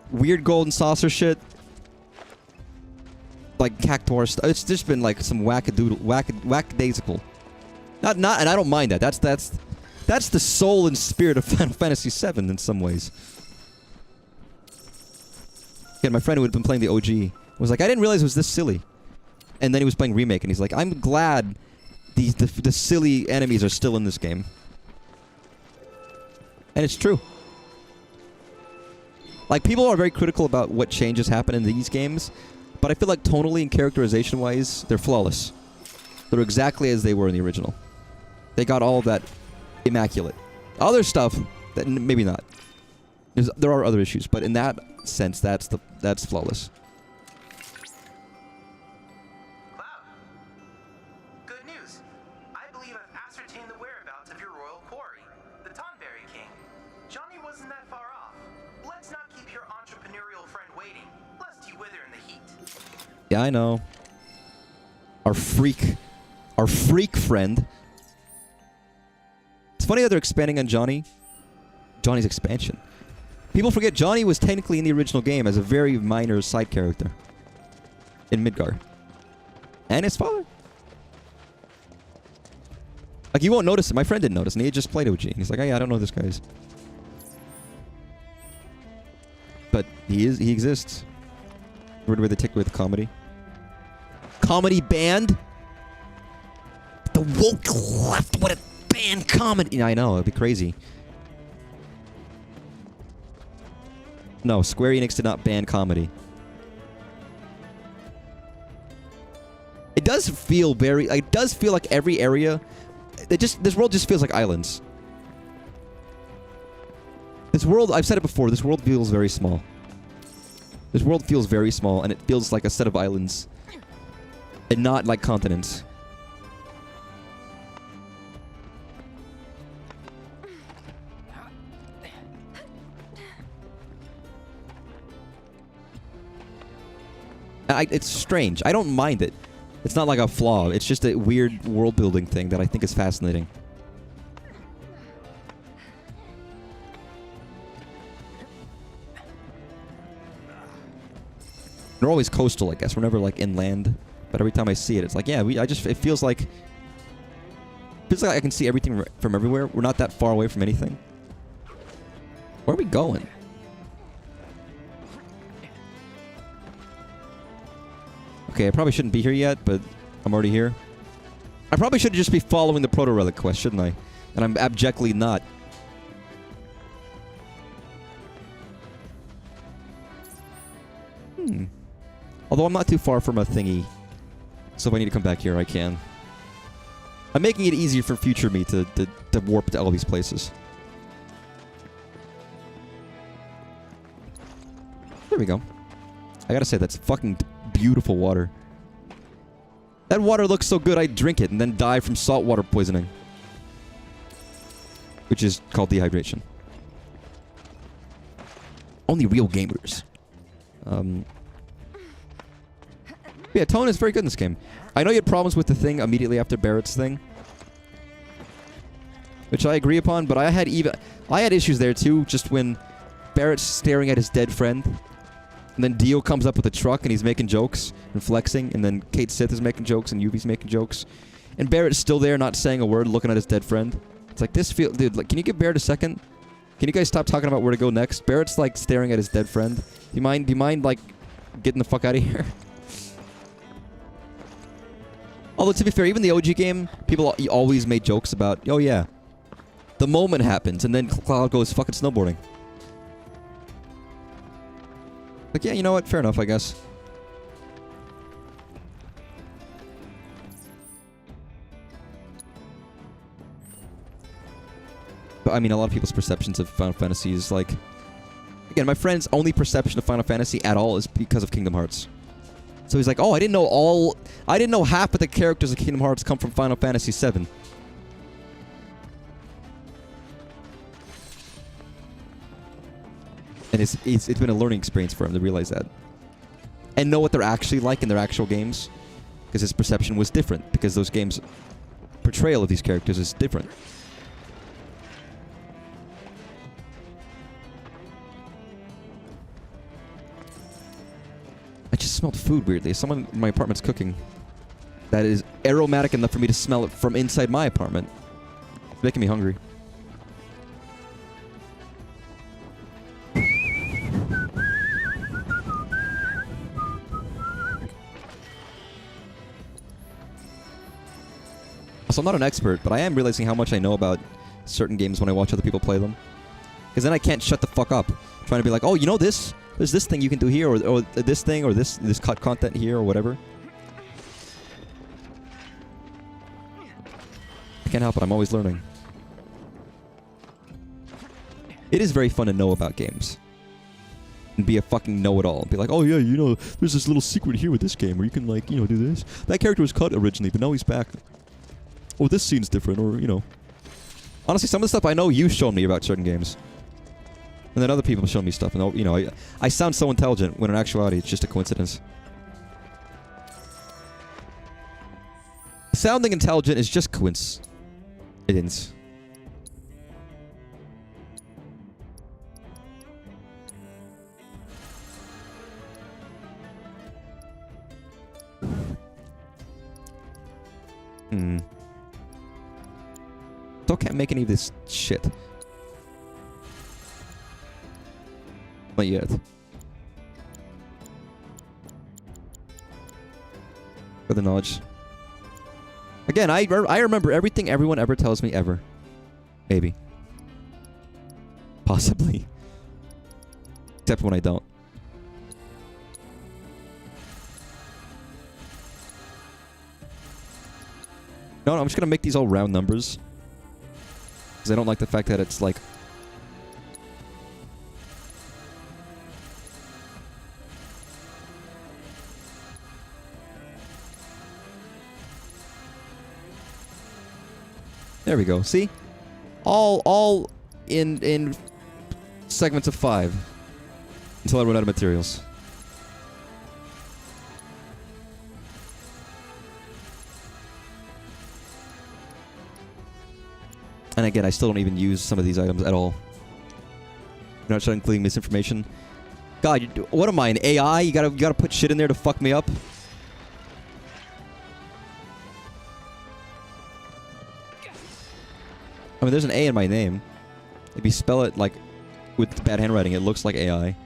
weird golden saucer shit, like Cactuar stuff. It's just been, like, some whackadaisical. Not, and I don't mind that. That's the soul and spirit of Final Fantasy VII in some ways. Again, my friend who had been playing the OG was like, I didn't realize it was this silly. And then he was playing Remake, and he's like, I'm glad the silly enemies are still in this game. And it's true. Like, people are very critical about what changes happen in these games, but I feel like tonally and characterization-wise, they're flawless. They're exactly as they were in the original. They got all of that immaculate. Other stuff, that maybe not. There are other issues, but in that sense, that's flawless. Wow. Good news. I believe I've ascertained the whereabouts of your royal quarry, the Tonberry King. Johnny wasn't that far off. Let's not keep your entrepreneurial friend waiting, lest he wither in the heat. Yeah, I know. Our freak friend. It's funny that they're expanding on Johnny's expansion. People forget Johnny was technically in the original game as a very minor side character in Midgar. And his father. Like, you won't notice it. My friend didn't notice, and he had just played OG. And he's like, hey, I don't know this guy. But he exists. Where do they take away the comedy? Comedy banned? The woke left would have banned comedy. Yeah, I know. It'd be crazy. No, Square Enix did not ban comedy. It does feel very... It does feel like every area... This world just feels like islands. This world... I've said it before. This world feels very small. This world feels very small, and it feels like a set of islands. And not like continents. It's strange. I don't mind it. It's not like a flaw. It's just a weird world-building thing that I think is fascinating. They're always coastal, I guess. We're never, like, inland. But every time I see it, it's like, yeah, it feels like I can see everything from everywhere. We're not that far away from anything. Where are we going? Okay, I probably shouldn't be here yet, but I'm already here. I probably should just be following the proto-relic quest, shouldn't I? And I'm abjectly not. Although I'm not too far from a thingy. So if I need to come back here, I can. I'm making it easier for future me to warp to all these places. There we go. I gotta say, that's fucking beautiful water. That water looks so good, I'd drink it and then die from saltwater poisoning. Which is called dehydration. Only real gamers. Yeah, tone is very good in this game. I know you had problems with the thing immediately after Barrett's thing. Which I agree upon, but I had issues there too, just when Barrett's staring at his dead friend. And then Dio comes up with a truck and he's making jokes and flexing. And then Kate Sith is making jokes and Yuvi's making jokes. And Barrett's still there, not saying a word, looking at his dead friend. It's like, dude, like, can you give Barrett a second? Can you guys stop talking about where to go next? Barrett's like staring at his dead friend. Do you mind like getting the fuck out of here? Although to be fair, even the OG game, people always made jokes about, oh yeah, the moment happens and then Cloud goes fucking snowboarding. Like, yeah, you know what? Fair enough, I guess. But I mean, a lot of people's perceptions of Final Fantasy is like... Again, my friend's only perception of Final Fantasy at all is because of Kingdom Hearts. So he's like, oh, I didn't know half of the characters of Kingdom Hearts come from Final Fantasy VII. And it's been a learning experience for him to realize that. And know what they're actually like in their actual games. Because his perception was different. Because those games' portrayal of these characters is different. I just smelled food weirdly. Someone in my apartment's cooking. That is aromatic enough for me to smell it from inside my apartment. It's making me hungry. So I'm not an expert, but I am realizing how much I know about certain games when I watch other people play them. Because then I can't shut the fuck up. Trying to be like, oh, you know this? There's this thing you can do here, or this thing, or this cut content here, or whatever. I can't help it. I'm always learning. It is very fun to know about games. And be a fucking know-it-all. Be like, oh yeah, you know, there's this little secret here with this game where you can, like, you know, do this. That character was cut originally, but now he's back. Oh, this scene's different, or, you know. Honestly, some of the stuff I know you've shown me about certain games. And then other people show me stuff, and, you know, I sound so intelligent when in actuality it's just a coincidence. Sounding intelligent is just coincidence. Still can't make any of this shit. Not yet. For the knowledge. Again, I remember everything everyone ever tells me ever. Maybe. Possibly. Except when I don't. No, I'm just gonna make these all round numbers. Because I don't like the fact that it's like... There we go. See? All in segments of 5. Until I run out of materials. And again, I still don't even use some of these items at all. You're not including misinformation. God, what am I, an AI? You gotta put shit in there to fuck me up? I mean, there's an A in my name. If you spell it, like, with bad handwriting, it looks like AI.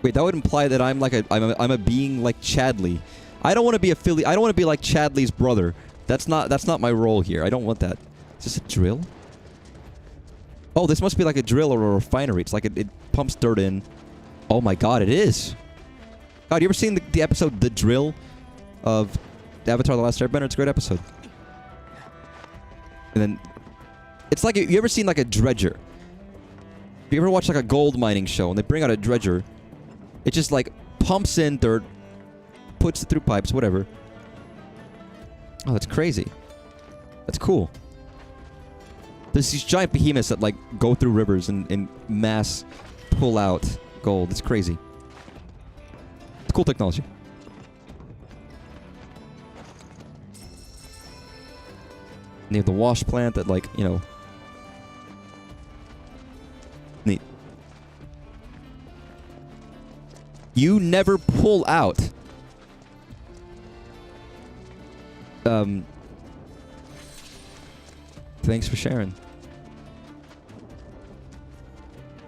Wait, that would imply that I'm like I'm a being like Chadley. I don't want to be I don't want to be like Chadley's brother. That's not my role here. I don't want that. Is this a drill? Oh, this must be like a drill or a refinery. It's like it pumps dirt in. Oh my god, it is. God, you ever seen the episode The Drill of Avatar: The Last Airbender? It's a great episode. And then it's like, you ever seen like a dredger? Have you ever watched like a gold mining show and they bring out a dredger It just like pumps in dirt, puts it through pipes, whatever. Oh, that's crazy. That's cool. There's these giant behemoths that like go through rivers and mass pull out gold. It's crazy. It's cool technology. And you have the wash plant that like, you know. Neat. You never pull out. Thanks for sharing.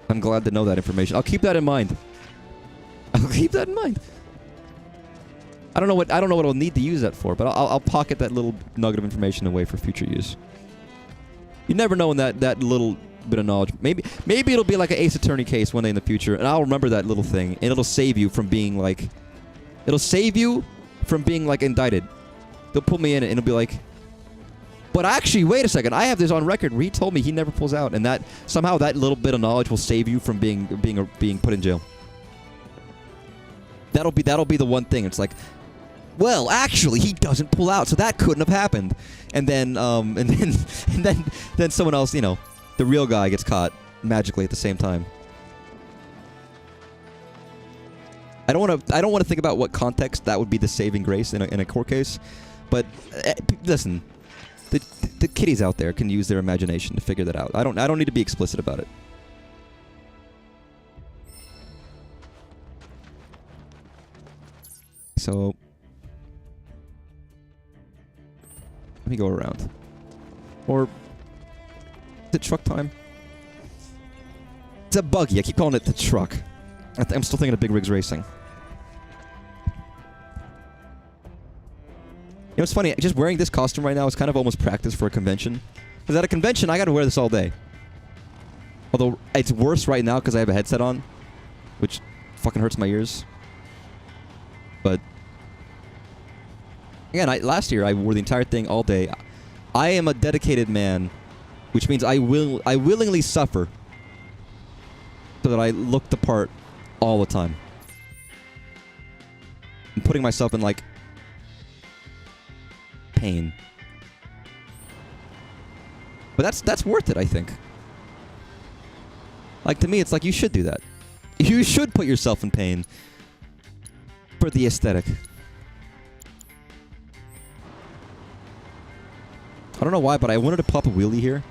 I'm glad to know that information. I'll keep that in mind. I'll keep that in mind. I don't know what I'll need to use that for, but I'll pocket that little nugget of information away for future use. You never know in that little bit of knowledge. Maybe it'll be like an Ace Attorney case one day in the future, and I'll remember that little thing, and it'll save you from being like, indicted. They'll put me in it, and it'll be like, but actually, wait a second, I have this on record where he told me he never pulls out, and that somehow that little bit of knowledge will save you from being put in jail. That'll be the one thing. It's like, well, actually, he doesn't pull out, so that couldn't have happened. And then someone else, you know, the real guy gets caught magically at the same time. I don't want to think about what context that would be the saving grace in a court case, but listen, the kiddies out there can use their imagination to figure that out. I don't need to be explicit about it. So let me go around. Or is it truck time? It's a buggy. I keep calling it the truck. I'm still thinking of Big Rigs Racing. You know, it's funny. Just wearing this costume right now is kind of almost practice for a convention. Because at a convention, I got to wear this all day. Although it's worse right now because I have a headset on, which fucking hurts my ears. But again, last year I wore the entire thing all day. I am a dedicated man, which means I willingly suffer so that I look the part all the time. I'm putting myself in like pain. But that's worth it, I think. Like, to me, it's like you should do that. You should put yourself in pain for the aesthetic. I don't know why, but I wanted to pop a wheelie here.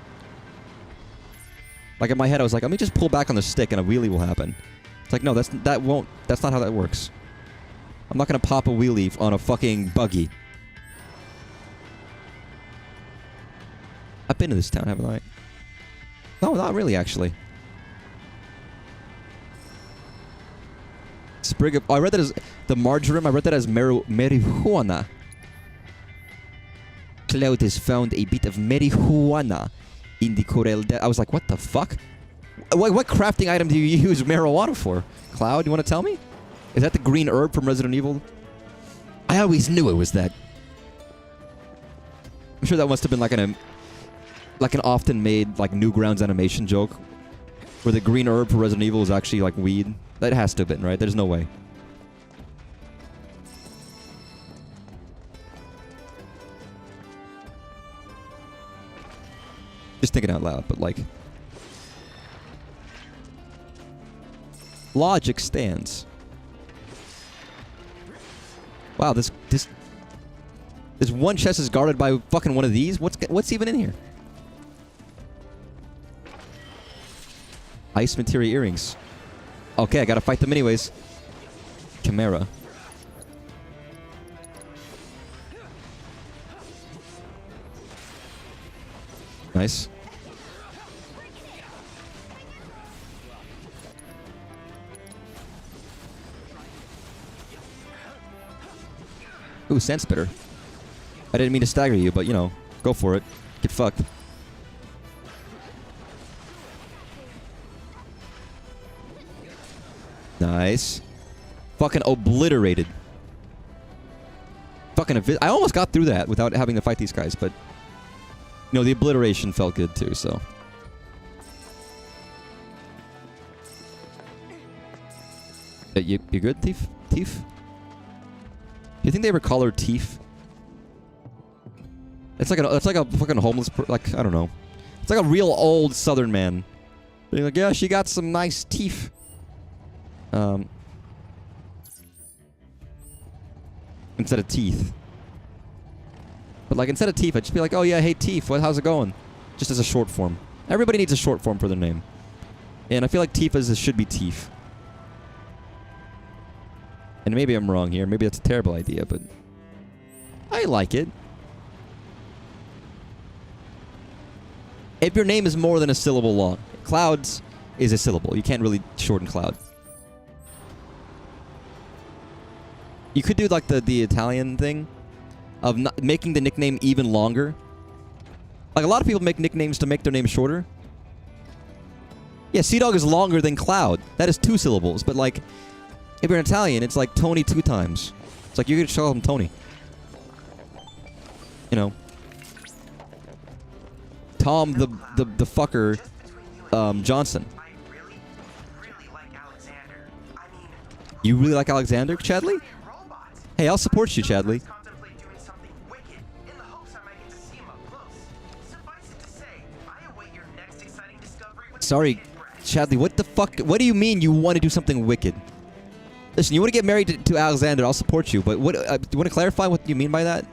Like, in my head, I was like, let me just pull back on the stick and a wheelie will happen. It's like, no, that's not how that works. I'm not gonna pop a wheelie on a fucking buggy. I've been to this town, haven't I? No, not really, actually. Sprig of... Oh, I read that as... The marjoram, I read that as marijuana. Cloud has found a bit of marijuana in the Corel. I was like, what the fuck? What crafting item do you use marijuana for? Cloud, you want to tell me? Is that the green herb from Resident Evil? I always knew it was that. I'm sure that must have been like an often made like Newgrounds animation joke where the green herb for Resident Evil is actually like weed. That has to have been, right? There's no way. Just thinking out loud, but like... Logic stands. Wow, this one chest is guarded by fucking one of these? What's even in here? Ice materia earrings. Okay, I gotta fight them anyways. Chimera. Nice. Ooh, Sand Spitter. I didn't mean to stagger you, but, you know, go for it. Get fucked. Nice. Fucking obliterated. Fucking I almost got through that without having to fight these guys, but... You know, the obliteration felt good too, so... You good, Thief? Thief? Do you think they ever call her Thief? It's like a fucking homeless like I don't know. It's like a real old Southern man. Being like, yeah, she got some nice teeth. Instead of teeth. But like instead of teeth, I'd just be like, oh yeah, hey Teef, how's it going? Just as a short form. Everybody needs a short form for their name. And I feel like Tifa should be Teef. And maybe I'm wrong here. Maybe that's a terrible idea, but I like it. If your name is more than a syllable long. Clouds is a syllable. You can't really shorten Cloud. You could do like the Italian thing of making the nickname even longer. Like a lot of people make nicknames to make their name shorter. Yeah, Sea Dog is longer than Cloud. That is 2 syllables. But like, if you're an Italian, it's like Tony 2 times. It's like you could just call him Tony. You know. Tom the fucker Johnson. I really like Alexander. I mean, You really like Alexander, Chadley? robot. Hey, I'll support you, Chadley. Contemplate doing something wicked in the hopes I might get to see him up close. Suffice it to say, I await your next exciting discovery with Sorry, bated breath. Chadley, what the fuck? What do you mean you want to do something wicked? Listen, you want to get married to Alexander, I'll support you. But what? Do you want to clarify what you mean by that?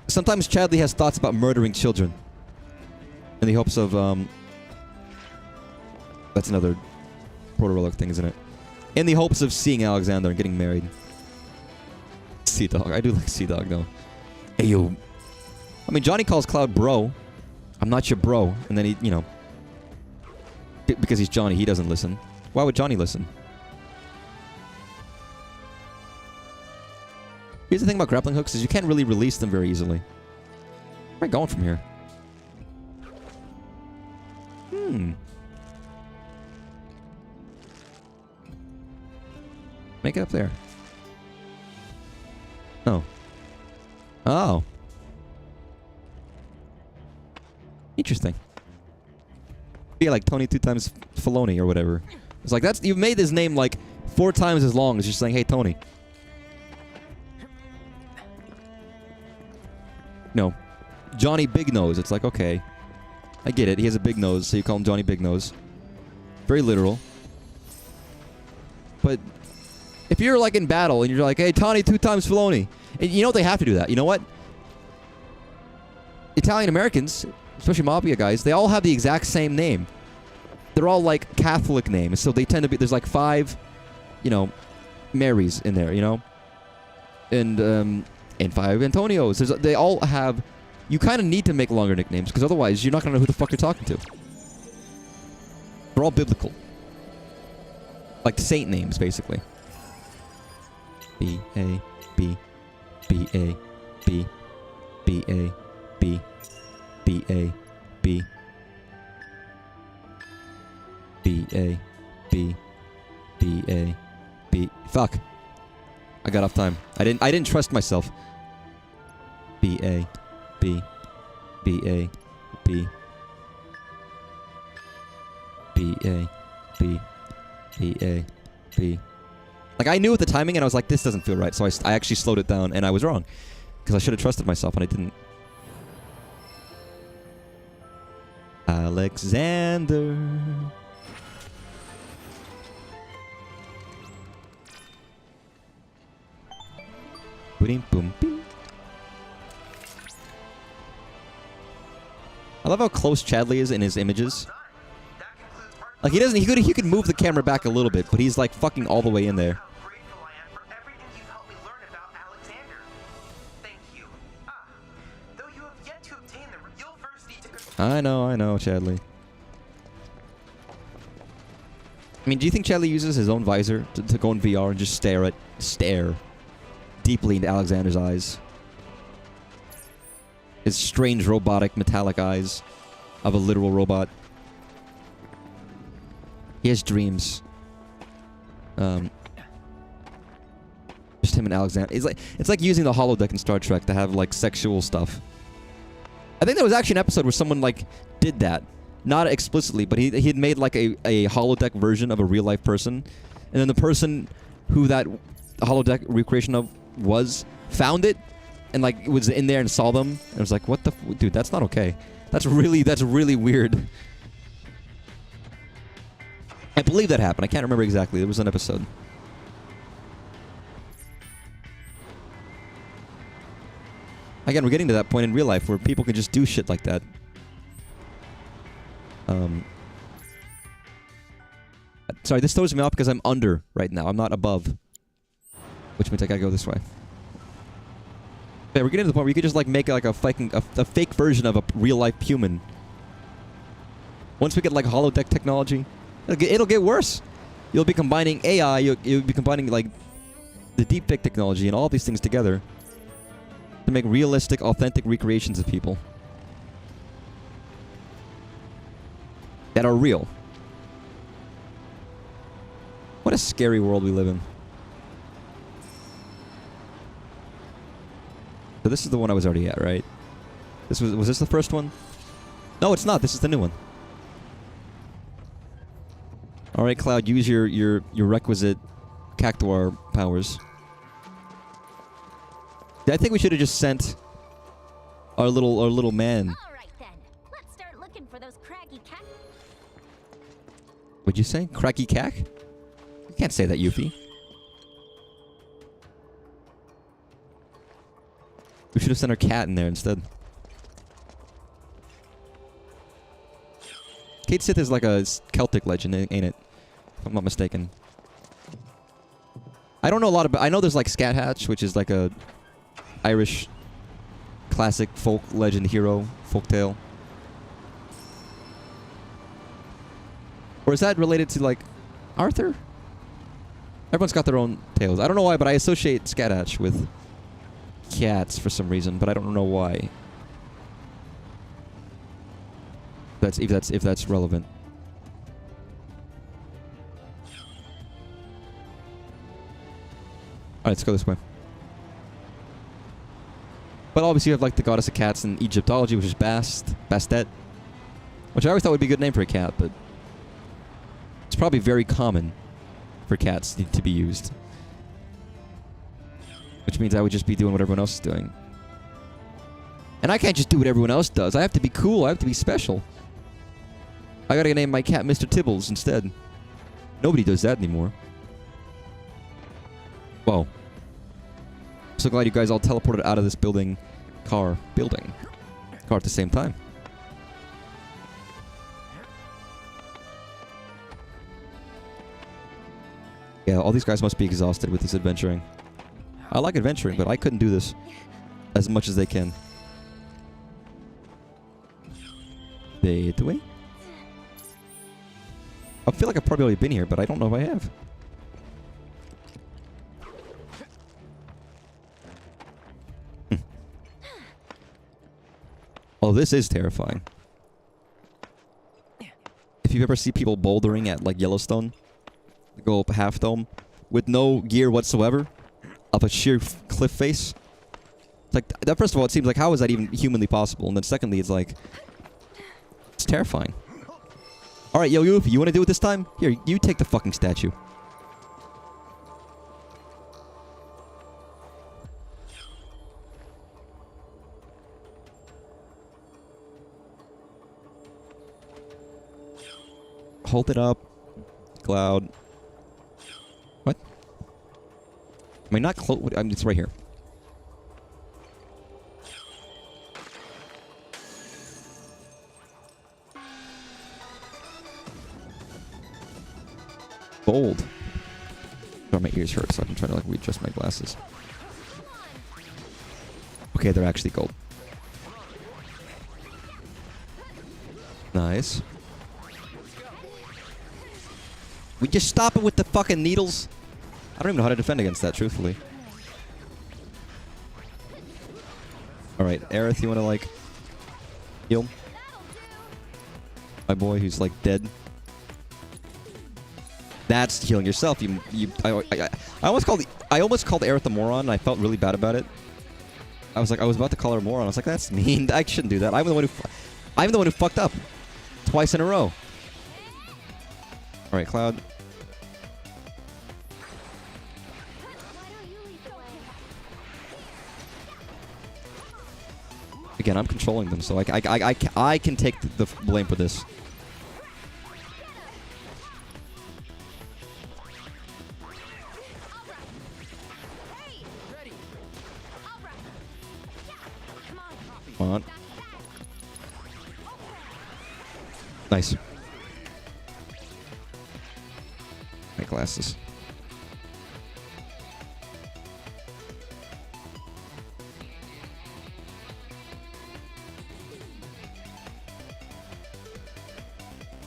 Sometimes Chadley has thoughts about murdering children. In the hopes of, that's another proto-relic thing, isn't it? In the hopes of seeing Alexander and getting married. Sea Dog. I do like Sea Dog, though. Hey, yo. I mean, Johnny calls Cloud bro. I'm not your bro. And then he, you know. Because he's Johnny, he doesn't listen. Why would Johnny listen? Here's the thing about grappling hooks is you can't really release them very easily. Where am I going from here? Make it up there. Oh. Oh. Interesting. Be like Tony 2 times Filoni or whatever. It's like that's you've made his name like 4 times as long as just saying, hey Tony. No. Johnny Big Nose. It's like, okay. I get it. He has a big nose, so you call him Johnny Big Nose. Very literal. But if you're like in battle and you're like, hey, Tony 2 times Filoni. And you know they have to do that. You know what? Italian Americans, especially Mafia guys, they all have the exact same name. They're all like Catholic names, so they tend to be, there's like 5, you know, Marys in there, you know? And 5 Antonios. They all have... You kind of need to make longer nicknames, because otherwise you're not going to know who the fuck you're talking to. They're all biblical. Like saint names, basically. B-A, B, B-A, B, B-A, B, B-A, B, B-A, B, B-A, B. Fuck. I got off time. I didn't trust myself. B-A, B, B-A, B, B-A, B, B-A, B. Like, I knew at the timing, and I was like, this doesn't feel right. So I actually slowed it down, and I was wrong. Because I should have trusted myself, and I didn't. Alexander. Boom, boom, boom. I love how close Chadley is in his images. Like, he could move the camera back a little bit, but he's like fucking all the way in there. I know, Chadley. I mean, do you think Chadley uses his own visor to go in VR and just stare deeply into Alexander's eyes? His strange robotic metallic eyes of a literal robot. He has dreams. Just him and Alexander. It's like using the holodeck in Star Trek to have like sexual stuff. I think there was actually an episode where someone like did that, not explicitly, but he had made like a holodeck version of a real life person, and then the person who that holodeck recreation of was found it, and like was in there and saw them, and was like, "What the dude? That's not okay. That's really weird." I believe that happened. I can't remember exactly. There was an episode. Again, we're getting to that point in real life where people can just do shit like that. Sorry, this throws me off because I'm under right now. I'm not above. Which means I gotta go this way. Yeah, we're getting to the point where you could just like make like a fake version of a real-life human. Once we get like holodeck technology, it'll get worse. You'll be combining AI, you'll be combining like the deepfake technology and all these things together to make realistic, authentic recreations of people that are real. What a scary world we live in. So this is the one I was already at, right? Was this the first one? No, it's not. This is the new one. All right, Cloud, use your requisite cactuar powers. I think we should have just sent our little man. All right then. Let's start looking for those craggy cat. What'd you say? Cracky cack? You can't say that, Yuffie. We should have sent our cat in there instead. Kate Sith is like a Celtic legend, ain't it? If I'm not mistaken. I don't know a lot about... I know there's like Scat Hatch, which is like a Irish classic folk legend hero, folktale. Or is that related to like Arthur? Everyone's got their own tales. I don't know why, but I associate Scat Hatch with cats for some reason, but I don't know why. If that's relevant. Alright, let's go this way. But obviously you have like the goddess of cats in Egyptology, which is Bastet. Which I always thought would be a good name for a cat, but it's probably very common for cats to be used. Which means I would just be doing what everyone else is doing. And I can't just do what everyone else does. I have to be cool. I have to be special. I gotta name my cat Mr. Tibbles instead. Nobody does that anymore. Whoa. I'm so glad you guys all teleported out of this car at the same time. Yeah, all these guys must be exhausted with this adventuring. I like adventuring, but I couldn't do this as much as they can. That way? I feel like I've probably already been here, but I don't know if I have. Oh, this is terrifying. If you ever see people bouldering at like Yellowstone, they go up half dome with no gear whatsoever, up a sheer cliff face. It's like that. First of all, it seems like how is that even humanly possible? And then secondly, it's like it's terrifying. All right, yo, Yuffie, you want to do it this time? Here, you take the fucking statue. Hold it up, Cloud. What? Am I not close? It's right here. Bold. Sorry, my ears hurt, so I'm trying to like readjust my glasses. Okay, they're actually gold. Nice. We just stop it with the fucking needles. I don't even know how to defend against that, truthfully. Alright, Aerith, you wanna like heal my boy who's like dead? That's healing yourself. I almost called Aerith a moron, and I felt really bad about it. I was about to call her a moron. I was like, that's mean. I shouldn't do that. I'm the one who fucked up twice in a row. All right, Cloud. again, I'm controlling them, so I can take the blame for this. Come on. Nice. My glasses.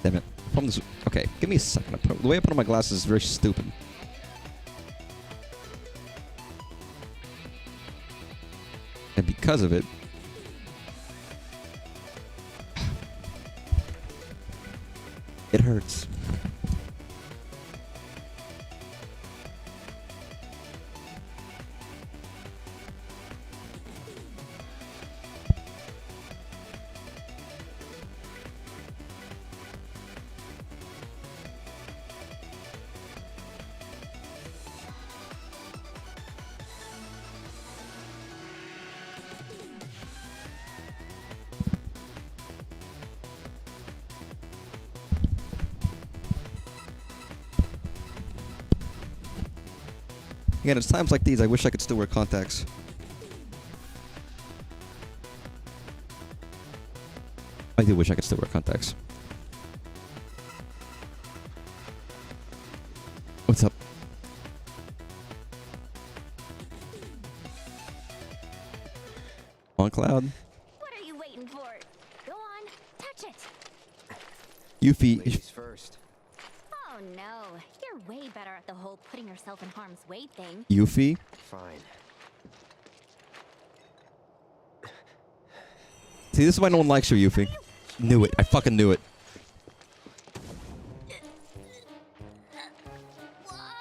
Damn it. From this. Okay, give me a second. The way I put on my glasses is very stupid. And because of it, it hurts. Again, it's times like these I wish I could still wear contacts. I do wish I could still wear contacts. What's up? On Cloud? What are you waiting for? Go on, touch it. Yuffie. Ladies first. Oh no, you're way better at the whole putting yourself in harm's way thing. Yuffie. Fine. See, this is why no one likes you, Yuffie. Knew it. I fucking knew it.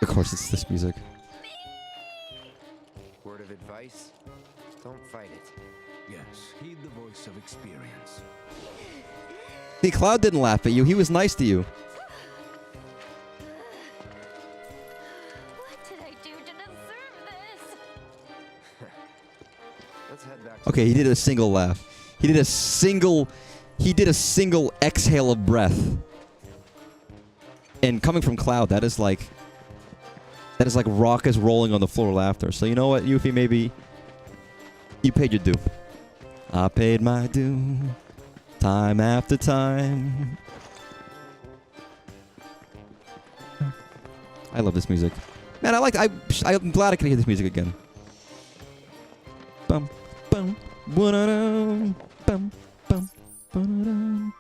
Of course, it's this music. Word of advice? Don't fight it. Yes, heed the voice of experience. See, Cloud didn't laugh at you. He was nice to you. What did I do to deserve this? Let's head back to Okay, he did a single laugh. He did a single exhale of breath. And coming from Cloud, that is like raucous rolling on the floor laughter. So you know what, Yuffie, maybe you paid your due. I paid my due, time after time. I love this music. Man, I'm glad I can hear this music again. Bum, bum, ba-da-dum, bum, bum, ba-da-dum.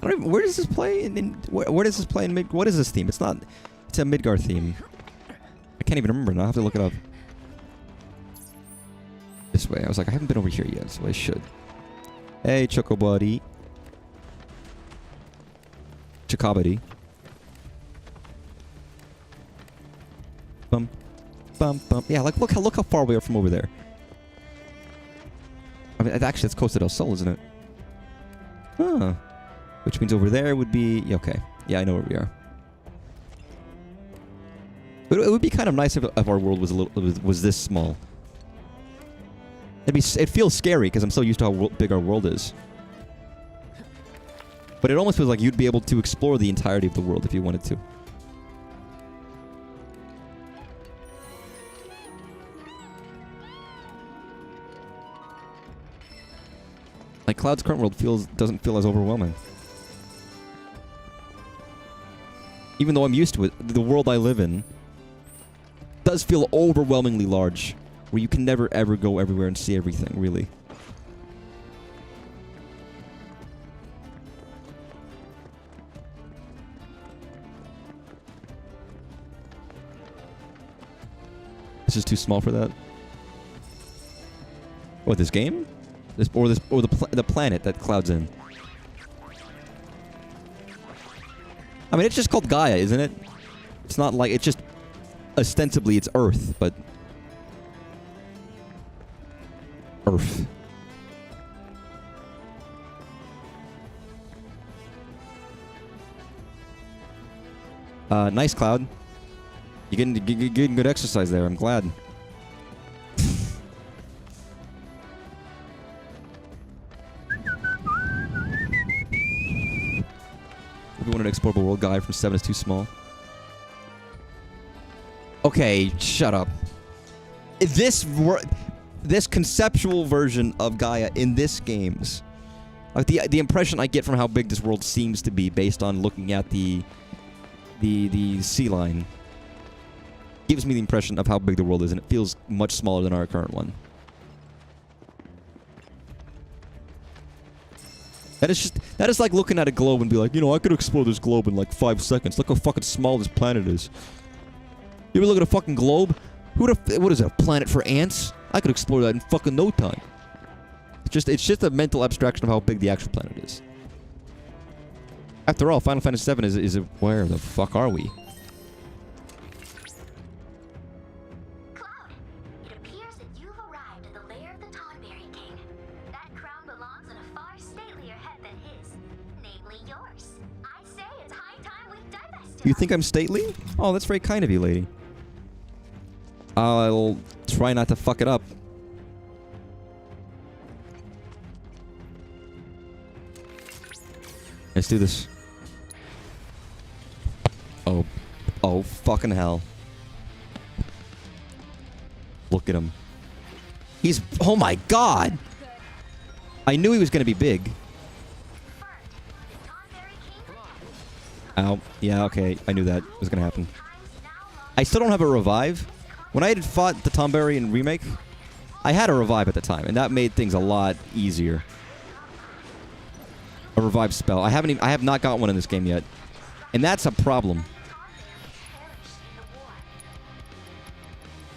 I don't even, where does this play? Where does this play in Mid? What is this theme? It's not. It's a Midgar theme. I can't even remember now. I have to look it up. This way. I was like, I haven't been over here yet, so I should. Hey, Chocobuddy. Chocobuddy. Bum, bum, bum. Yeah, like look how far we are from over there. I mean, actually, it's Costa del Sol, isn't it? Huh. Which means over there would be... Okay. Yeah, I know where we are. But it would be kind of nice if our world was this small. It feels scary because I'm so used to how big our world is. But it almost feels like you'd be able to explore the entirety of the world if you wanted to. Like Cloud's current world doesn't feel as overwhelming. Even though I'm used to it, the world I live in does feel overwhelmingly large, where you can never ever go everywhere and see everything, really. This is too small for that. What, this game? Or the planet that Cloud's in? I mean, it's just called Gaia, isn't it? It's not like... It's just... Ostensibly, it's Earth, but... Earth. Nice, Cloud. You're getting good exercise there. I'm glad. We want an explorable world guide from 7 is too small. Okay, shut up. This conceptual version of Gaia in this game's, like the impression I get from how big this world seems to be based on looking at the sea line, gives me the impression of how big the world is, and it feels much smaller than our current one. That is like looking at a globe and be like, you know, I could explore this globe in like 5 seconds. Look how fucking small this planet is. You ever look at a fucking globe? What is it, a planet for ants? I could explore that in fucking no time. It's just a mental abstraction of how big the actual planet is. After all, Final Fantasy VII is where the fuck are we? Cloud, it appears that you've arrived at the lair of the Tonberry King. That crown belongs on a far statelier head than his, namely yours. I say it's high time we divest. You think I'm stately? Oh, that's very kind of you, lady. I'll try not to fuck it up. Let's do this. Oh, fucking hell. Look at him. He's... Oh my god! I knew he was gonna be big. Ow. Yeah, okay. I knew that was gonna happen. I still don't have a revive. When I had fought the Tonberry in Remake, I had a revive at the time, and that made things a lot easier. A revive spell. I have not got one in this game yet. And that's a problem.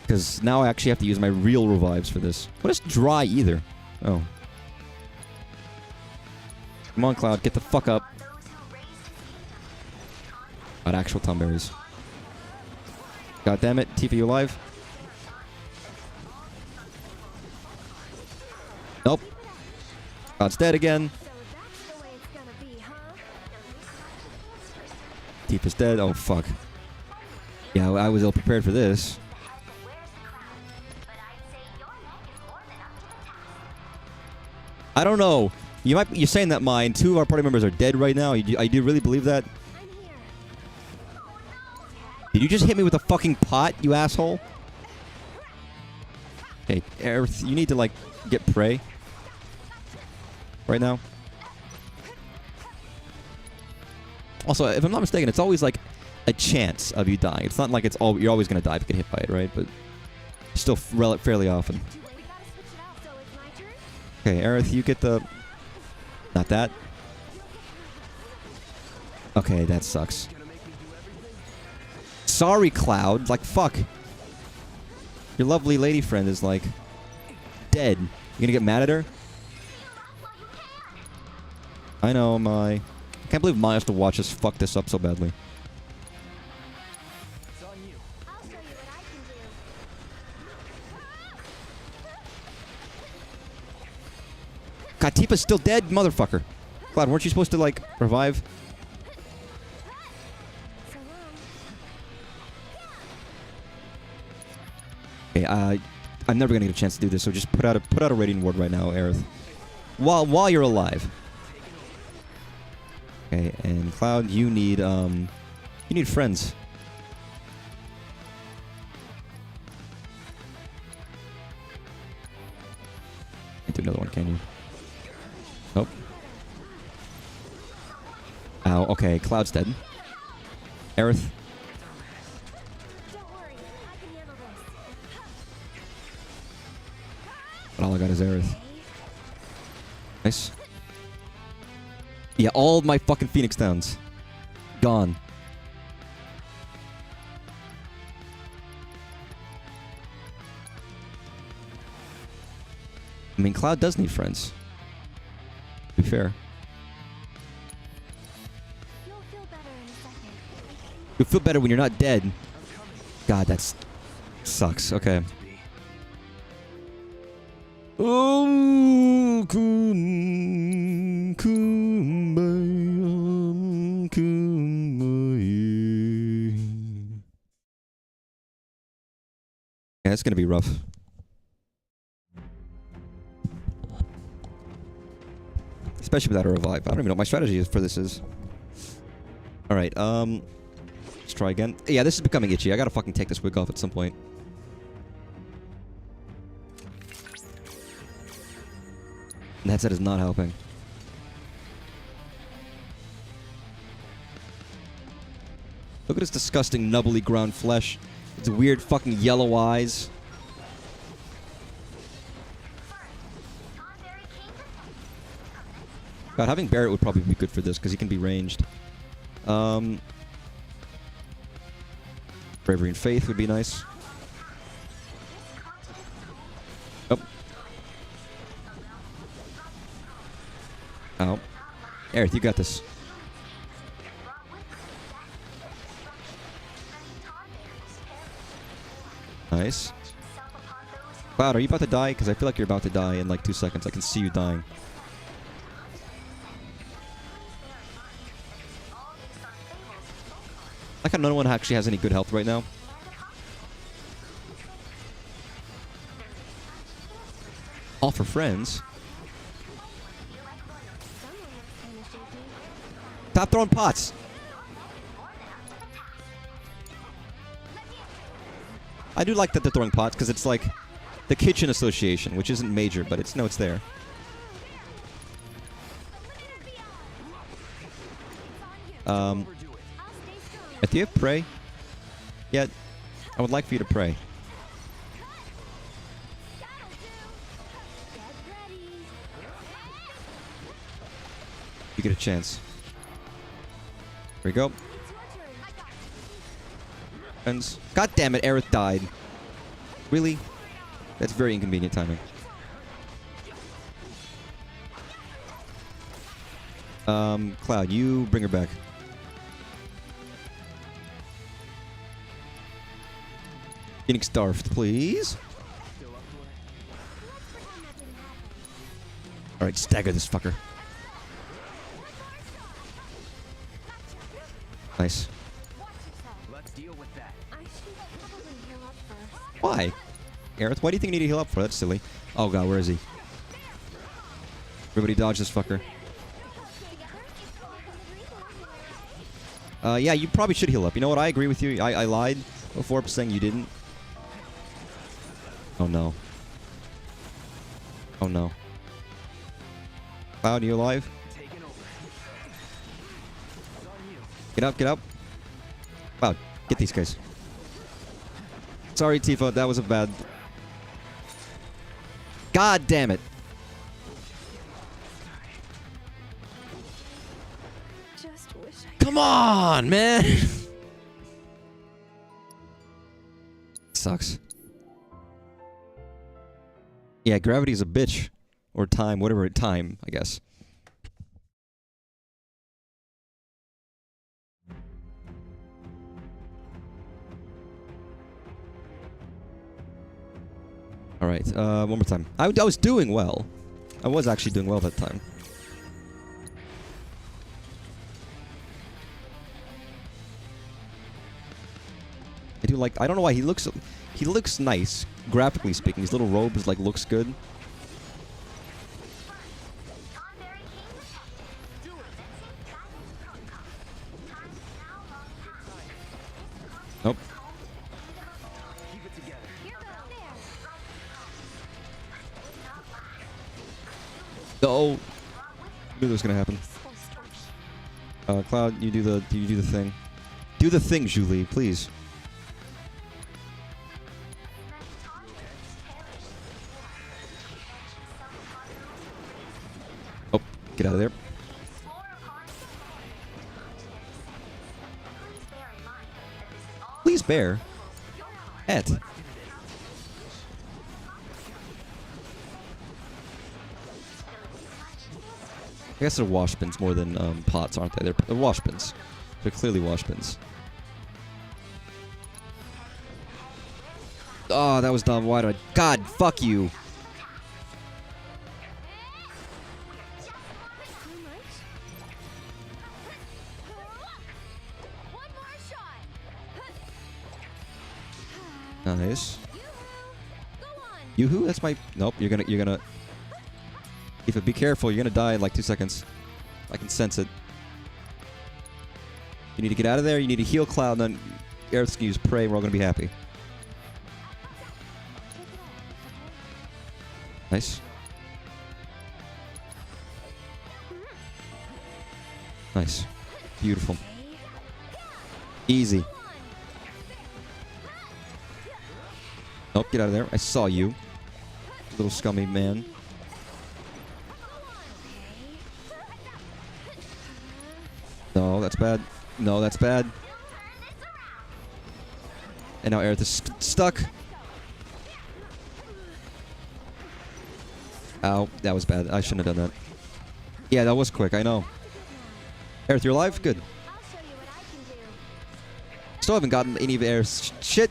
Because now I actually have to use my real revives for this. What is dry either? Oh. Come on, Cloud. Get the fuck up. About actual Tonberries. God damn it. Tifa, you alive? Nope. Cloud's dead again. Tifa's dead. Oh, fuck. Yeah, I was ill prepared for this. I don't know. You're saying that mine. 2 of our party members are dead right now. I do really believe that. Did you just hit me with a fucking pot, you asshole? Okay, Aerith, you need to, like, get prey. Right now. Also, if I'm not mistaken, it's always, like, a chance of you dying. It's not like you're always going to die if you get hit by it, right? But still fairly often. Okay, Aerith, you get the... Not that. Okay, that sucks. Sorry, Cloud. Like, fuck. Your lovely lady friend is, like, dead. You gonna get mad at her? I know, Mai. I can't believe Mai has to watch us fuck this up so badly. God, Tifa's still dead, motherfucker. Cloud, weren't you supposed to, like, revive? Okay, I'm never gonna get a chance to do this, so just put out a rating ward right now, Aerith. While you're alive. Okay, and Cloud, you need friends. Can't do another one, can you? Nope. Ow, okay, Cloud's dead. Aerith. But all I got is Aerith. Nice. Yeah, all of my fucking Phoenix Downs. Gone. I mean, Cloud does need friends. To be fair. You'll feel better in a second. You'll feel better when you're not dead. God, that sucks. Okay. Oh, kumbaya, kumbaya. Yeah, it's gonna be rough. Especially without a revive. I don't even know what my strategy for this is. Alright, let's try again. Yeah, this is becoming itchy. I gotta fucking take this wig off at some point. And the headset is not helping. Look at this disgusting, nubbly ground flesh. It's weird fucking yellow eyes. God, having Barret would probably be good for this, because he can be ranged. Bravery and Faith would be nice. Oh. Ow. Aerith, you got this. Nice. Cloud, are you about to die? Because I feel like you're about to die in like 2 seconds. I can see you dying. Like how no one actually has any good health right now. All for friends. Stop throwing pots. I do like that they're throwing pots because it's like the kitchen association, which isn't major, but it's it's there. Do you have pray? Yeah, I would like for you to pray. You get a chance. Here we go. Friends. God damn it, Aerith died. Really? That's very inconvenient timing. Cloud, you bring her back. Phoenix Darth, please. Alright, stagger this fucker. Nice. Let's deal with that. Why? Aerith, why do you think you need to heal up for? That's silly. Oh god, where is he? Everybody dodge this fucker. Yeah, you probably should heal up. You know what? I agree with you. I lied before saying you didn't. Oh no. Oh no. Cloud, you alive? Get up, get up. Cloud, get these guys. Sorry, Tifa, that was a bad... God damn it. Just wish I Come on, man! Sucks. Yeah, gravity's a bitch. Or time, whatever. Time, I guess. Alright, one more time. I was doing well. I was actually doing well that time. I do like... I don't know why he looks nice, graphically speaking. His little robe is like, looks good. Nope. Oh, knew that was gonna happen. Cloud, you do the thing. Do the thing, Julie, please. Oh, get out of there. Please bear. Et. I guess they're wash bins more than pots, aren't they? They're wash bins. They're clearly wash bins. Oh, that was dumb. Why did I... God, fuck you. Nice. Yoo-hoo? That's my... Nope, you're gonna... If you be careful, you're gonna die in like 2 seconds. I can sense it. You need to get out of there, you need to heal Cloud, and then Aerith's gonna use Prey, and we're all gonna be happy. Nice. Nice. Beautiful. Easy. Nope, get out of there. I saw you. Little scummy man. No, that's bad. No, that's bad. And now Aerith is stuck. Ow, that was bad. I shouldn't have done that. Yeah, that was quick, I know. Aerith, you're alive? Good. Still haven't gotten any of Aerith's shit.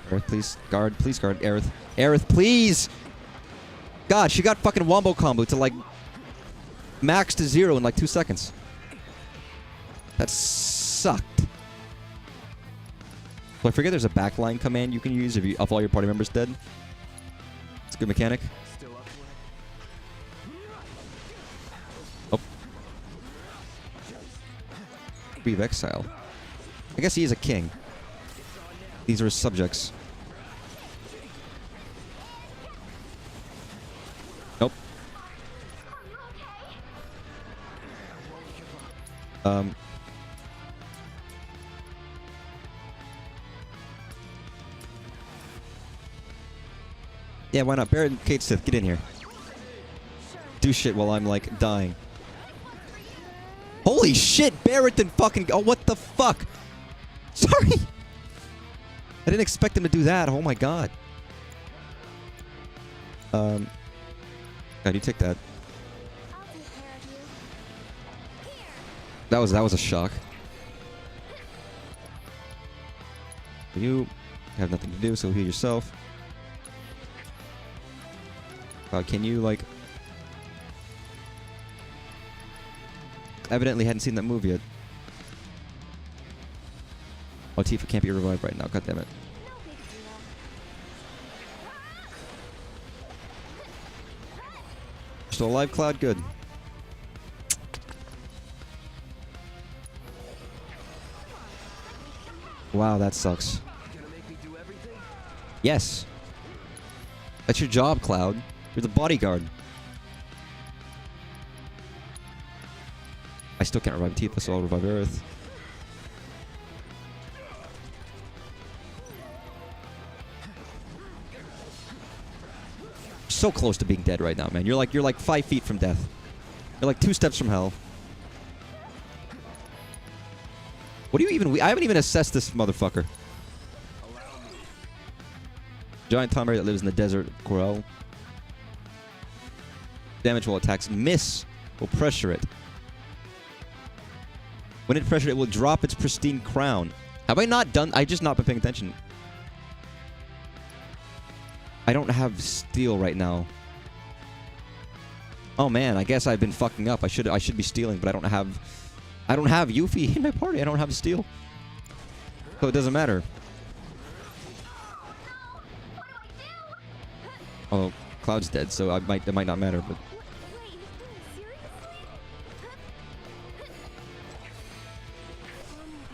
Aerith, please guard. Please guard. Aerith. Aerith, please! God, she got fucking wombo combo to like max to 0 in like 2 seconds. That sucked. So I forget there's a backline command you can use if all your party members dead. It's a good mechanic. Oh. Breathe exile. I guess he is a king. These are his subjects. Nope. Yeah, why not? Barrett and Kate Sith, get in here. Do shit while I'm, like, dying. Holy shit, Barrett and fucking... Oh, what the fuck? Sorry! I didn't expect him to do that. Oh my god. God, you take that. That was a shock. You have nothing to do, so heal yourself. Can you, like... Evidently hadn't seen that move yet. Oh, Tifa can't be revived right now. God damn it. Still alive, Cloud? Good. Wow, that sucks. Yes. That's your job, Cloud. You're the bodyguard. I still can't revive Tifa, so I'll revive Aerith. So close to being dead right now, man. You're like 5 feet from death. You're like 2 steps from hell. What do you even... I haven't even assessed this motherfucker. Giant Tomberry that lives in the desert, Corel. Damage while attacks miss. Will pressure it. When it pressured, it will drop its pristine crown. Have I not done... I just not been paying attention. I don't have steel right now. Oh man, I guess I've been fucking up. I should be stealing, but I don't have Yuffie in my party. I don't have steel. So it doesn't matter. Oh, Cloud's dead, so it might not matter, but...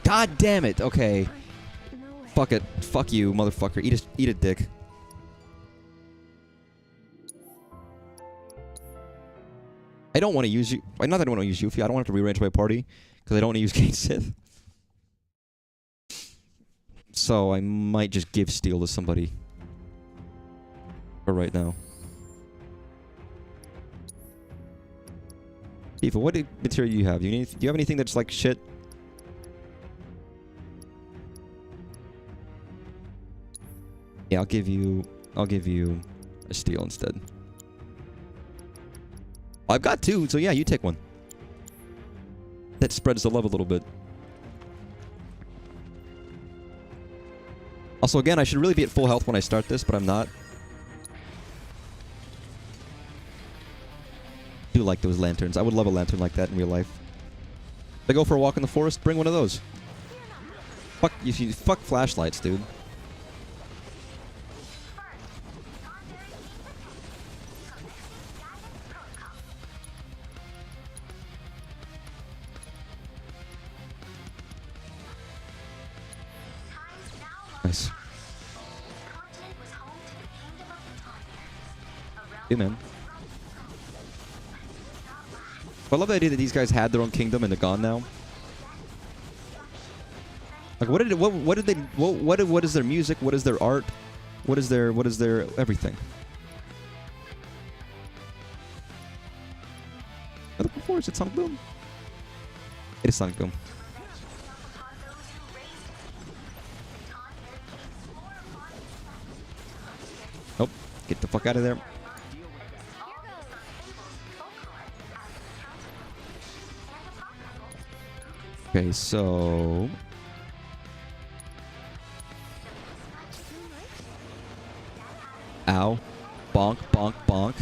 God damn it! Okay. Fuck it. Fuck you, motherfucker. Eat a dick. I don't want to use you. Not that I don't want to use Yuffie. I don't want to rearrange my party because I don't want to use Kate Sith. So I might just give steel to somebody for right now. Tifa, what material do you have? Do you have anything that's like shit? Yeah, I'll give you a steel instead. I've got 2, so yeah, you take one. That spreads the love a little bit. Also, again, I should really be at full health when I start this, but I'm not. I do like those lanterns. I would love a lantern like that in real life. If I go for a walk in the forest, bring one of those. Fuck flashlights, dude. Nice. This continent was home to the kingdom of the Tonberries, a realm Yeah, man. I love the idea that these guys had their own kingdom and they're gone now. Like, what is their music? What is their art? What is their everything? I'm looking forward. Is it Sonic Boom? It is Sonic Boom. upon those who raised it. Tonberry kings swore upon his Oh, get the fuck out of there. Okay, so ow. Bonk, bonk, bonk.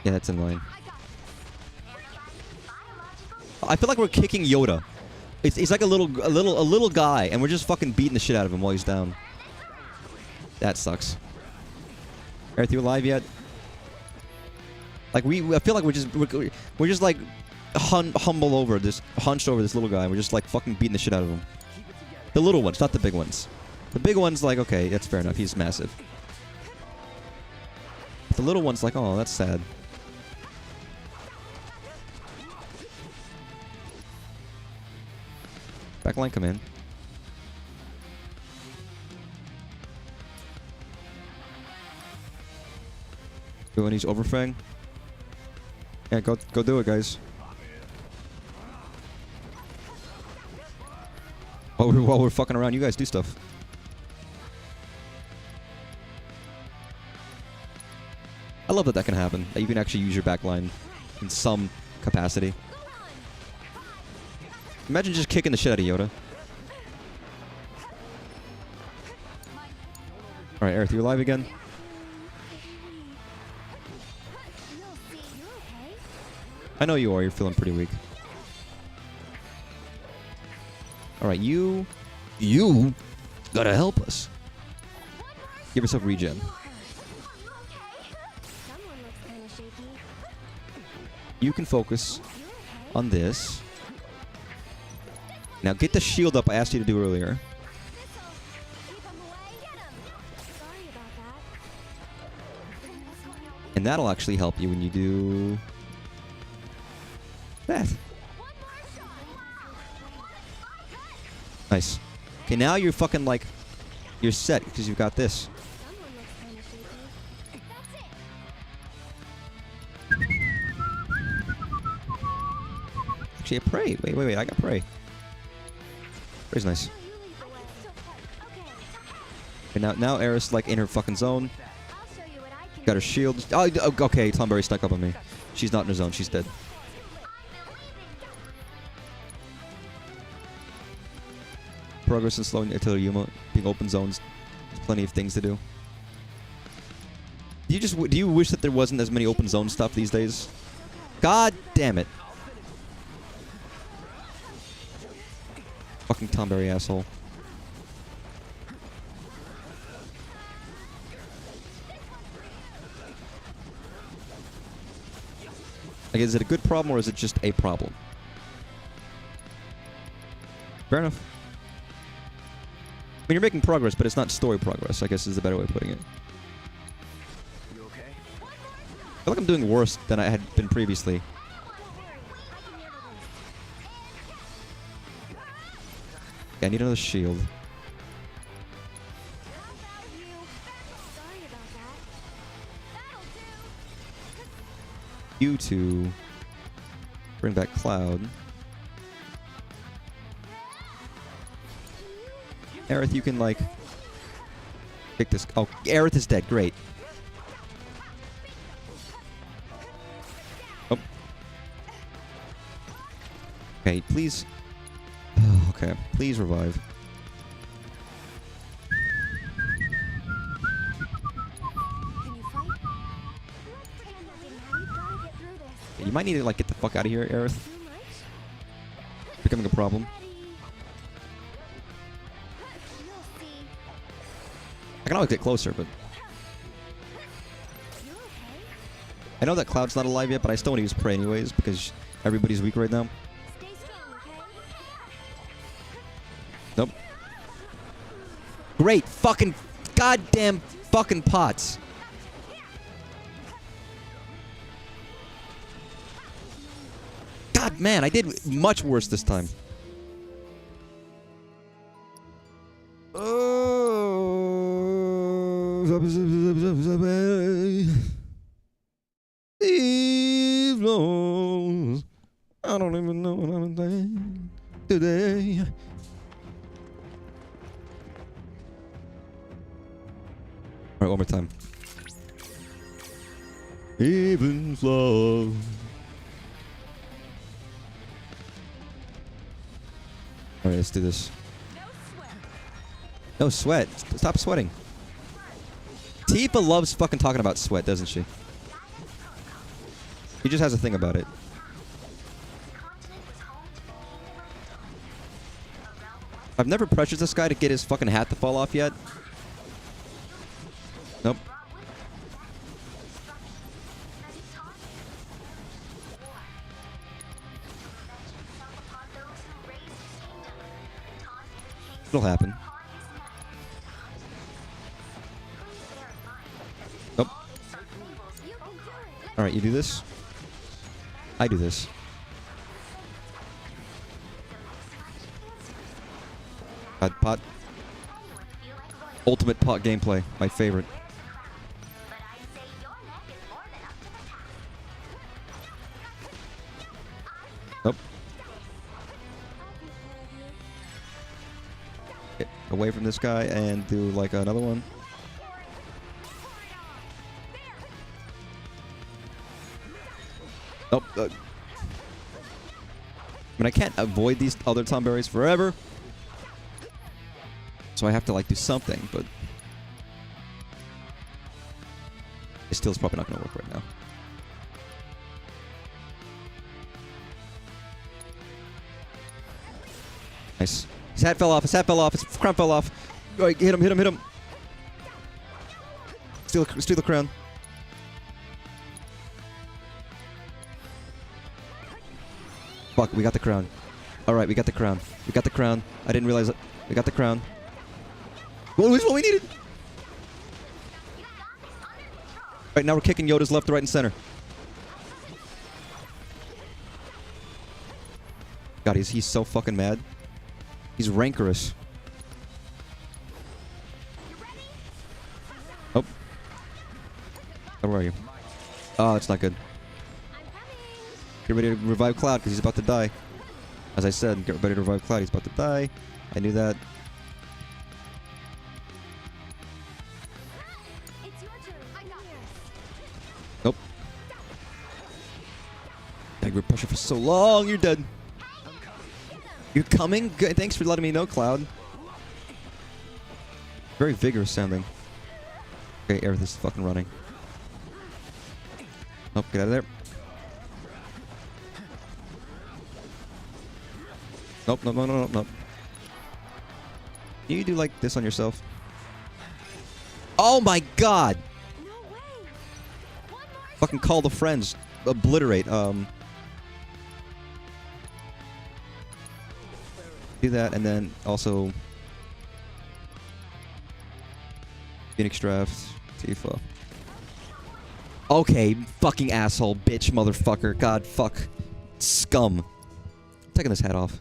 Yeah, that's annoying. I feel like we're kicking Yoda. He's like a little guy, and we're just fucking beating the shit out of him while he's down. That sucks. Aerith, you alive yet? Like I feel like we're just like hunched over this little guy. We're just like fucking beating the shit out of him. The little ones, not the big ones. The big ones, like, okay, that's fair enough. He's massive. The little one's like, oh, that's sad. Backline, come in. Doing these overfang. Yeah, go do it, guys. While we're fucking around, you guys do stuff. I love that can happen. That you can actually use your backline in some capacity. Imagine just kicking the shit out of Yoda. Alright, Aerith, you alive again? I know you are. You're feeling pretty weak. Alright, you gotta help us. Give yourself regen. You can focus on this. Now get the shield up I asked you to do earlier. And that'll actually help you when you do that. Nice. Okay, now you're fucking like, you're set because you've got this. Actually, I pray. Wait. I got pray. Pray's nice. Okay, now Aerith's like in her fucking zone. Got her shield. Oh, okay. Tonberry stuck up on me. She's not in her zone. She's dead. Progress and slowing artillery Yuma being open zones. There's plenty of things to do. Do you wish that there wasn't as many open zone stuff these days? God damn it. Fucking Tonberry asshole. Like, is it a good problem or is it just a problem? Fair enough. I mean, you're making progress, but it's not story progress, I guess is the better way of putting it. You okay? I feel like I'm doing worse than I had been previously. Yeah, I need another shield. You two bring back Cloud. Aerith, you can like pick this. Oh, Aerith is dead. Great. Oh. Okay, please. Okay, please revive. You might need to like get the fuck out of here, Aerith. Becoming a problem. I can always get closer, but I know that Cloud's not alive yet, but I still want to use Prey anyways because everybody's weak right now. Nope. Great fucking goddamn fucking pots. God, man, I did much worse this time. I don't even know what I'm doing today. All right, one more time. Even flow. All right, let's do this. No sweat. Stop sweating. Tifa loves fucking talking about sweat, doesn't she? He just has a thing about it. I've never pressured this guy to get his fucking hat to fall off yet. Nope. It'll happen. Nope. Alright, you do this. I do this. Pot. Ultimate pot gameplay. My favorite. Nope. Get away from this guy and do like another one. Nope. I mean, I can't avoid these other tomberries forever. So I have to like do something, but it still is probably not going to work right now. Nice. His hat fell off. His hat fell off. His crown fell off. All right, hit him, hit him, hit him. Steal the crown. Fuck, we got the crown. All right, we got the crown. We got the crown. I didn't realize it. We got the crown. What was what we needed? Right now we're kicking Yoda's left, right, and center. God, he's so fucking mad. He's rancorous. Oh. Where are you? Oh, that's not good. Get ready to revive Cloud because he's about to die. As I said, get ready to revive Cloud. He's about to die. I knew that. Nope. God, we're pushing for so long. You're dead. You're coming? Good. Thanks for letting me know, Cloud. Very vigorous sounding. Okay, Aerith is fucking running. Nope, get out of there. Nope, nope, nope, nope, nope. Can you do like this on yourself? Oh my god! No way. Fucking call the friends. Obliterate. Do that, and then also Phoenix Draft, Tifa. Okay, fucking asshole, bitch, motherfucker. God, fuck. Scum. I'm taking this hat off.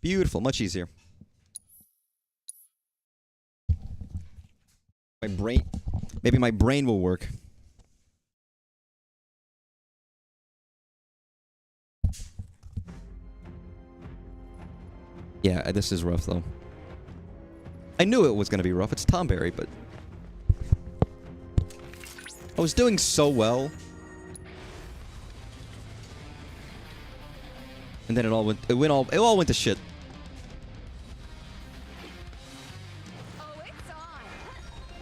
Beautiful, much easier. My brain... Maybe my brain will work. Yeah, this is rough, though. I knew it was going to be rough. It's Tomberry, but... I was doing so well. And then it all went to shit.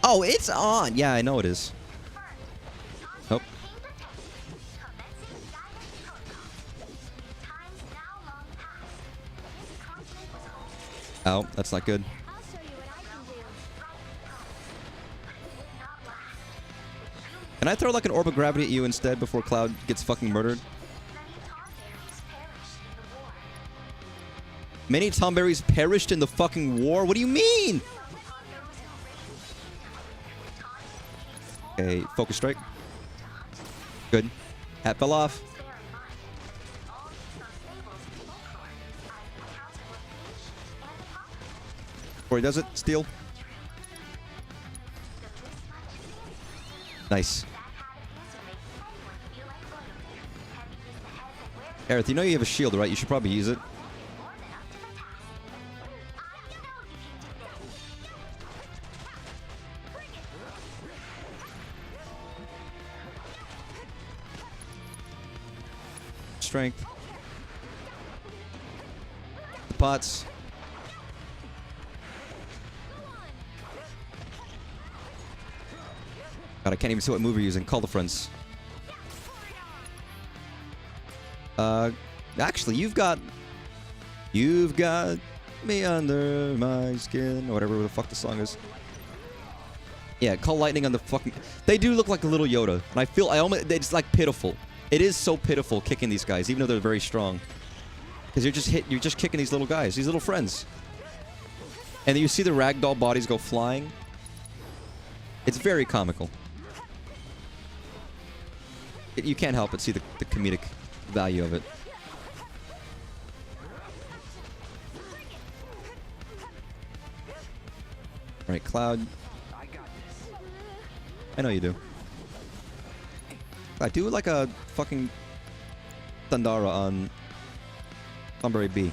Oh, it's on. Yeah, I know it is. Nope. Oh, that's not good. Can I throw like an orb of gravity at you instead before Cloud gets fucking murdered? Many Tomberries perished in the fucking war? What do you mean? Okay, focus strike. Good. Hat fell off. Before he does it, steal. Nice. Aerith, you know you have a shield, right? You should probably use it. Strength. The pots. God, I can't even see what move you're using. Call the friends. Actually, you've got me under my skin, or whatever the fuck the song is. Yeah, call lightning on the fucking. They do look like a little Yoda, and I almost it's like pitiful. It is so pitiful kicking these guys, even though they're very strong. Because you're just kicking these little guys, these little friends. And then you see the ragdoll bodies go flying. It's very comical. You can't help but see the comedic value of it. Alright, Cloud. I know you do. I do like a fucking Thundara on Thunberry B.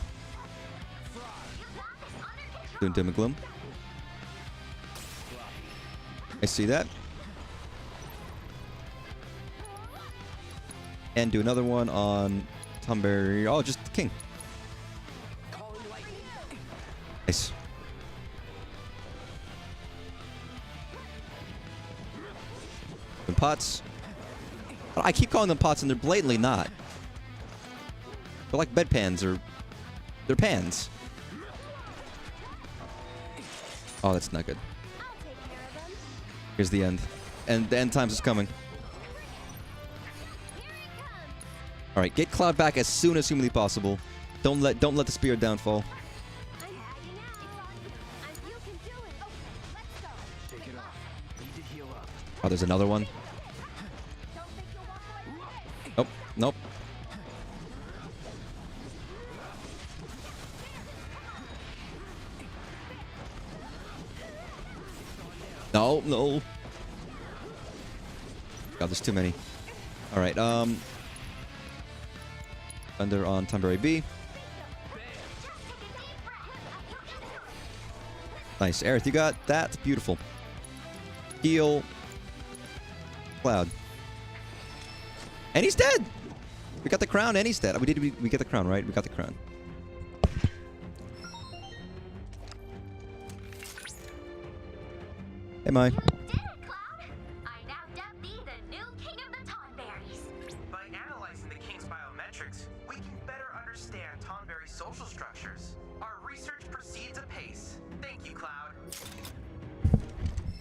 Doing Dim and Gloom. I see that. And do another one on Thunberry. Oh, just the King. Nice. And pots. I keep calling them pots and they're blatantly not. They're like bedpans or... They're pans. Oh, that's not good. Here's the end. And the end times is coming. Alright, get Cloud back as soon as humanly possible. Don't let the spear downfall. Oh, there's another one. Nope, nope. No, no. God, there's too many. Alright, Thunder on Thunberry B. Nice. Aerith, you got that? Beautiful. Heal. Cloud. And he's dead! We got the crown and he's dead. We get the crown, right? We got the crown. Hey, Mai.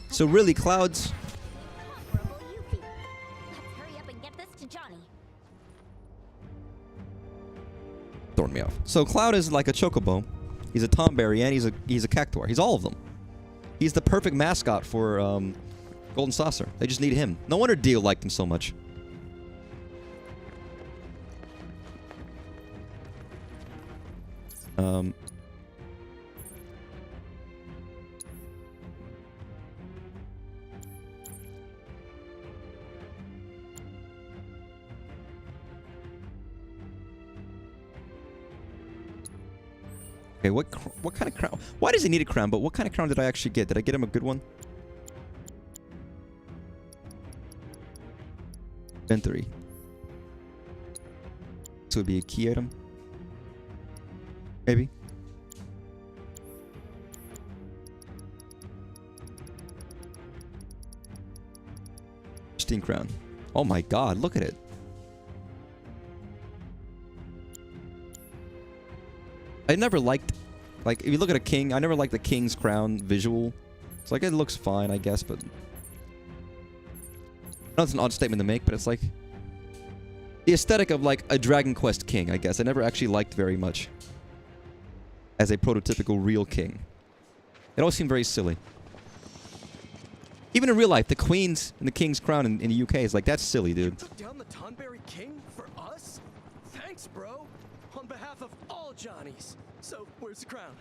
So really, Cloud's... Throwing me off. So Cloud is like a chocobo. He's a Tomberry and he's a Cactuar. He's all of them. He's the perfect mascot for Golden Saucer. They just need him. No wonder Dio liked him so much. Okay, what kind of crown? Why does he need a crown? But what kind of crown did I actually get? Did I get him a good one? Inventory. This would be a key item. Maybe. Pristine crown. Oh my god, look at it. I never liked, like, if you look at a king, I never liked the king's crown visual. It's like, it looks fine, I guess, but... I know it's an odd statement to make, but it's like... the aesthetic of, like, a Dragon Quest king, I guess. I never actually liked very much. As a prototypical real king. It always seemed very silly. Even in real life, the queen's and the king's crown in the UK is like, that's silly, dude. You took down the Tonberry King for us? Thanks, bro. On behalf of all Johnnies. So, where's the crown?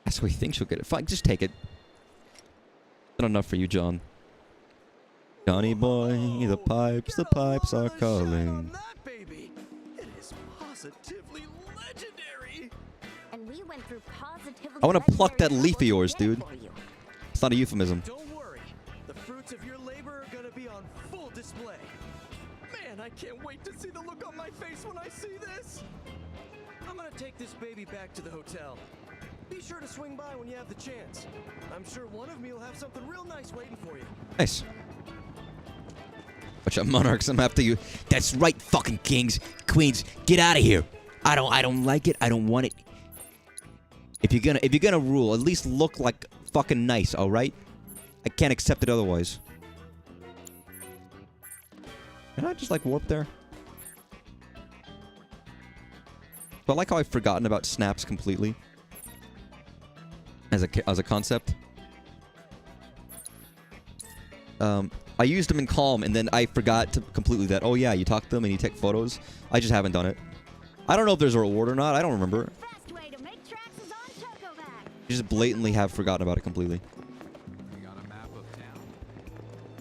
That's what he thinks she'll get it. Fine, just take it. Not enough for you, John. Johnny boy, the pipes are calling. That baby. It is positively legendary. And we went through positively I want to pluck that legendary leaf of yours, levels dude. for you. It's not a euphemism. Don't worry. The fruits of your labor are gonna be on full display. Man, I can't wait to see the look on my face when I see this. I'm gonna take this baby back to the hotel. Be sure to swing by when you have the chance. I'm sure one of me will have something real nice waiting for you. Nice. Watch out, monarchs. I'm after you. That's right, fucking kings, queens. Get out of here. I don't like it. I don't want it. If you're gonna rule, at least look like fucking nice, all right? I can't accept it otherwise. Can I just like warp there? But I like how I've forgotten about snaps completely. As a concept. I used them in Calm, and then I forgot to completely that, oh yeah, you talk to them and you take photos. I just haven't done it. I don't know if there's a reward or not. I don't remember. Fast way to make tracks is on Chocoback. Just blatantly have forgotten about it completely.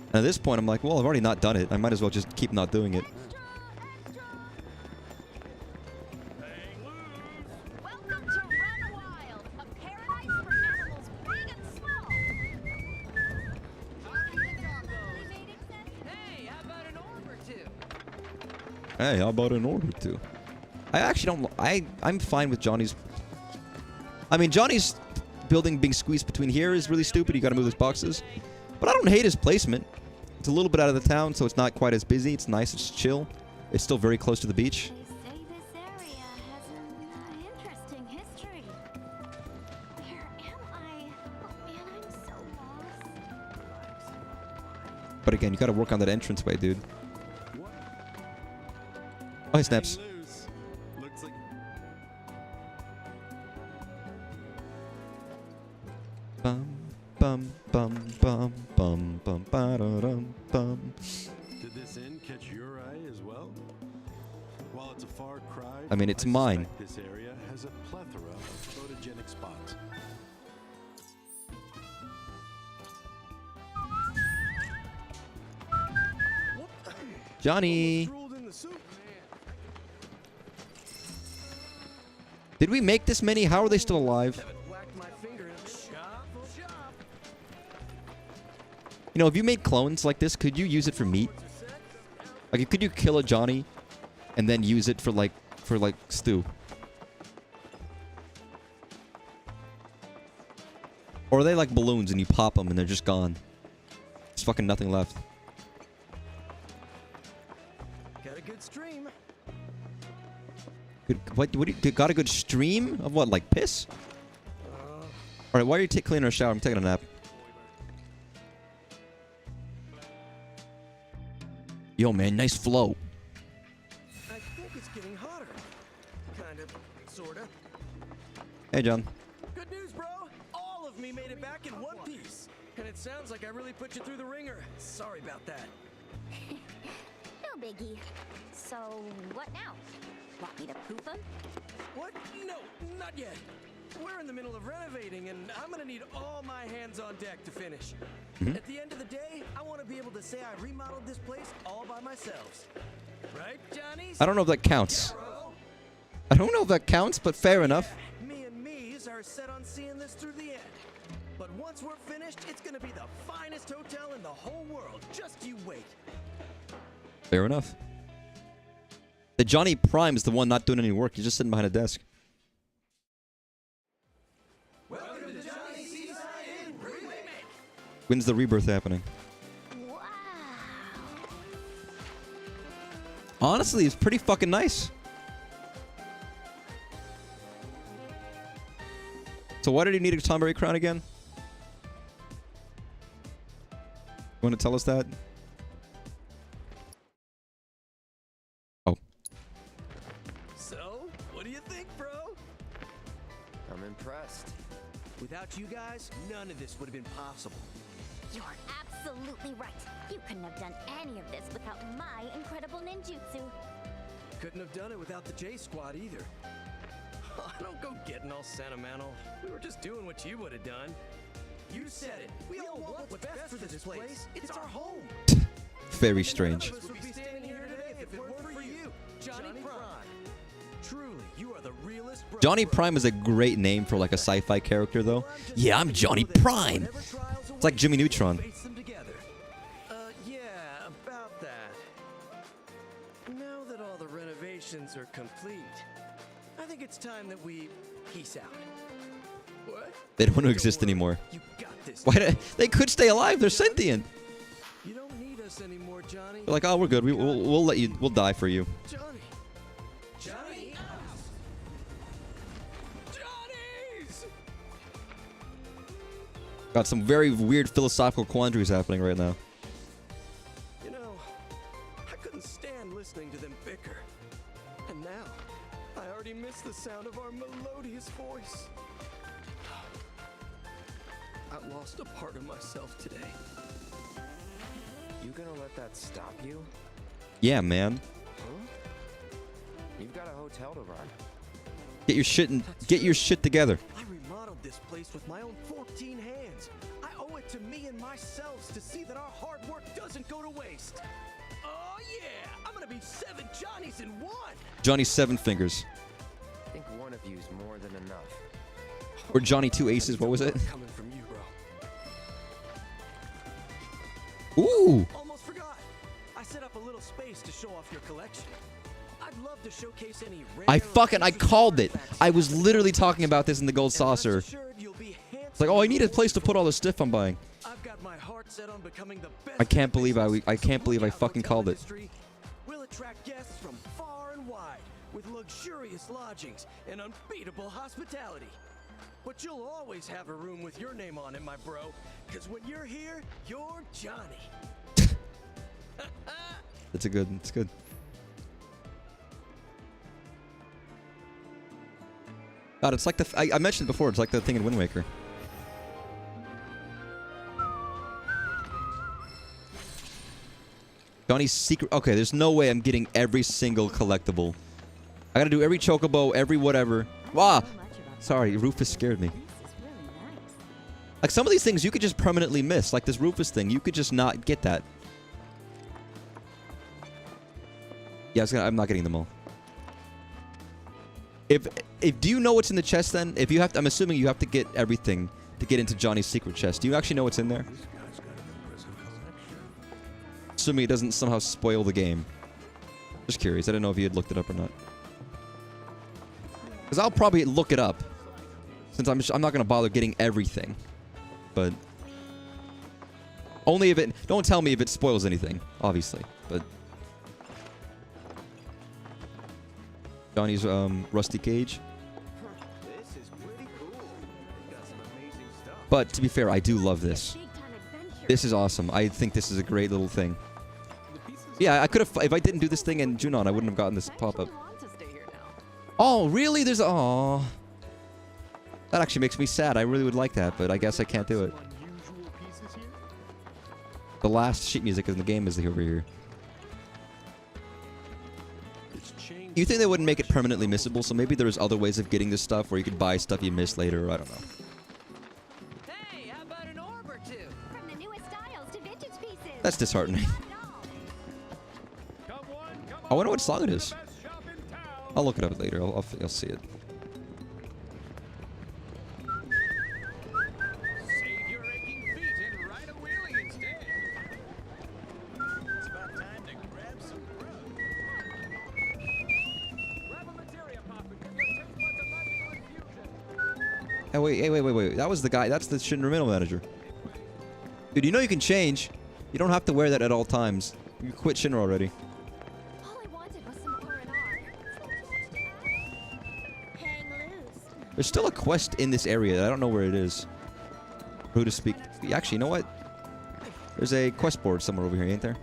And at this point, I'm like, well, I've already not done it. I might as well just keep not doing it. Welcome to Run Wild, a paradise for animals big and small. Hey, how about an orb or two? Hey, how about an order too? I actually don't... I'm fine with Johnny's... I mean, Johnny's building being squeezed between here is really stupid. You gotta move his boxes. But I don't hate his placement. It's a little bit out of the town, so it's not quite as busy. It's nice. It's chill. It's still very close to the beach. They say this area has an interesting history. Where am I? Oh man, I'm so lost. But again, you gotta work on that entranceway, dude. Oh, he snaps. Looks like Bum, bum, bum, bum, bum, bum, ba-da-dum, bum. Did this inn catch your eye as well? While it's a far cry, I mean, it's mine. This area has a plethora of photogenic spots. Johnny! drooled in the soup. Did we make this many? How are they still alive? Haven't whacked my finger in shop. You know, if you made clones like this, could you use it for meat? Like, could you kill a Johnny and then use it for like stew? Or are they like balloons and you pop them and they're just gone? There's fucking nothing left. Got a good stream. Good, what do you got a good stream of what, like piss? Alright, why are you cleaning our shower? I'm taking a nap. Yo, man, nice flow. I think it's getting hotter. Kind of, sorta. Hey, John. Good news, bro. All of me made it back in one piece. And it sounds like I really put you through the ringer. Sorry about that. No biggie. So, what now? Want me to poop him? What? No, not yet. We're in the middle of renovating, and I'm gonna need all my hands on deck to finish. At the end of the day, I want to be able to say I remodeled this place all by myself. Right, Johnny's? I don't know if that counts. Bro? I don't know if that counts, but fair enough. Me and me's are set on seeing this through the end. But once we're finished, it's gonna be the finest hotel in the whole world. Just you wait. Fair enough. The Johnny Prime is the one not doing any work. He's just sitting behind a desk. Welcome to Johnny Seaside Remake. When's the rebirth happening? Wow. Honestly, it's pretty fucking nice. So why did he need a Tonberry crown again? You want to tell us that? Oh. So, what do you think, bro? I'm impressed. Without you guys, none of this would have been possible. You're absolutely right. You couldn't have done any of this without my incredible ninjutsu. Couldn't have done it without the J Squad either. Don't go getting all sentimental. We were just doing what you would have done. You said it. We all want what's best for this place. It's our home. Very strange. None of us would be standing here today if it weren't for you, Johnny Prime. Truly, you are the realest bro. Johnny Prime is a great name for like a sci-fi character, though. Yeah, I'm Johnny Prime. It's like Jimmy Neutron. Yeah, about that. Now that all the renovations are complete, I think it's time that we peace out. What? They don't want to exist anymore. You got this. Why? They could stay alive. They're sentient. You don't need us anymore, Johnny. They're like, oh, we're good. We'll let you. We'll die for you. Johnny. Johnny. Johnny's. Got some very weird philosophical quandaries happening right now. You know, I couldn't stand listening to them bicker. And now, I already miss the sound of our melodious voice. I lost a part of myself today. You gonna let that stop you? Yeah, man. Huh? You've got a hotel to run. Get your shit together. I remodeled this place with my own 14 hands. I owe it to me and myself to see that our hard work doesn't go to waste. Oh yeah, I'm gonna be 7 Johnnies in one. Johnny 7 fingers. I think one of you's more than enough. Or Johnny 2 aces. What was it? Coming from you, bro. Ooh. Almost forgot. I set up a little space to show off your collection. I'd love to showcase any rare I called it. I was literally talking about this in the Gold Saucer. It's like, oh, I need a place to put all the stuff I'm buying. I've got my heart set on becoming the best. I can't believe I fucking called it. We'll attract guests from far and wide with luxurious lodgings and unbeatable hospitality. But you'll always have a room with your name on it, my bro. Because when you're here, you're Johnny. It's good. It's good. God, it's like I mentioned before. It's like the thing in Wind Waker. Johnny's secret. Okay, there's no way I'm getting every single collectible. I gotta do every chocobo, every whatever. Wow. Sorry, Rufus scared me. Like some of these things you could just permanently miss. Like this Rufus thing, you could just not get that. Yeah, I'm not getting them all. If do you know what's in the chest then? If you have to, I'm assuming you have to get everything to get into Johnny's secret chest. Do you actually know what's in there? Assuming it doesn't somehow spoil the game. Just curious. I don't know if you had looked it up or not. Because I'll probably look it up. Since I'm not going to bother getting everything. But only if it... Don't tell me if it spoils anything, obviously. But Johnny's rusty cage. This is pretty cool. Got some amazing stuff. But to be fair, I do love this. This is awesome. I think this is a great little thing. Yeah, I could have... If I didn't do this thing in Junon, I wouldn't have gotten this pop-up. Oh, really? There's... Aww. That actually makes me sad. I really would like that, but I guess I can't do it. The last sheet music in the game is over here. You think they wouldn't make it permanently missable, so maybe there's other ways of getting this stuff where you could buy stuff you missed later, I don't know. Hey, how about an orb or two? From the newest styles to vintage pieces. That's disheartening. I wonder what song it is. I'll look it up later. I'll see it. Save your aching feet and ride a wheelie instead. It's about time to grab some grub. Hey, wait. That was the guy. That's the Shinra middle manager. Dude, you know you can change. You don't have to wear that at all times. You quit Shinra already. All I wanted was some R&R. Hang loose. There's still a quest in this area. I don't know where it is. Who to speak. Actually, you know what? There's a quest board somewhere over here, ain't there?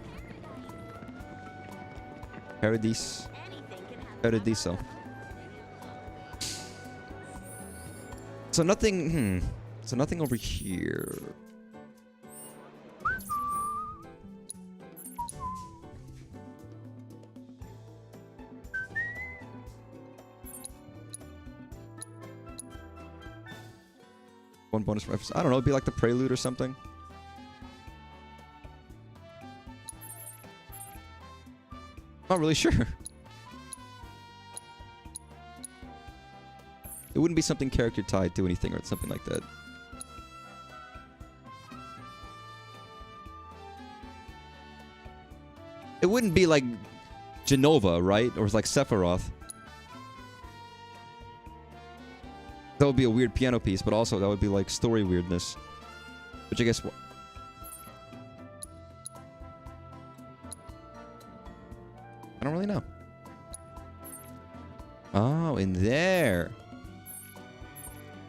Paradise. Paradiso. So nothing, So nothing over here. One bonus reference. I don't know, it'd be like the prelude or something. Not really sure. It wouldn't be something character tied to anything or something like that. It wouldn't be like Genova, right? Or like Sephiroth. That would be a weird piano piece, but also that would be like story weirdness. Which I guess... I don't really know. Oh, in there.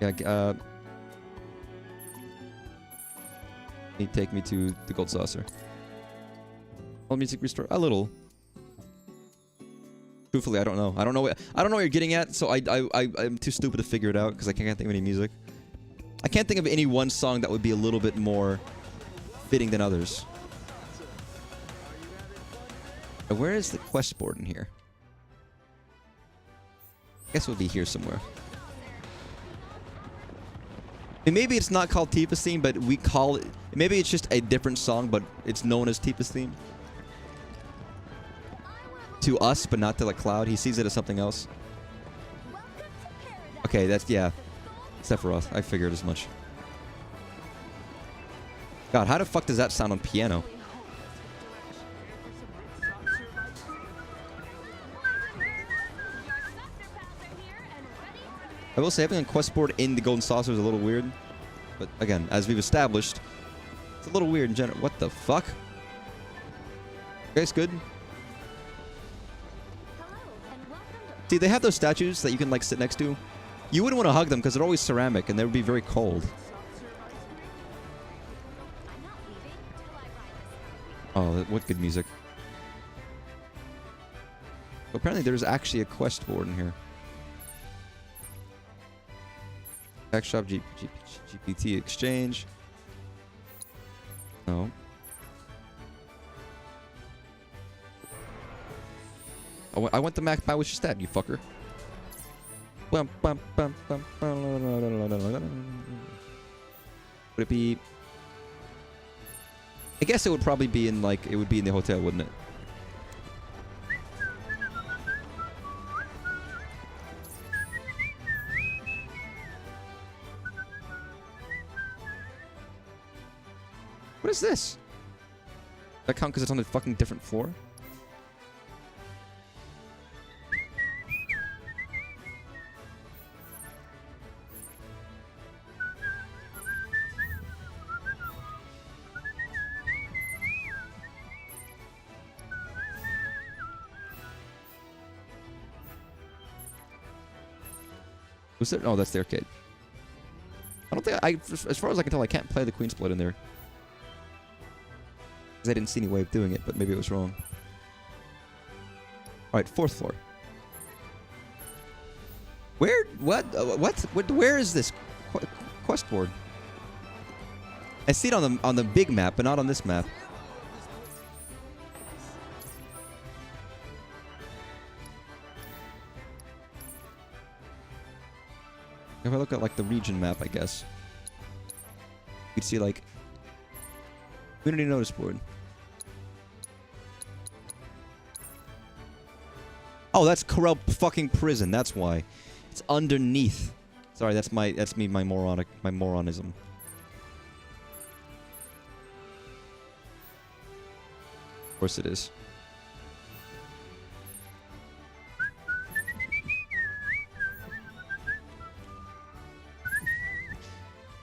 Yeah, he'd take me to the gold saucer. All music restore a little. Truthfully, I don't know. I don't know what you're getting at, so I'm too stupid to figure it out because I can't think of any music. I can't think of any one song that would be a little bit more fitting than others. Now, where is the quest board in here? I guess it would be here somewhere. And maybe it's not called Tifa's theme, but we call it... Maybe it's just a different song, but it's known as Tifa's theme. To us, but not to like Cloud. He sees it as something else. Okay, that's... Yeah. Sephiroth. I figured as much. God, how the fuck does that sound on piano? I will say having a quest board in the Golden Saucer is a little weird. But again, as we've established, it's a little weird in general. What the fuck? You guys good? See, they have those statues that you can like sit next to. You wouldn't want to hug them because they're always ceramic and they would be very cold. Oh, what good music. Apparently there's actually a quest board in here. Tech shop, GPT exchange. No. I went to Mac buy with your stat, you fucker. Would it be... I guess it would probably be in like... It would be in the hotel, wouldn't it? What is this? Does that count because it's on a fucking different floor? Was there? Oh, that's the arcade. I don't think as far as I can tell, I can't play the Queen's Blood in there. Because I didn't see any way of doing it, but maybe it was wrong. Alright, 4th floor. Where? What? Where is this quest board? I see it on the big map, but not on this map. If I look at like the region map, I guess you could see like community notice board. Oh, that's Corel fucking prison. That's why. It's underneath. Sorry, that's me, my moronism. Of course it is.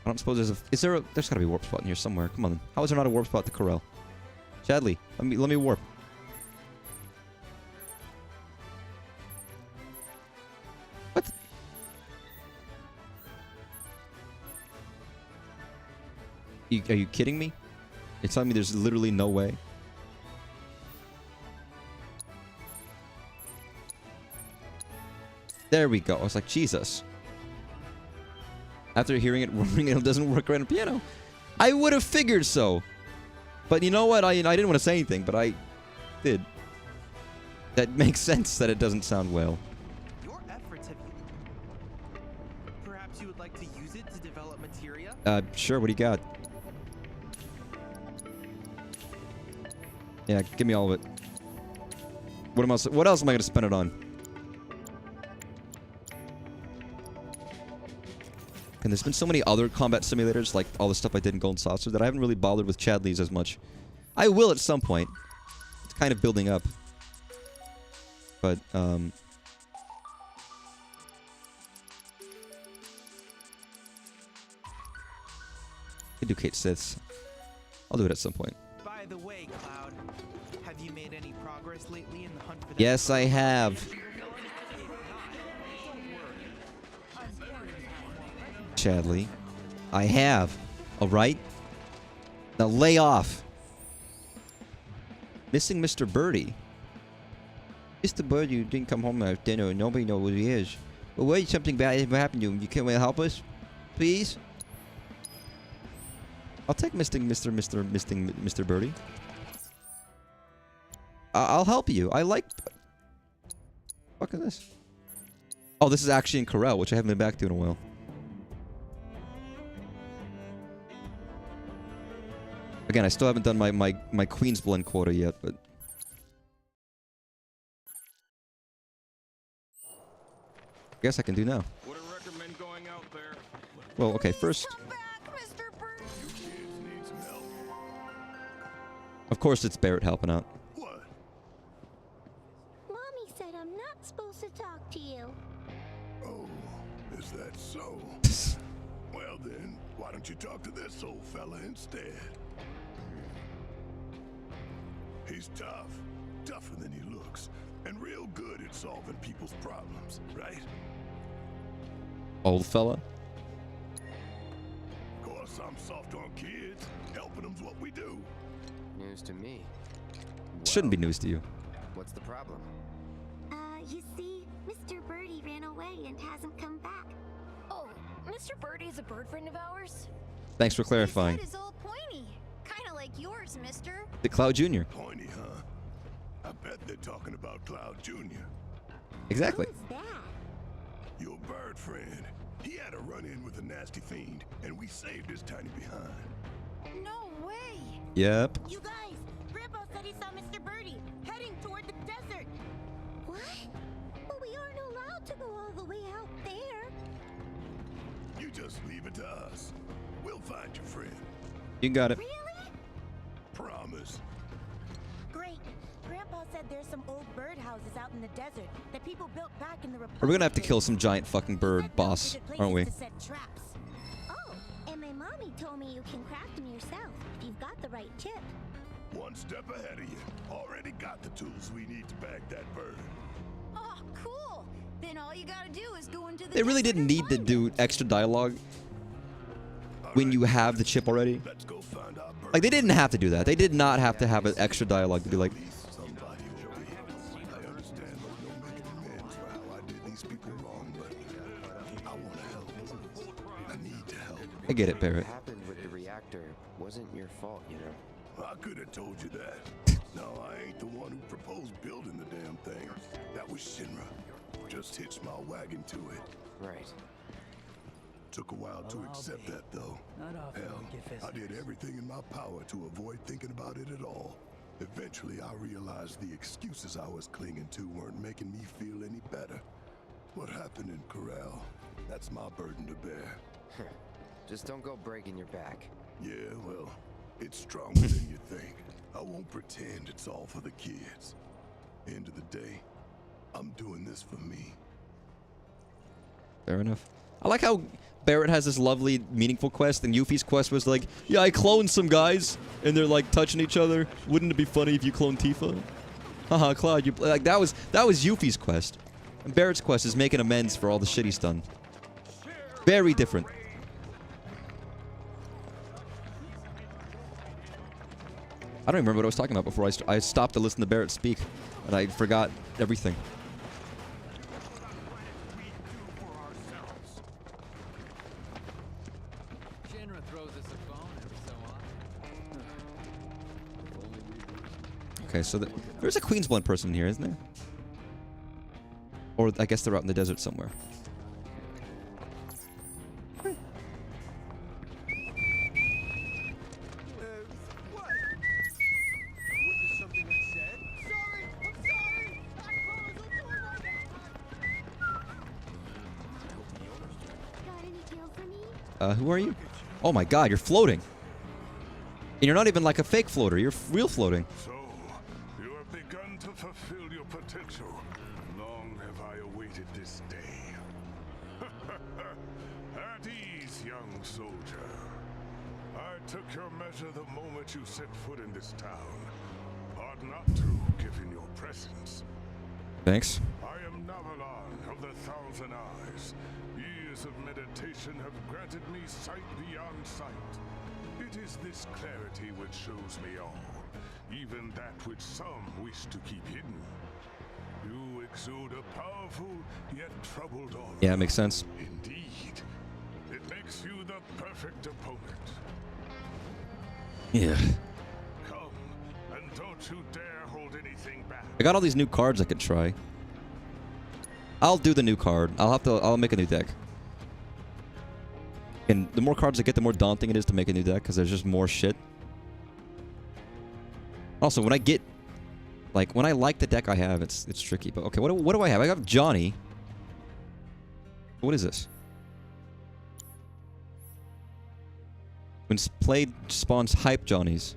don't suppose there's a... Is there a... There's gotta be a warp spot in here somewhere. Come on. How is there not a warp spot to Corel? Chadley, let me warp. What? Are you kidding me? You're telling me there's literally no way? There we go. I was like, Jesus. After hearing it, it doesn't work right on piano. I would have figured so. But you know what? I didn't want to say anything, but I did. That makes sense that it doesn't sound well. Your efforts have... Perhaps you would like to use it to develop materia? Sure. What do you got? Yeah, give me all of it. What else am I going to spend it on? And there's been so many other combat simulators, like all the stuff I did in Golden Saucer, that I haven't really bothered with Chadley's as much. I will at some point. It's kind of building up. But, I can do Kate Sith's. I'll do it at some point. By the way, Cloud, have you made any progress lately in the hunt for that? Yes, I have. Chadley. I have. Alright? Now lay off. Missing Mr. Birdie. Mr. Birdie didn't come home after dinner and nobody knows who he is. But wait, something bad happened to him. You can't help us? Please? I'll take Mr. Birdie. I'll help you. I like... What the fuck is this? Oh, this is actually in Corel, which I haven't been back to in a while. Again, I still haven't done my Queen's Blend quota yet, but... I guess I can do now. Would I recommend going out there? Well, okay, first... Of course it's Barrett helping out. What? Mommy said I'm not supposed to talk to you. Oh, is that so? Well then, why don't you talk to this old fella instead? He's tough. Tougher than he looks. And real good at solving people's problems, right? Old fella? Of course, I'm soft on kids. Helping them's what we do. News to me. Shouldn't be news to you. What's the problem? You see, Mr. Birdie ran away and hasn't come back. Oh, Mr. Birdie's a bird friend of ours? Thanks for clarifying. His head is all pointy. Kinda like yours, mister. The Cloud Jr. Pointy, huh? I bet they're talking about Cloud Jr. Exactly. Who's that? Your bird friend. He had a run-in with a nasty fiend, and we saved his tiny behind. No way. Yep. You guys, Grandpa said he saw Mr. Birdie heading toward the desert. What? But we aren't allowed to go all the way out there. You just leave it to us. We'll find your friend. You got it. Really? Promise. Great. Grandpa said there's some old birdhouses out in the desert that people built back in the Republic. We're gonna have to kill some giant fucking bird boss, aren't we? To set traps. Oh, and my mommy told me you can craft them yourself if you've got the right chip. One step ahead of you. Already got the tools we need to bag that bird. Oh, cool. Then all you gotta do is go into the They really desert didn't and need to find do it. extra dialogue when you have the chip already. Let's go find our bird. Like, they didn't have to do that. They did not have to have an extra dialogue to be like, Somebody will be. I understand there's no making amends for how I did these people wrong, but I want to help. I need to help. I get it, Barrett. What happened with the reactor wasn't your fault, you know. I could have told you that. No, I ain't the one who proposed building the damn thing. That was Shinra. Just hitched my wagon to it. Right. Took a while to accept that, though. Hell, I did everything in my power to avoid thinking about it at all. Eventually, I realized the excuses I was clinging to weren't making me feel any better. What happened in Corel, that's my burden to bear. Just don't go breaking your back. Yeah, well, it's stronger than you think. I won't pretend it's all for the kids. End of the day, I'm doing this for me. Fair enough. I like how Barrett has this lovely, meaningful quest, and Yuffie's quest was like, yeah, I cloned some guys, and they're like touching each other. Wouldn't it be funny if you cloned Tifa? Haha, Cloud, you like that was Yuffie's quest. And Barrett's quest is making amends for all the shit he's done. Very different. I don't even remember what I was talking about before I stopped to listen to Barrett speak, and I forgot everything. Okay, so there's a Queensblunt person here, isn't there? Or I guess they're out in the desert somewhere. Who are you? Oh my god, you're floating. And you're not even like a fake floater, you're real floating. So, you have begun to fulfill your potential. Long have I awaited this day. At ease, young soldier. I took your measure the moment you set foot in this town. Ought not to, given your presence. Thanks. I am Navalon of the Thousand Eyes. Years of meditation have granted me sight beyond sight. It is this clarity which shows me all, even that which some wish to keep hidden. You exude a powerful, yet troubled aura. Yeah, it makes sense. Indeed. It makes you the perfect opponent. Yeah. Come, and don't you dare hold anything back. I got all these new cards I could try. I'll do the new card. I'll make a new deck. And the more cards I get, the more daunting it is to make a new deck, because there's just more shit. Also, when I get... Like, when I like the deck I have, it's tricky. But, okay, what do I have? I have Johnny. What is this? When played, spawns hype Johnnies.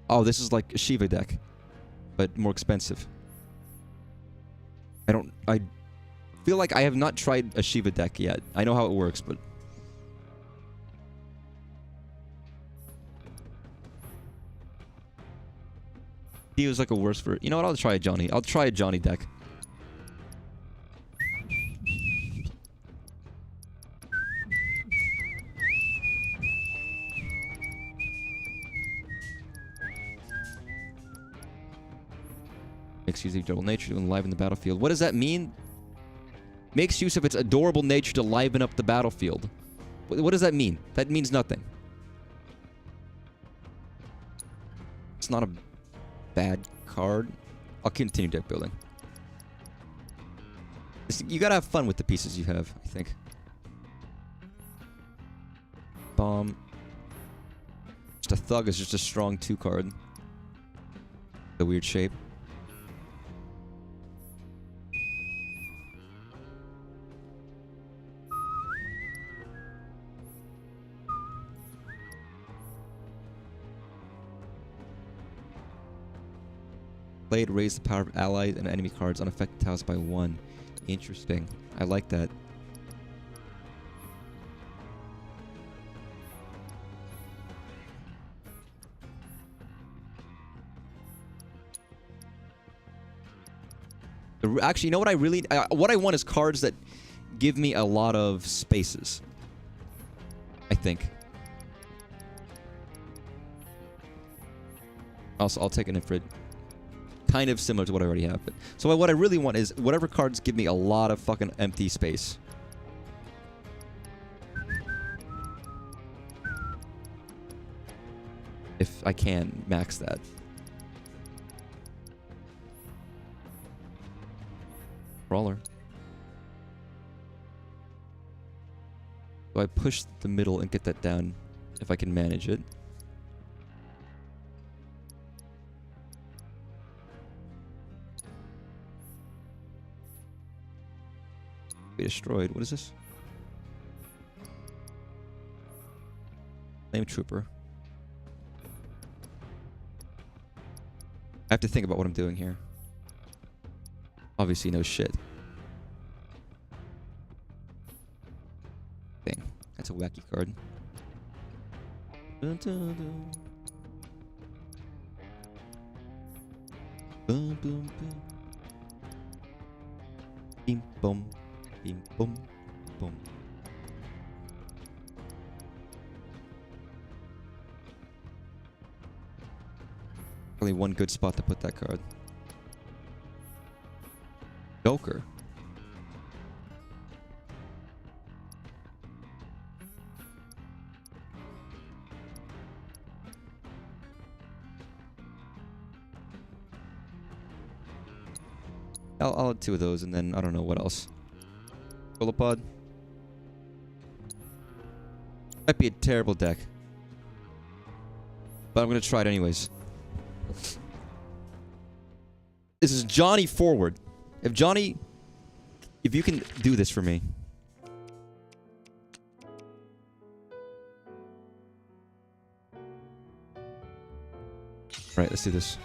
Oh, this is like a Shiva deck, but more expensive. I feel like I have not tried a Shiva deck yet. I know how it works, but... He was like a worse for... You know what? I'll try a Johnny. I'll try a Johnny deck. Makes use of adorable nature to enliven the battlefield. What does that mean? Makes use of its adorable nature to liven up the battlefield. What does that mean? That means nothing. It's not a bad card. I'll continue deck building. You gotta have fun with the pieces you have, I think. Bomb. Just a thug is just a strong 2 card. The weird shape. Played, raise the power of allies and enemy cards on affected tiles by 1. Interesting. I like that. Actually, you know what I really... what I want is cards that give me a lot of spaces. I think. Also, I'll take an infrared. Kind of similar to what I already have. But so what I really want is whatever cards give me a lot of fucking empty space. If I can max that. Brawler. So I push the middle and get that down if I can manage it. Destroyed. What is this? Flame Trooper. I have to think about what I'm doing here. Obviously, no shit. a wacky card. Dun, dun, dun. Boom, boom, boom. Bim, boom. Bim, boom. Boom. Only one good spot to put that card. Joker. I'll add 2 of those, and then I don't know what else. Golopod. Might be a terrible deck, but I'm gonna try it anyways. This is Johnny forward. If Johnny, if you can do this for me. Right, let's do this.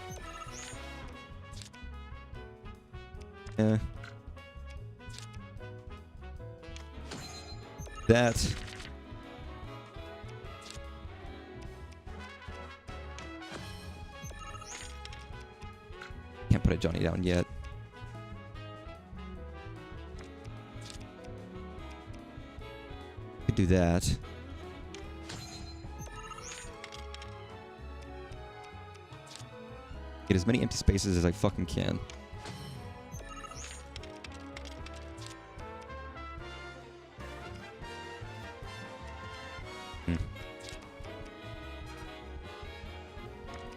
Yeah. That. Can't put a Johnny down yet. Could do that. Get as many empty spaces as I fucking can.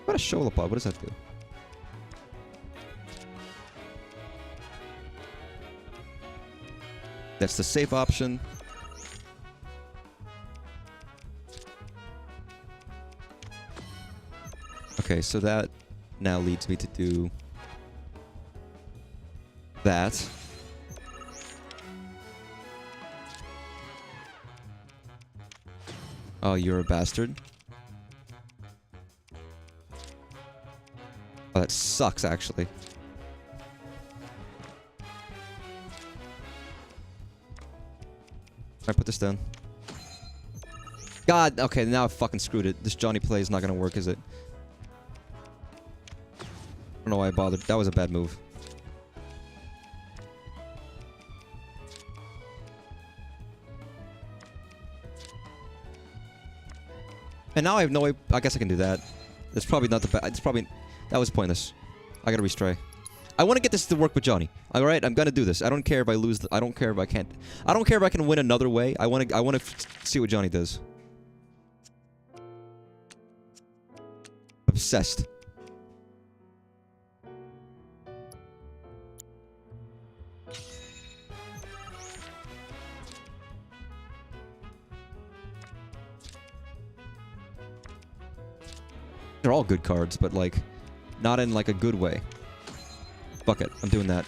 What a Sholopod, what does that do? That's the safe option. Okay, so that now leads me to do that. Oh, you're a bastard. Oh, that sucks, actually. I put this down. God, okay, now I fucking screwed it. This Johnny play is not gonna work, is it? I don't know why I bothered. That was a bad move. And now I have no way. I guess I can do that. That's probably not the best. It's probably. That was pointless. I gotta restray. I want to get this to work with Johnny. All right, I'm gonna do this. I don't care if I lose. I don't care if I can't. I don't care if I can win another way. I want to see what Johnny does. Obsessed. They're all good cards, but like, not in like a good way. Fuck it, I'm doing that.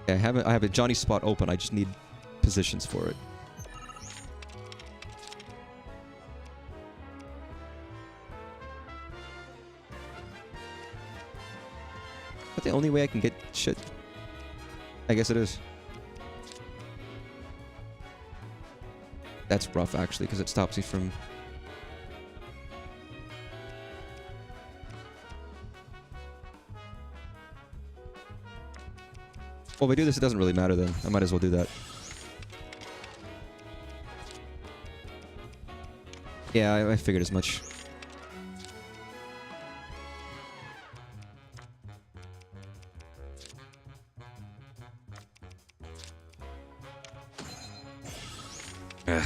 Yeah, I have a Johnny spot open. I just need positions for it. But the only way I can get shit. I guess it is. That's rough, actually, because it stops me from... Well, if I do this, it doesn't really matter then. I might as well do that. Yeah, I figured as much. Ugh.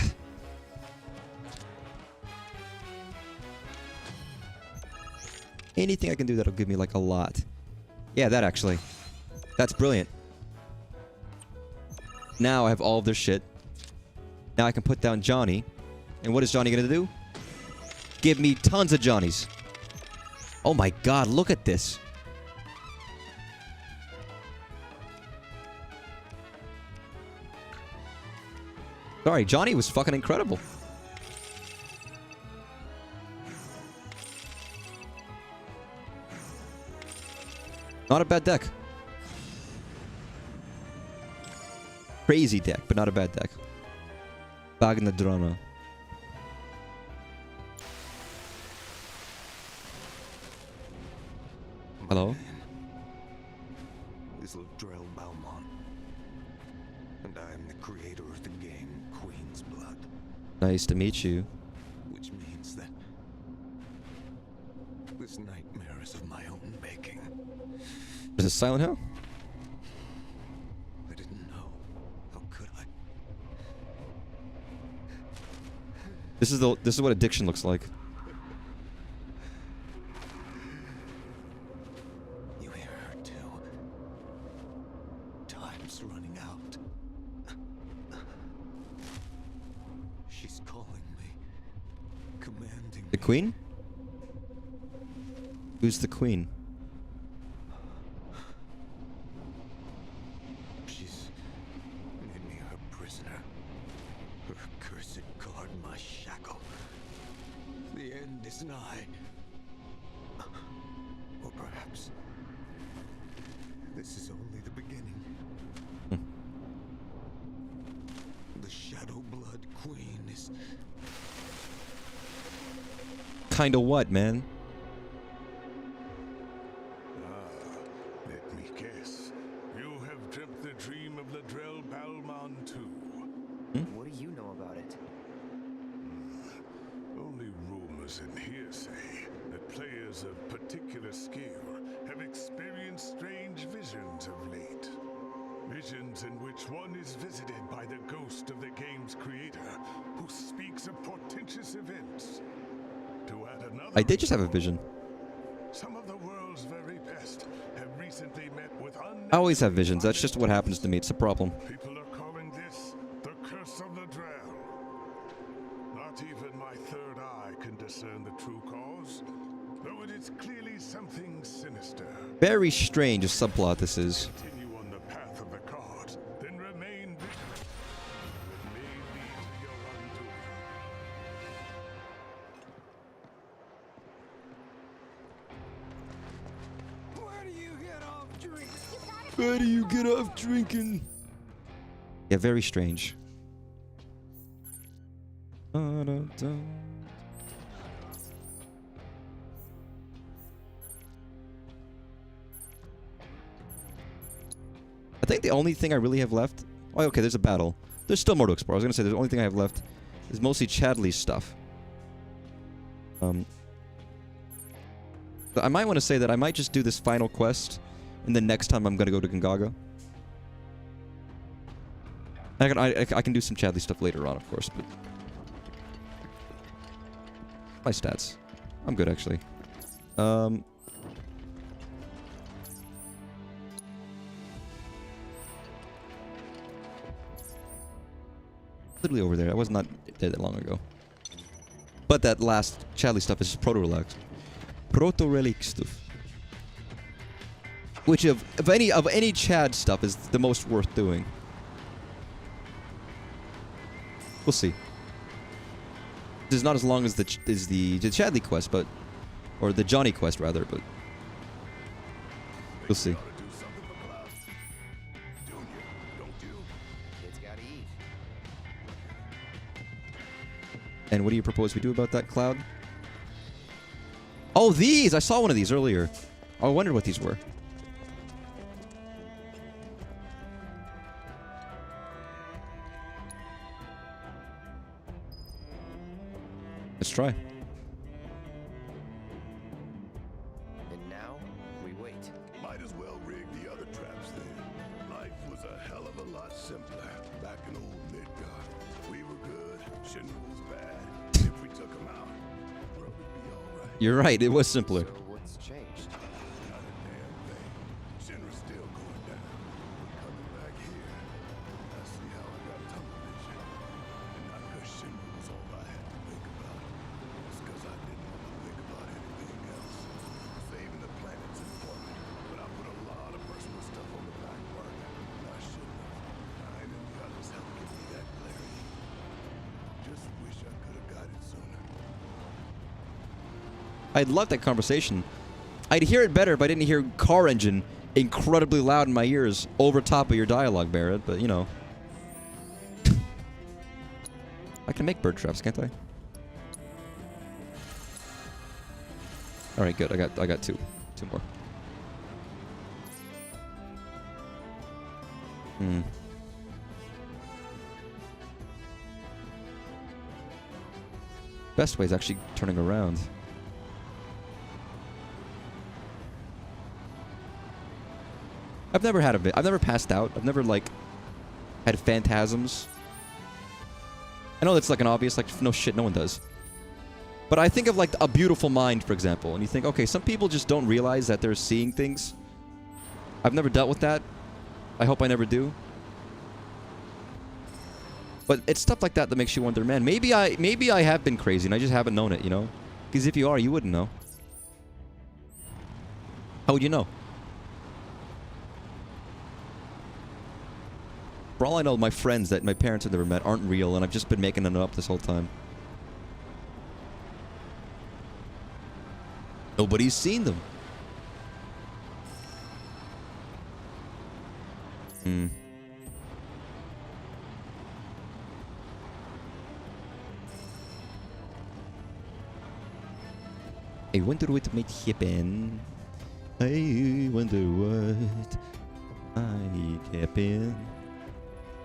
Anything I can do that'll give me like a lot. Yeah, that actually. That's brilliant. Now I have all of their shit. Now I can put down Johnny. And what is Johnny gonna do? Give me tons of Johnnies. Oh my god, look at this. Sorry, Johnny was fucking incredible. Not a bad deck. Crazy deck, but not a bad deck. Bagnadrana. Hello? Is Ladrell Balmont, and I am the creator of the game Queen's Blood. Nice to meet you. Which means that this nightmare is of my own making. Is this Silent Hill? I didn't know. How could I? This is what addiction looks like. You hear her too. Time's running out. She's calling me, commanding The me. Queen? Who's the Queen? She's made me her prisoner. Her cursed guard, my shackle. The end is nigh. Or perhaps this is only the beginning. The Shadow Blood Queen is... Kinda what, man? Let me guess. You have dreamt the dream of Ladrell Balmont too. What do you know about it? Only rumors and hearsay that players of particular skill have experienced strange visions of late. Visions in which one is visited by the ghost of the game's creator, who speaks of portentous events. To add another, I did just have a vision. some of the world's very best have recently met with I always have visions. That's just what happens to me. It's a problem. People are calling this the curse of Ladrell. Not even my third eye can discern the true cause, though it is clearly something sinister. Very strange a subplot this is. Continue on the path of the cards, then remain vigilant. It may lead to your undoing. Where do you get off drinking? Where do you get off drinking? Yeah, very strange. I think the only thing I really have left... Oh, okay, there's a battle. There's still more to explore. I was going to say the only thing I have left is mostly Chadley's stuff. But I might want to say that I might just do this final quest, and then next time I'm going to go to Gongaga. I can do some Chadley stuff later on, of course, but... My stats. I'm good, actually. Literally over there. I was not dead that long ago. But that last Chadley stuff is just proto-relic. Proto-relic stuff. Which of any Chad stuff is the most worth doing. We'll see. This is not as long as the Chadley quest, but... Or the Johnny quest, rather, but... We'll see. Kids gotta eat. And what do you propose we do about that, Cloud? Oh, these! I saw one of these earlier. Oh, I wondered what these were. Let's try. And now, we wait. Might as well rig the other traps then. Life was a hell of a lot simpler back in old Midgard. We were good, Shinra was bad. If we took them out, the world would be alright. You're right, it was simpler. So what's changed? Not a damn thing. Shinra's still going down. Coming back here, I see how I got tunnel vision. And not because Shinra was all I had to think about. It's because I didn't want to think about anything else. Saving the planet's important, but I put a lot of personal stuff on the back burner. And I shouldn't have. I and the others helped give me that clarity. Just wish I could have got it sooner. I loved that conversation. I'd hear it better if I didn't hear car engine incredibly loud in my ears over top of your dialogue, Barrett, but you know. I can make bird traps, can't I? Alright, good. I got two. Two more. Best way is actually turning around. I've never had a bit. I've never passed out. I've never, like, had phantasms. I know that's, like, an obvious, like, no shit, no one does. But I think of, like, A Beautiful Mind, for example. And you think, okay, some people just don't realize that they're seeing things. I've never dealt with that. I hope I never do. But it's stuff like that that makes you wonder, man, maybe I have been crazy and I just haven't known it, you know? Because if you are, you wouldn't know. How would you know? For all I know, my friends that my parents have never met aren't real, and I've just been making them up this whole time. Nobody's seen them. I wonder what might happen. I wonder what might happen.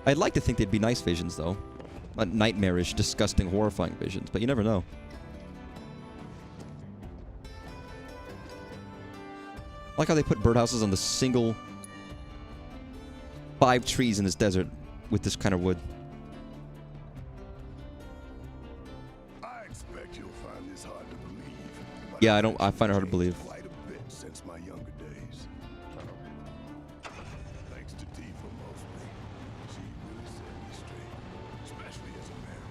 I'd like to think they'd be nice visions, though. Not nightmarish, disgusting, horrifying visions, but you never know. I like how they put birdhouses on the single 5 trees in this desert with this kind of wood. I expect you'll find this hard to believe. Yeah, I find it hard to believe. Quite a bit since my younger days. Thanks to Tifa mostly. She really set me straight, especially as a man.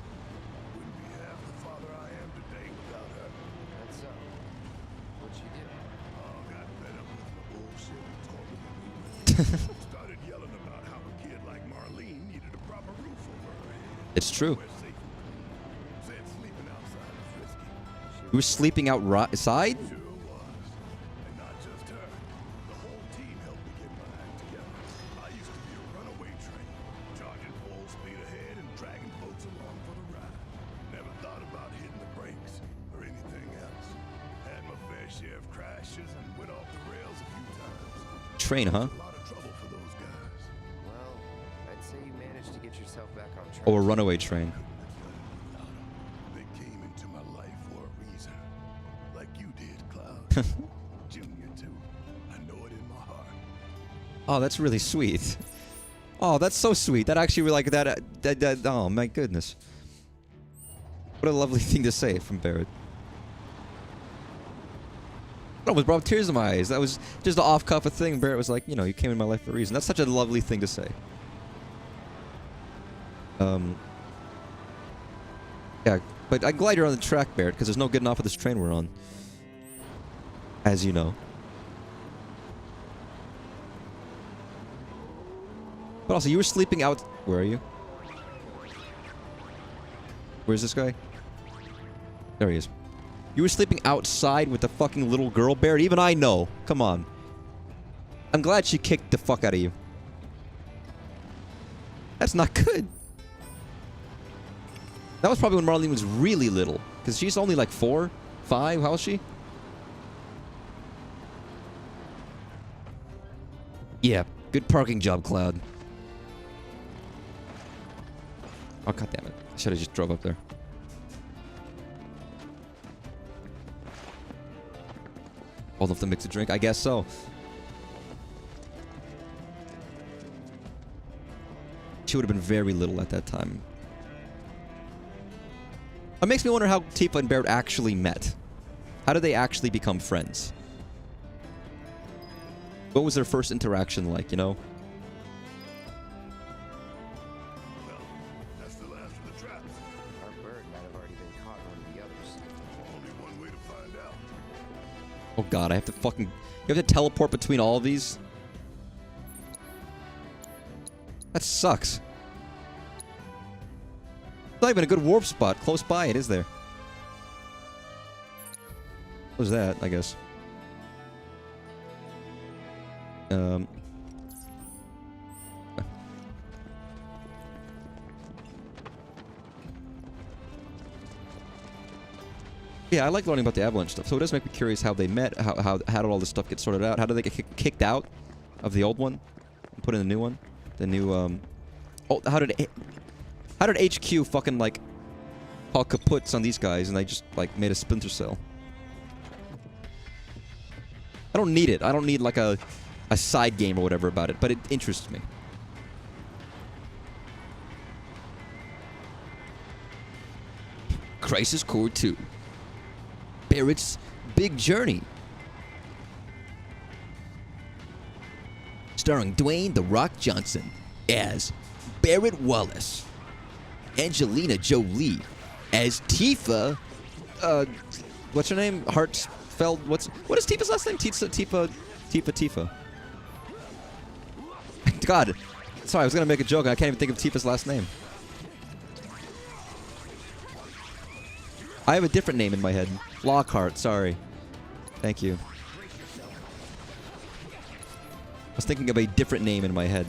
Wouldn't be half the father I am today without her. That's so. What'd she do? Oh, got fed up with my bullshit and told me to move it. Started yelling about how a kid like Marlene needed a proper roof over her head. It's true. Said sleeping outside is risky. You were sleeping outside? Sure was. And not just her. The whole team helped me get my act together. I used to be a runaway train, charging full speed ahead and dragging folks along for the ride. Never thought about hitting the brakes or anything else. Had my fair share of crashes and went off the rails a few times. Train, huh? A lot of trouble for those guys. Well, I'd say you managed to get yourself back on track. Or a runaway train. They came into my life for a reason. Like you did, Cloud. Junior, too. I know it in my heart. Oh, that's really sweet. Oh, that's so sweet. That actually, like, oh, my goodness. What a lovely thing to say from Barrett. It almost brought tears in my eyes. That was just an off-cuff thing. Barrett was like, you know, you came in my life for a reason. That's such a lovely thing to say. Yeah, but I'm glad you're on the track, Barrett, because there's no getting off of this train we're on. As you know. But also, you were sleeping out... Where are you? Where's this guy? There he is. You were sleeping outside with the fucking little girl, Barrett. Even I know. Come on. I'm glad she kicked the fuck out of you. That's not good. That was probably when Marlene was really little. Because she's only like 4, 5. How old is she? Yeah. Good parking job, Cloud. Oh, god damn it. I should have just drove up there. Old enough to mix a drink? I guess so. She would have been very little at that time. It makes me wonder how Tifa and Barrett actually met. How did they actually become friends? What was their first interaction like, you know? Well, that's the last of the traps. Our bird might have already been caught in one of the others. Only one way to find out. Oh god, I have to fucking... You have to teleport between all of these? That sucks. Not even a good warp spot close by it, is there? What was that, I guess? Yeah, I like learning about the Avalanche stuff. So it does make me curious how they met. How did all this stuff get sorted out? How did they get kicked out of the old one and put in the new one? The new oh, how did HQ fucking like call kaputs on these guys and they just like made a Splinter Cell? I don't need it. I don't need like a side game or whatever about it, but it interests me. Crisis Core 2. Barrett's Big Journey. Starring Dwayne "The Rock" Johnson as Barrett Wallace. Angelina Jolie as Tifa. What's her name? Hartsfeld. What is Tifa's last name? Tifa. God. Sorry, I was gonna make a joke. I can't even think of Tifa's last name. I have a different name in my head. Lockhart, sorry. Thank you. I was thinking of a different name in my head.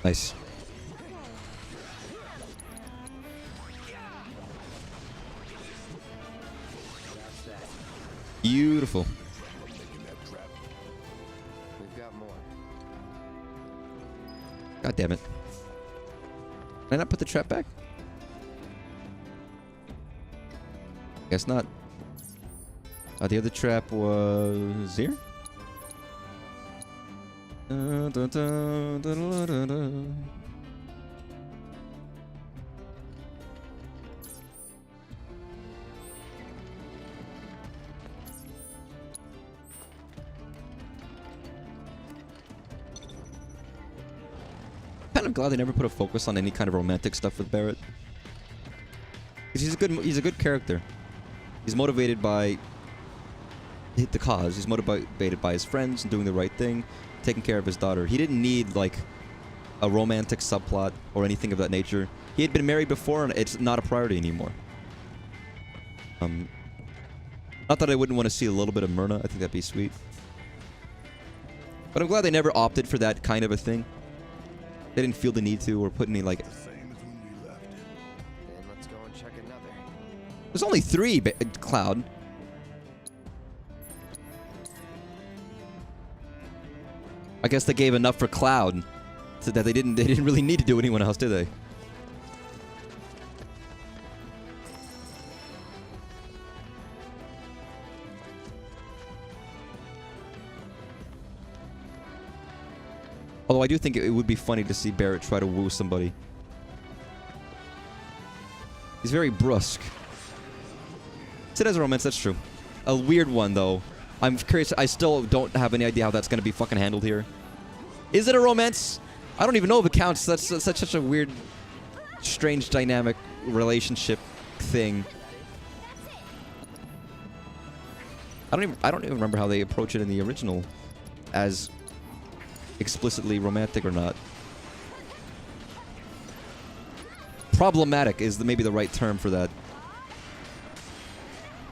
Nice. Beautiful. We've got more. God damn it. Did I not put the trap back? Guess not. The other trap was here? I'm glad they never put a focus on any kind of romantic stuff with Barrett. He's a good character. He's motivated by the cause. He's motivated by his friends and doing the right thing, taking care of his daughter. He didn't need like a romantic subplot or anything of that nature. He had been married before, and it's not a priority anymore. Not that I wouldn't want to see a little bit of Myrna. I think that'd be sweet. But I'm glad they never opted for that kind of a thing. They didn't feel the need to, or put any like. And let's go and check another. There's only 3, Cloud. I guess they gave enough for Cloud, so that they didn't really need to do anyone else, did they? Although I do think it would be funny to see Barrett try to woo somebody. He's very brusque. It has a romance, that's true. A weird one, though. I'm curious. I still don't have any idea how that's going to be fucking handled here. Is it a romance? I don't even know if it counts. That's such a weird, strange dynamic relationship thing. I don't even remember how they approach it in the original as explicitly romantic or not. Problematic is maybe the right term for that.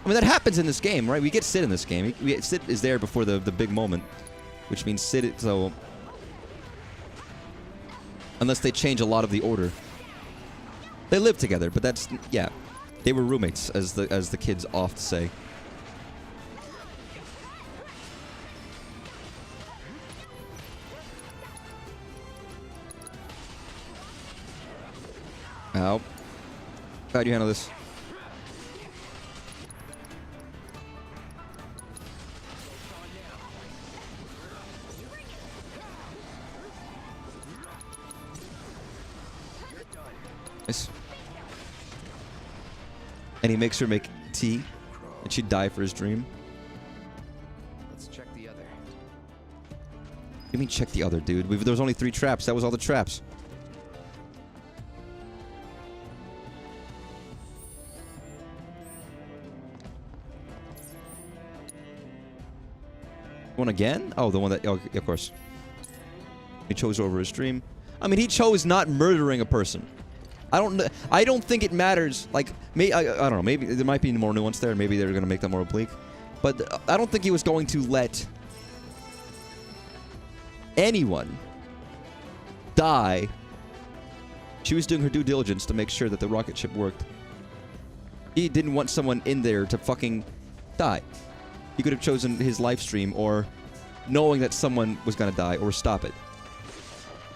I mean, that happens in this game, right? We get Sid in this game. Sid is there before the big moment, which means Sid. So unless they change a lot of the order, they live together. But that's, yeah, they were roommates, as the kids oft say. Ow. How do you handle this? Nice. And he makes her make tea, and she'd die for his dream. Let's check the other. What do you mean check the other, dude? There was only 3 traps. That was all the traps. One again? Oh, the one that... Oh, of course. He chose over his dream. I mean, he chose not murdering a person. I don't think it matters. Like, I don't know. Maybe there might be more nuance there. Maybe they're gonna make that more oblique. But I don't think he was going to let anyone die. She was doing her due diligence to make sure that the rocket ship worked. He didn't want someone in there to fucking die. He could have chosen his live stream or knowing that someone was gonna die or stop it.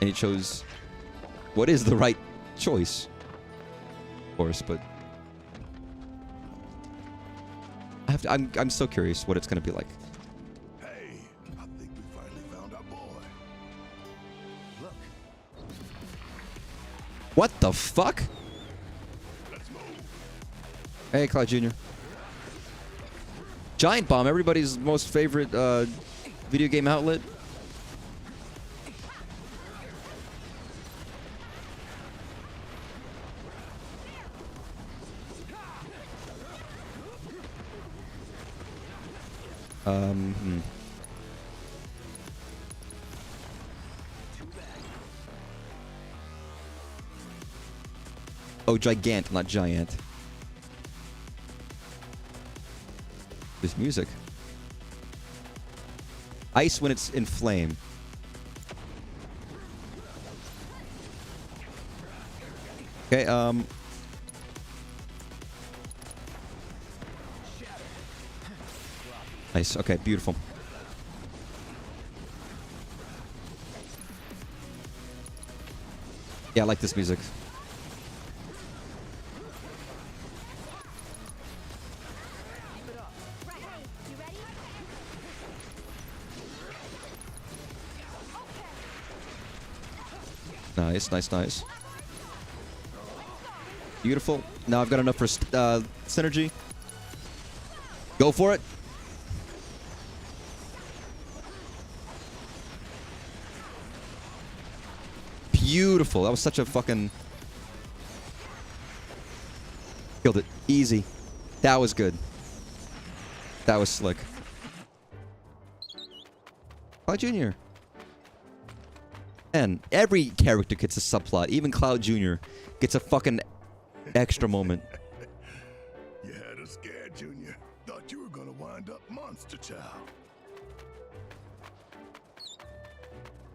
And he chose what is the right choice. Of course, but I'm so curious what it's gonna be like. Hey, I think we finally found our boy. Look. What the fuck? Let's move. Hey, Cloud Jr. Giant Bomb, everybody's most favorite video game outlet. Oh, Gigant, not Giant. This music. Ice when it's in flame. Okay, nice. Okay, beautiful. Yeah, I like this music. Nice, nice, nice. Beautiful. Now I've got enough for synergy. Go for it. Beautiful. That was such a fucking... Killed it. Easy. That was good. That was slick. Cloud Jr. And every character gets a subplot. Even Cloud Jr. gets a fucking extra moment. You had us scared, Junior. Thought you were gonna wind up Monster Child.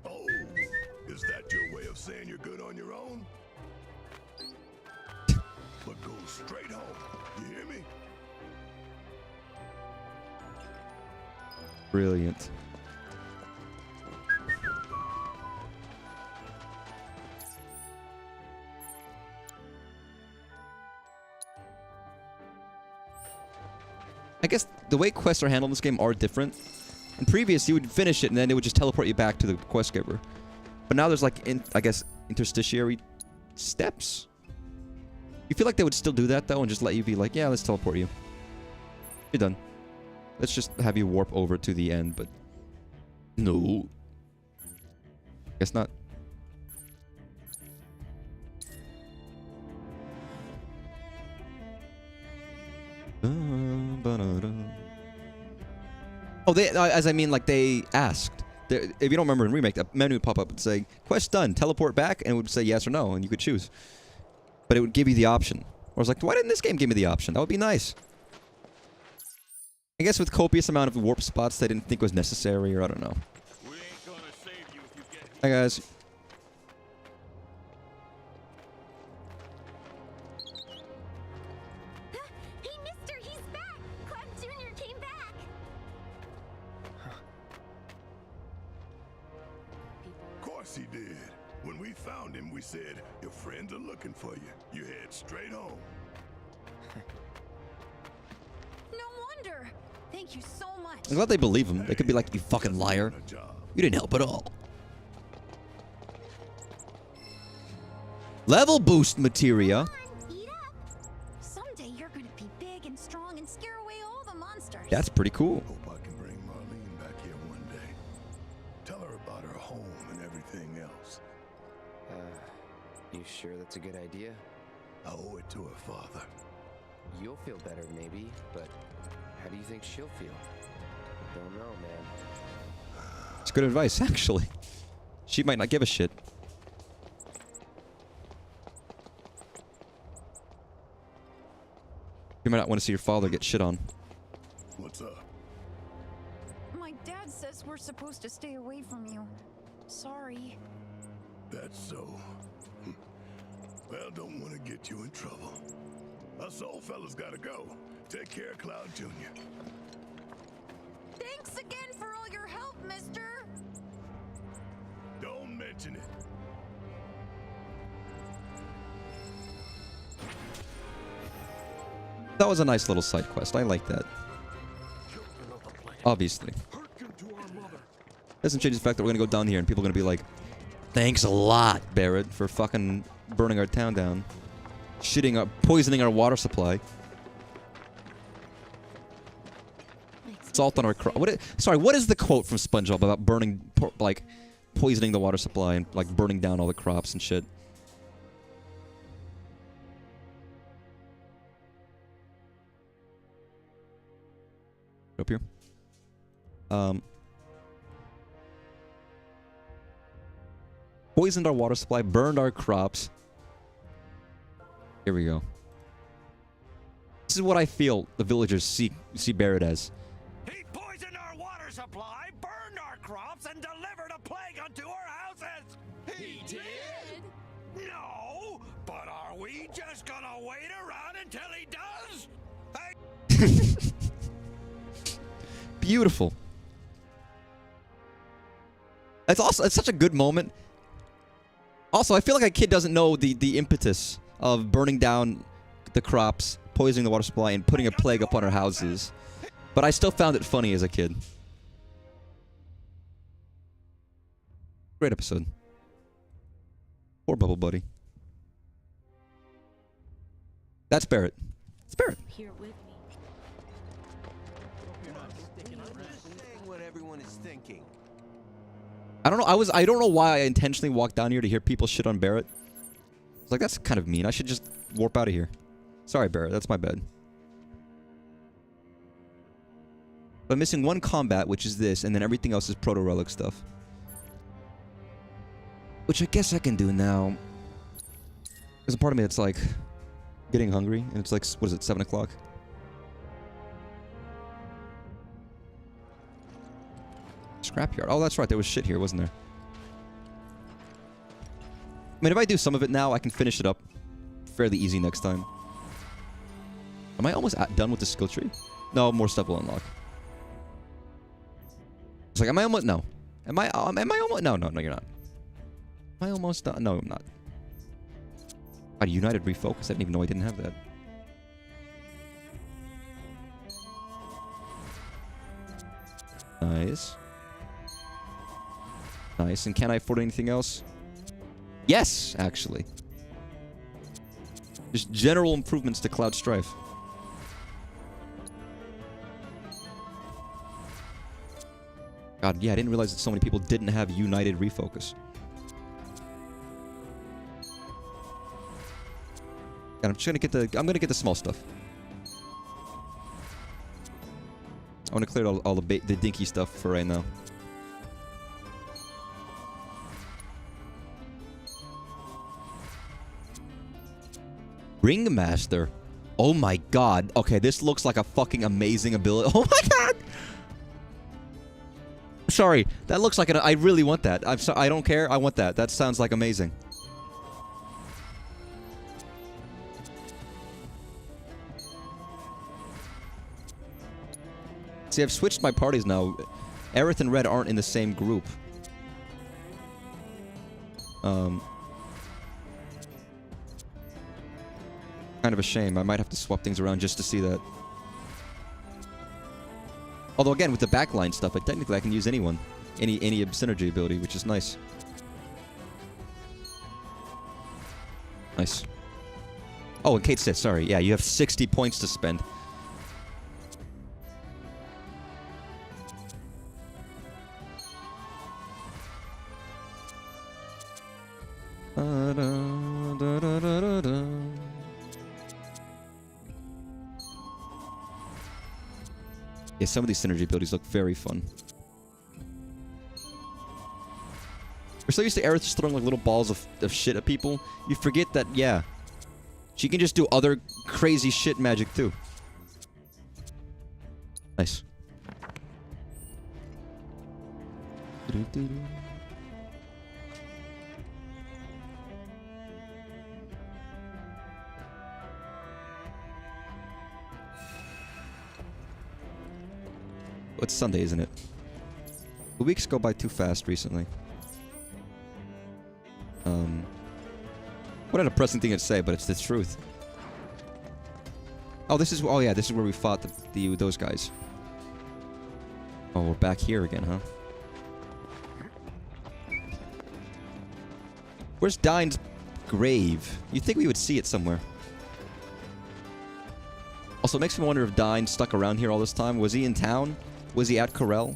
Oh, is that your way of saying you're good on your own? But go straight home. You hear me? Brilliant. I guess the way quests are handled in this game are different. In previous, you would finish it and then it would just teleport you back to the quest giver. But now there's like, I guess, interstitiary steps? You feel like they would still do that though and just let you be like, yeah, let's teleport you. You're done. Let's just have you warp over to the end, but... No. Guess not. Oh, they, as I mean, like, they asked. If you don't remember in Remake, a menu would pop up and say, quest done, teleport back, and it would say yes or no, and you could choose. But it would give you the option. I was like, why didn't this game give me the option? That would be nice. I guess with copious amount of warp spots they didn't think was necessary, or I don't know. We ain't gonna save you if you get Hi, guys. Hey, mister, he's back! Cloud Jr. came back! Of course he did. When we found him, we said, your friends are looking for you. You head straight home. No wonder. Thank you so much. I'm glad they believe him. They could be like, you fucking liar. On a job. You didn't help at all. Level boost materia. Eat up. Someday you're gonna be big and strong and scare away all the monsters. That's pretty cool. Hope I can bring Marlene back here one day. Tell her about her home and everything else. You sure that's a good idea? I owe it to her father. You'll feel better maybe, but how do you think she'll feel? Don't know, man. It's good advice, actually. She might not give a shit. You might not want to see your father get shit on. What's up? My dad says we're supposed to stay away from you. Sorry. That's so. Well, don't want to get you in trouble. Us old fellas gotta go. Take care, Cloud Jr. Thanks again for all your help, mister. Don't mention it. That was a nice little side quest. I like that. Obviously. Doesn't change the fact that we're gonna go down here and people are gonna be like, thanks a lot, Barrett, for fucking burning our town down. Poisoning our water supply. Salt on our crop. Sorry, what is the quote from SpongeBob about burning, like, poisoning the water supply and, like, burning down all the crops and shit? Up here. Poisoned our water supply, burned our crops. Here we go. This is what I feel the villagers see Barrett as. He poisoned our water supply, burned our crops, and delivered a plague unto our houses! He did? No, but are we just gonna wait around until he does? Beautiful. It's such a good moment. Also, I feel like a kid doesn't know the impetus of burning down the crops, poisoning the water supply, and putting a plague upon our houses. But I still found it funny as a kid. Great episode. Poor Bubble Buddy. That's Barrett. It's Barrett. Here with me. What everyone is thinking. I don't know. I don't know why I intentionally walked down here to hear people shit on Barrett. It's like, that's kind of mean. I should just warp out of here. Sorry, Barrett. That's my bad. But I'm missing one combat, which is this, and then everything else is proto-relic stuff. Which I guess I can do now. There's a part of me that's like getting hungry, and it's like, what is it, 7 o'clock? Scrapyard. Oh, that's right. There was shit here, wasn't there? I mean, if I do some of it now, I can finish it up fairly easy next time. Am I almost done with the skill tree? No, more stuff will unlock. It's like, am I almost? No. Am I almost? No, you're not. Am I almost done? No, I'm not. God, United Refocus. I didn't even know I didn't have that. Nice. Nice. And can I afford anything else? Yes, actually. Just general improvements to Cloud Strife. God, yeah, I didn't realize that so many people didn't have United Refocus. God, I'm just gonna get the small stuff. I want to clear all the dinky stuff for right now. Ringmaster. Oh my god. Okay, this looks like a fucking amazing ability. Oh my god! Sorry, that looks like I really want that. I don't care. I want that. That sounds like amazing. See, I've switched my parties now. Aerith and Red aren't in the same group. Kind of a shame. I might have to swap things around just to see that. Although again, with the backline stuff, technically I can use anyone. Any synergy ability, which is nice. Nice. Oh, and Kate said, sorry. Yeah, you have 60 points to spend. Yeah, some of these synergy abilities look very fun. We're so used to Aerith just throwing like little balls of shit at people. You forget that, yeah. She can just do other crazy shit magic too. Nice. It's Sunday, isn't it? The weeks go by too fast recently. What a depressing thing to say, but it's the truth. Oh, this is... Oh, yeah, this is where we fought those guys. Oh, we're back here again, huh? Where's Dine's grave? You'd think we would see it somewhere. Also, it makes me wonder if Dine stuck around here all this time. Was he in town? Was he at Corel?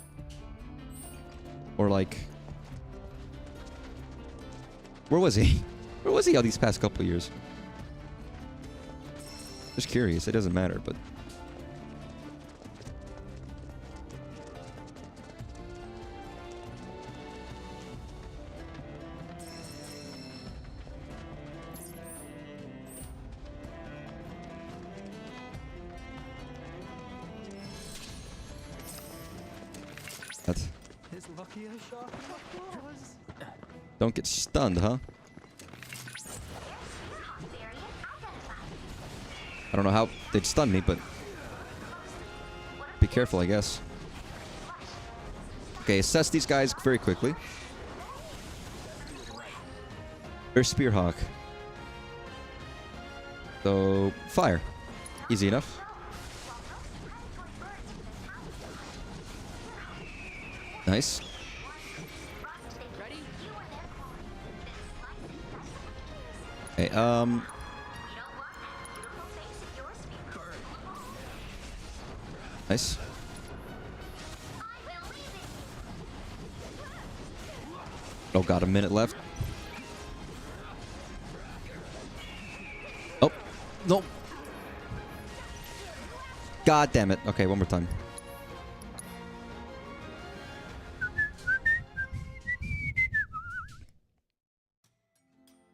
Or, like... Where was he? Where was he all these past couple years? Just curious. It doesn't matter, but... It's lucky I shot applause. Don't get stunned, huh? I don't know how they'd stun me, but... Be careful, I guess. Okay, assess these guys very quickly. There's Spearhawk. So, fire. Easy enough. Nice. Okay, nice. Oh god, a minute left. Oh, no. God damn it. Okay, one more time.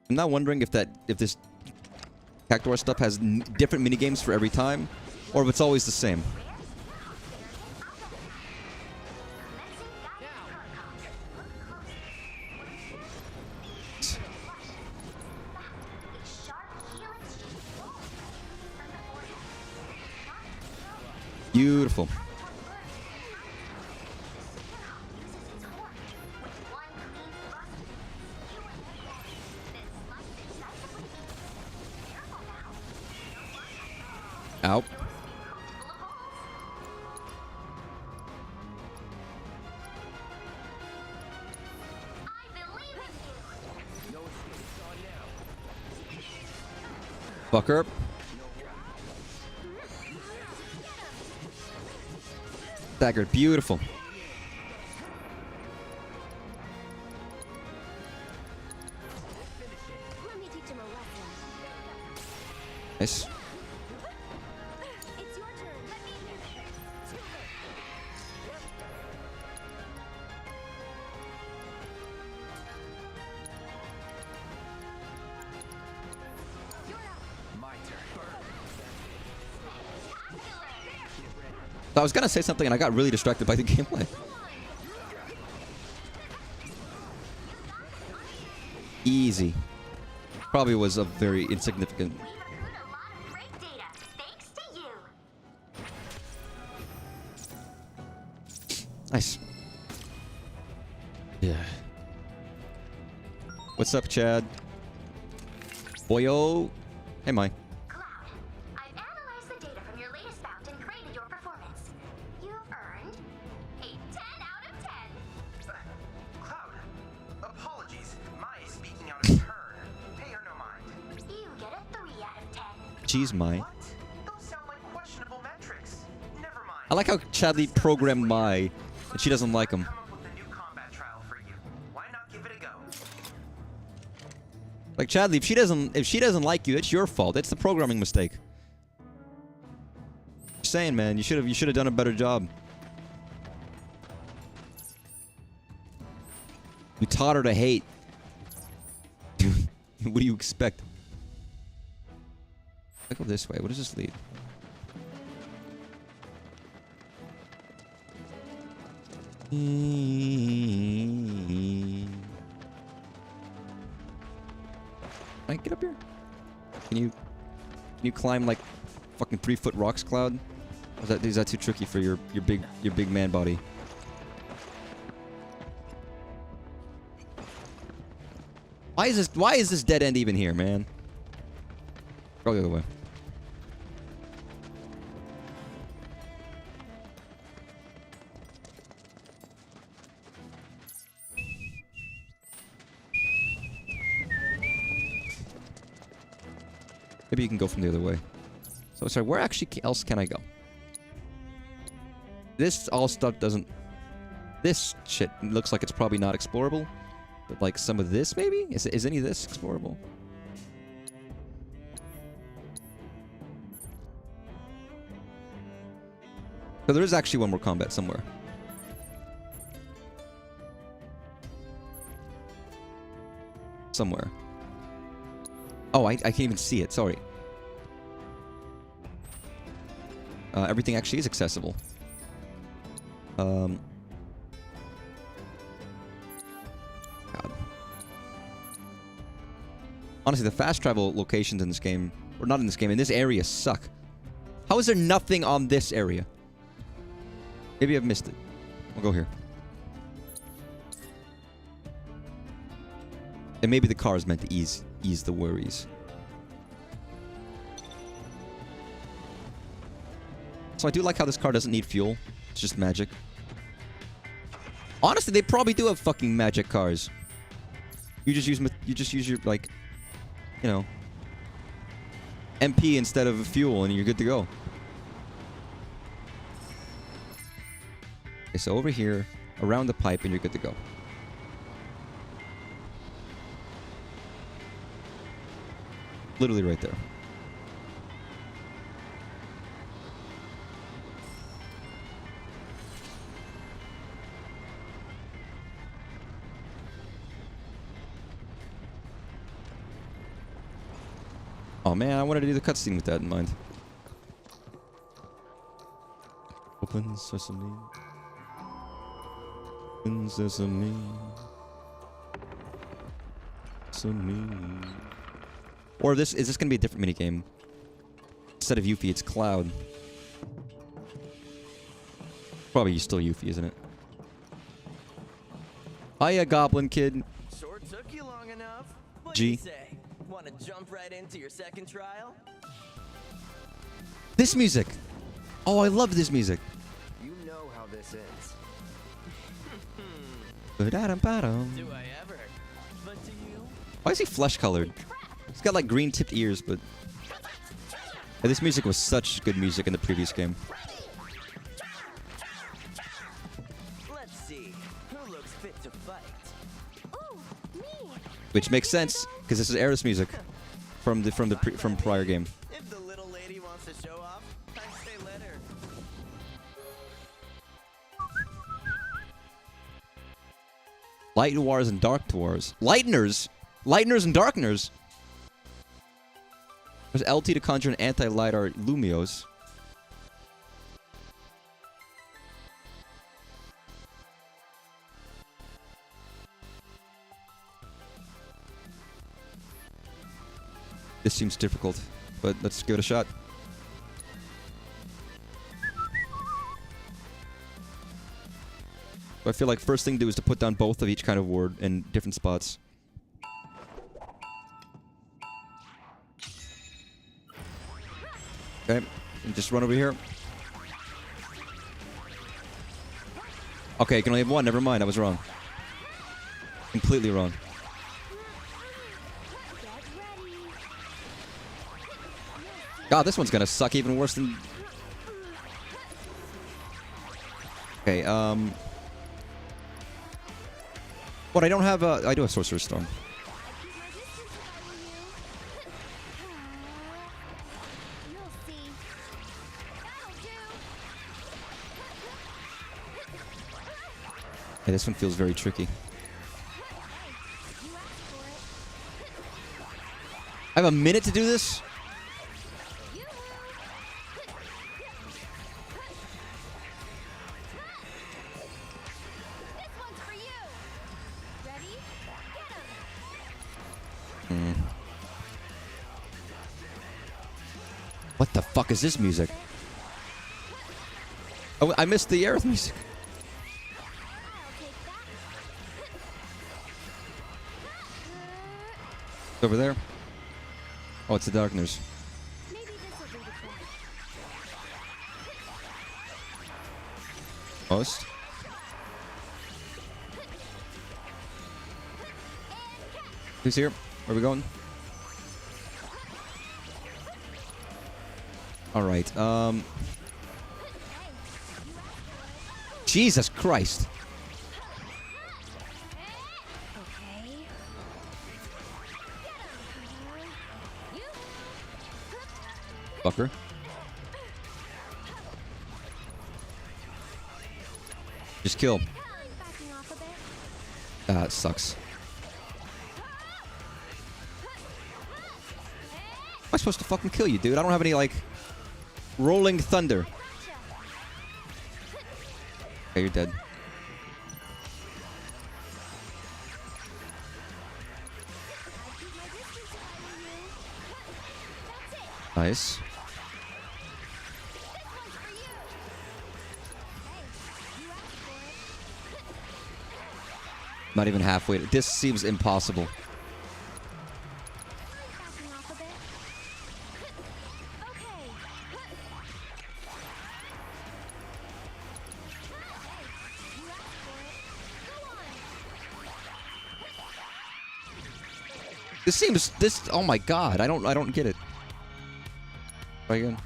I'm now wondering if this Cactuar stuff has different minigames for every time, or if it's always the same. Beautiful. Out. Fucker. Staggered. Beautiful. Nice. I was gonna say something and I got really distracted by the gameplay. Easy. Probably was a very insignificant. Nice. Yeah. What's up, Chad? Boyo. Hey, Mai. Jeez, Mai. I like how Chadley programmed Mai, and she doesn't like him. Like Chadley, if she doesn't like you, it's your fault. It's the programming mistake. Just saying, man, you should have done a better job. You taught her to hate. What do you expect? I go this way. What does this lead? Can I get up here? Can you climb like fucking 3-foot rocks, Cloud? Or is that too tricky for your big man body? Why is this dead end even here, man? Go the other way. Maybe you can go from the other way. So sorry, where actually else can I go? This all stuff doesn't... This shit looks like it's probably not explorable. But like some of this maybe? Is any of this explorable? So there is actually one more combat somewhere. Somewhere. Oh, I can't even see it. Sorry. Everything actually is accessible. God. Honestly, the fast travel locations in this game, or not in this game, in this area suck. How is there nothing on this area? Maybe I've missed it. We'll go here. And maybe the car is meant to ease the worries. So I do like how this car doesn't need fuel. It's just magic. Honestly, they probably do have fucking magic cars. You just use your like, you know, MP instead of fuel, and you're good to go. Okay, so over here, around the pipe, and you're good to go. Literally right there. Oh man, I wanted to do the cutscene with that in mind. Open sesame. Open sesame. Sesame. Or is this gonna be a different minigame? Instead of Yuffie, it's Cloud. Probably still Yuffie, isn't it? Hiya, Goblin Kid. Sure took you long enough. What G. do you say? Want to jump right into your second trial? This music! Oh, I love this music. You know how this ends. Ba-da-dum-ba-dum. Do I ever? But to you? Why is he flesh colored? He's got like green tipped ears, but... Yeah, this music was such good music in the previous game. Let's see. Who looks fit to fight? Ooh, me. Which makes sense, because this is Aerith's music from prior game. If the little lady wants to show off, I say let her. Light Wars and Dark Wars. Lighteners! Lighteners and Darkners! There's LT to conjure an anti-lidar Lumios. This seems difficult, but let's give it a shot. I feel like first thing to do is to put down both of each kind of ward in different spots. Okay, and just run over here. Okay, you can only have one. Never mind, I was wrong. Completely wrong. God, this one's gonna suck even worse than... Okay, What, I don't have a... I do have Sorcerer's Stone. Hey, this one feels very tricky. I have a minute to do this? What the fuck is this music? Oh, I missed the Aerith music. Over there. Oh, it's the darkness. Most. Who's here? Where are we going? Alright, Jesus Christ. Fucker. Just kill. Ah, it sucks. Am I supposed to fucking kill you, dude? I don't have any, like, rolling thunder. Okay, you're dead. Nice. Not even halfway. This seems impossible. This seems oh my god, I don't get it. Try again.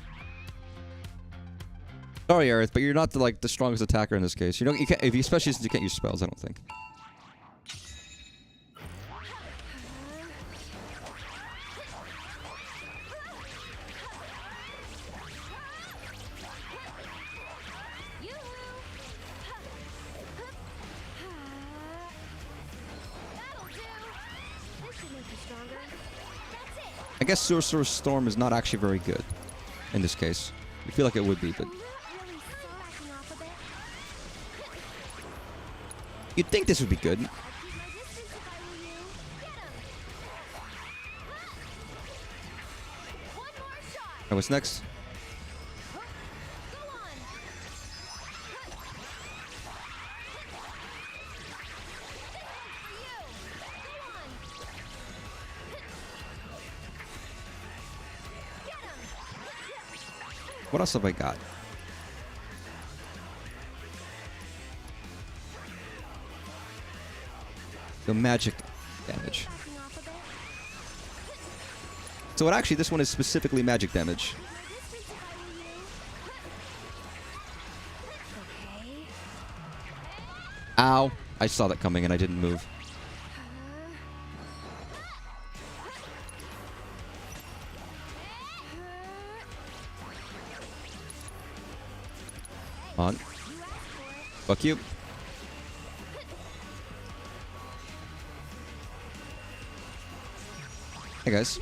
Sorry, Aerith, but you're not the strongest attacker in this case. You can't, especially since you can't use spells, I don't think. I guess Sorcerer's Storm is not actually very good in this case. I feel like it would be, but you'd think this would be good. Alright, what's next? What else have I got? The magic damage. So actually, this one is specifically magic damage. Ow! I saw that coming and I didn't move. On. Fuck you. Hey guys.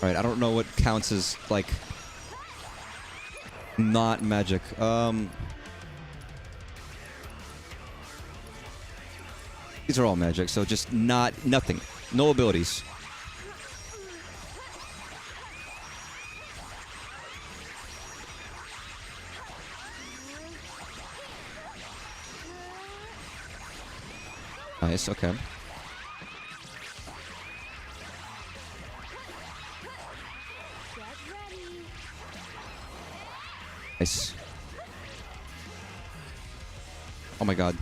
Alright, I don't know what counts as, like, not magic. These are all magic, so just nothing. No abilities. Nice, okay. Nice. Oh my god.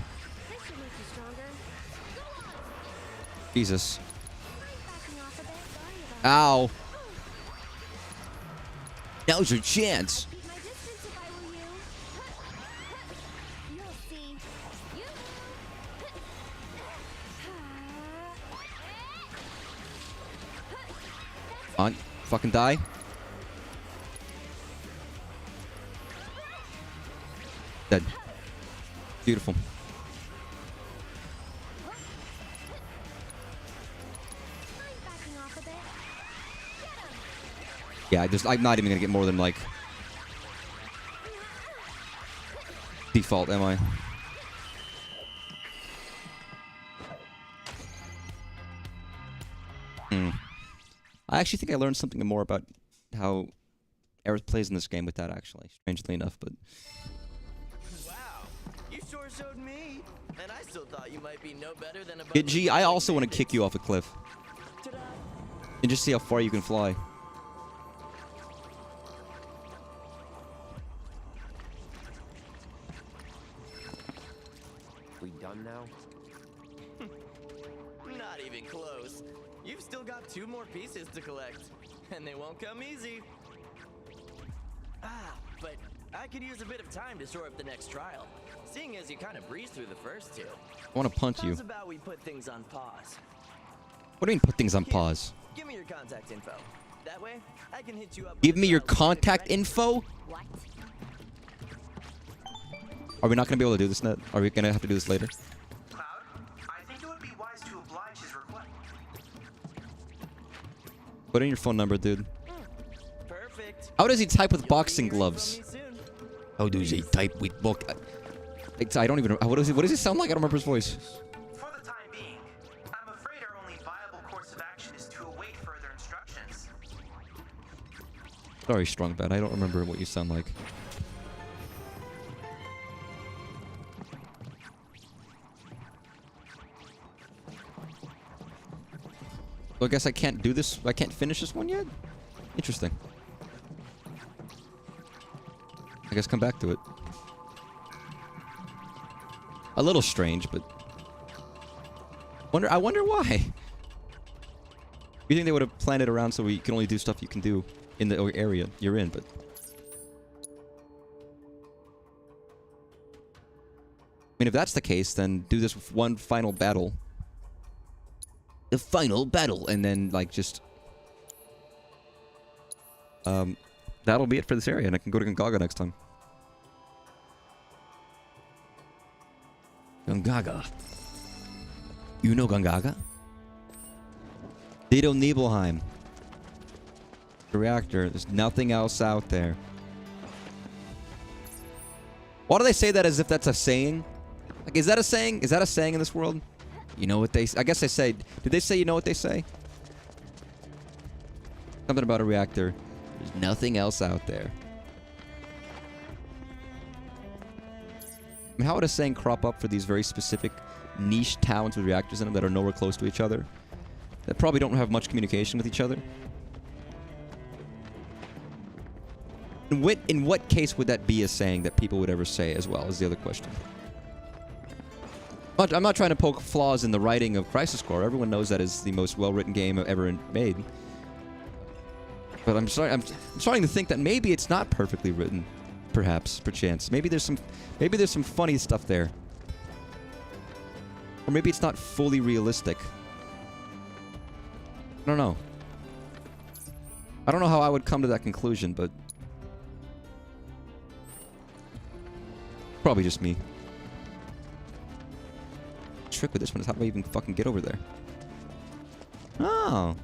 Jesus. Ow. Now's your chance. On. Fucking die. Dead. Beautiful. Yeah, I'm not even gonna get more than, like, default, am I? actually think I learned something more about how Aerith plays in this game with that, actually. Strangely enough, but... Wow, you sure showed me. And I still thought you might be no better than a... Gidgee, I also want to kick you off a cliff. And just see how far you can fly. We done now? Not even close. You've still got 2 more pieces to collect. And they won't come easy. But I could use a bit of time to shore up the next trial. Seeing as you kind of breezed through the first 2. I want to punch you. How's about we put things on pause? What do you mean put things on pause? Give me your contact info. That way, I can hit you up. Give me your contact info? What? Are we not going to be able to do this, Net? Are we going to have to do this later? Cloud, I think it would be wise to oblige his request. Put in your phone number, dude. Perfect. How does he type with boxing gloves? How does he type with book? I don't even know. What does he sound like? I don't remember his voice. For the time being, I'm afraid our only viable course of action is to await further instructions. Sorry, Strong Bad. I don't remember what you sound like. So I guess I can't do this. I can't finish this one yet? Interesting. I guess come back to it. A little strange, but... I wonder why. You think they would have planned it around so we can only do stuff you can do in the area you're in, but... I mean, if that's the case, then do this with one final battle. The final battle, and then, like, just... that'll be it for this area, and I can go to Gongaga next time. Gongaga. You know Gongaga? Ditto Nibelheim. The reactor. There's nothing else out there. Why do they say that as if that's a saying? Like, is that a saying? Is that a saying in this world? You know what they... I guess they say... Did they say you know what they say? Something about a reactor. There's nothing else out there. I mean, how would a saying crop up for these very specific niche towns with reactors in them that are nowhere close to each other? That probably don't have much communication with each other? In what case would that be a saying that people would ever say as well, is the other question. I'm not trying to poke flaws in the writing of Crisis Core. Everyone knows that is the most well-written game ever made. But I'm starting to think that maybe it's not perfectly written. Perhaps, perchance. Maybe there's some funny stuff there. Or maybe it's not fully realistic. I don't know. I don't know how I would come to that conclusion, but... Probably just me. The trick with this one is how do I even fucking get over there? Oh.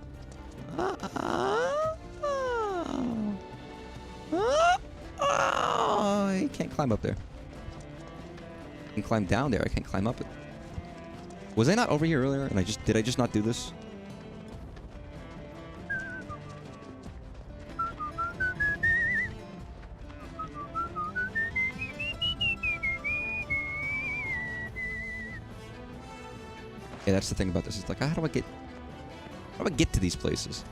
Oh, I can't climb up there. I can climb down there. I can't climb up it. Was I not over here earlier? And did I just not do this? Yeah, that's the thing about this. It's like, how do I get to these places?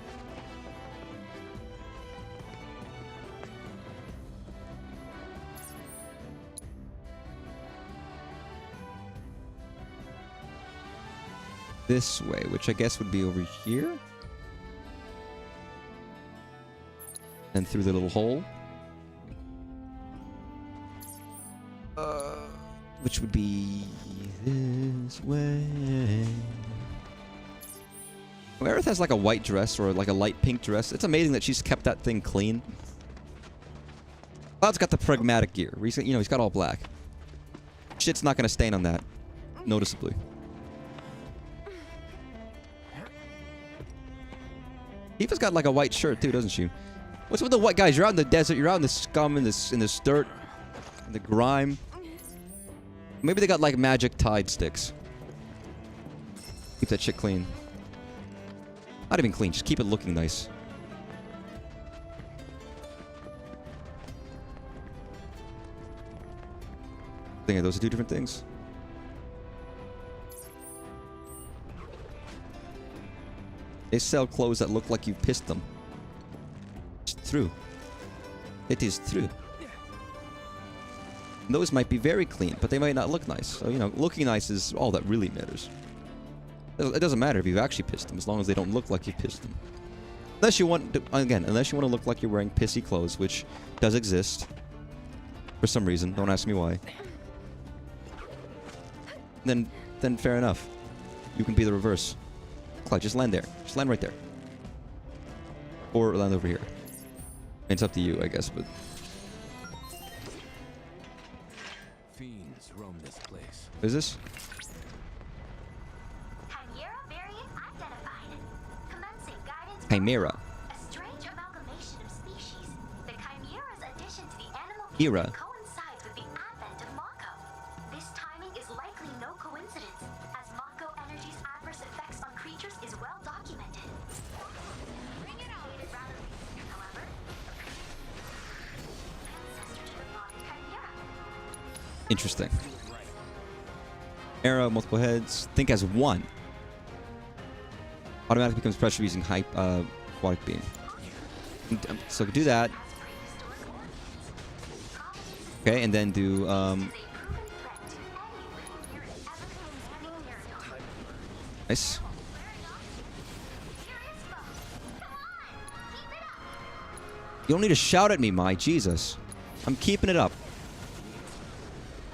This way, which I guess would be over here. And through the little hole. Which would be this way. Aerith has like a white dress or like a light pink dress. It's amazing that she's kept that thing clean. Cloud's got the pragmatic gear. You know, he's got all black. Shit's not gonna stain on that. Noticeably. Eva's got like a white shirt too, doesn't she? What's with the white guys? You're out in the desert. You're out in the scum, in this dirt, in the grime. Maybe they got like magic Tide sticks. Keep that shit clean. Not even clean. Just keep it looking nice. think those are two different things. They sell clothes that look like you pissed them. It's true. It is true. Those might be very clean, but they might not look nice. So, you know, looking nice is all that really matters. It doesn't matter if you've actually pissed them, as long as they don't look like you pissed them. Unless you want to, again, unless you want to look like you're wearing pissy clothes, which does exist. For some reason. Don't ask me why. Then fair enough. You can be the reverse. Clyde, just land there. Just land right there. Or land over here. It's up to you, I guess, but... Fiends roam this place. What is this? Chimera variant identified. Commencing guidance. Chimera. A strange amalgamation of species. The chimera's addition to the animal Hera. kingdom coincides with the advent of Mako. This timing is likely no coincidence, as Mako energy's adverse effects on creatures is well documented. Bring it on. However, ancestor to the modern chimera. Interesting. Arrow, multiple heads. Think as one. Automatically becomes pressure using hype aquatic beam. So do that. Okay, and then do nice. You don't need to shout at me, my Jesus. I'm keeping it up.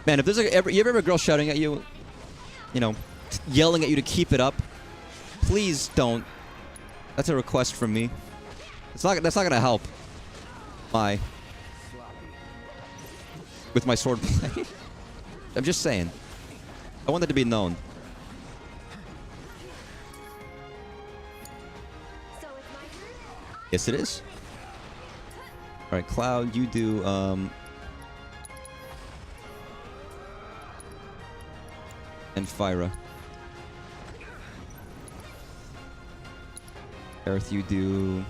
Man, if there's you ever have a girl shouting at you, you know, yelling at you to keep it up, please don't. That's a request from me. That's not gonna help. With my swordplay. I'm just saying. I want that to be known. Yes, it is. All right, Cloud, you do and Fyra. Earth, you do.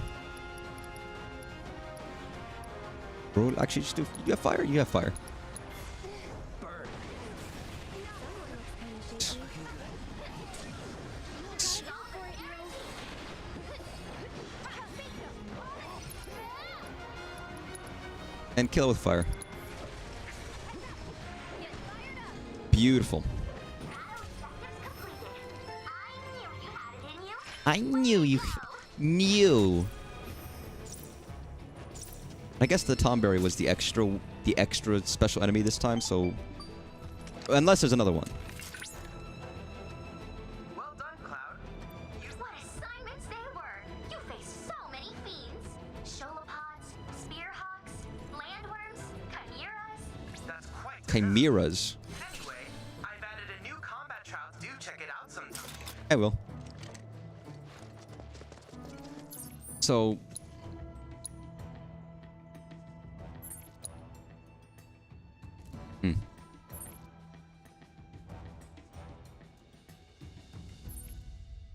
Bro, actually, just do. You have fire. You have fire. And kill it with fire. Beautiful. I knew you knew. I guess the Tomberry was the extra special enemy this time, so unless there's another one. Well done, Cloud. What assignments they were! You faced so many fiends. Sholopods, spearhawks, landworms, chimeras. That's quite Chimeras. Anyway, I've added a new combat trial. Do check it out sometime. I will. So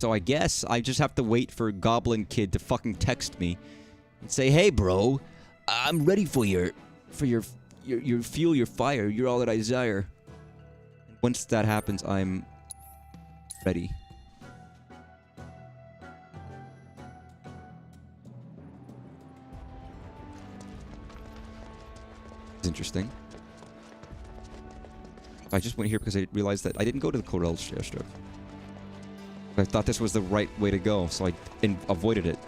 So I guess I just have to wait for Goblin Kid to fucking text me and say, "Hey, bro, I'm ready for your fuel, your fire. You're all that I desire." Once that happens, I'm ready. It's interesting. I just went here because I realized that I didn't go to the Corel airstrip. I thought this was the right way to go, so I avoided it.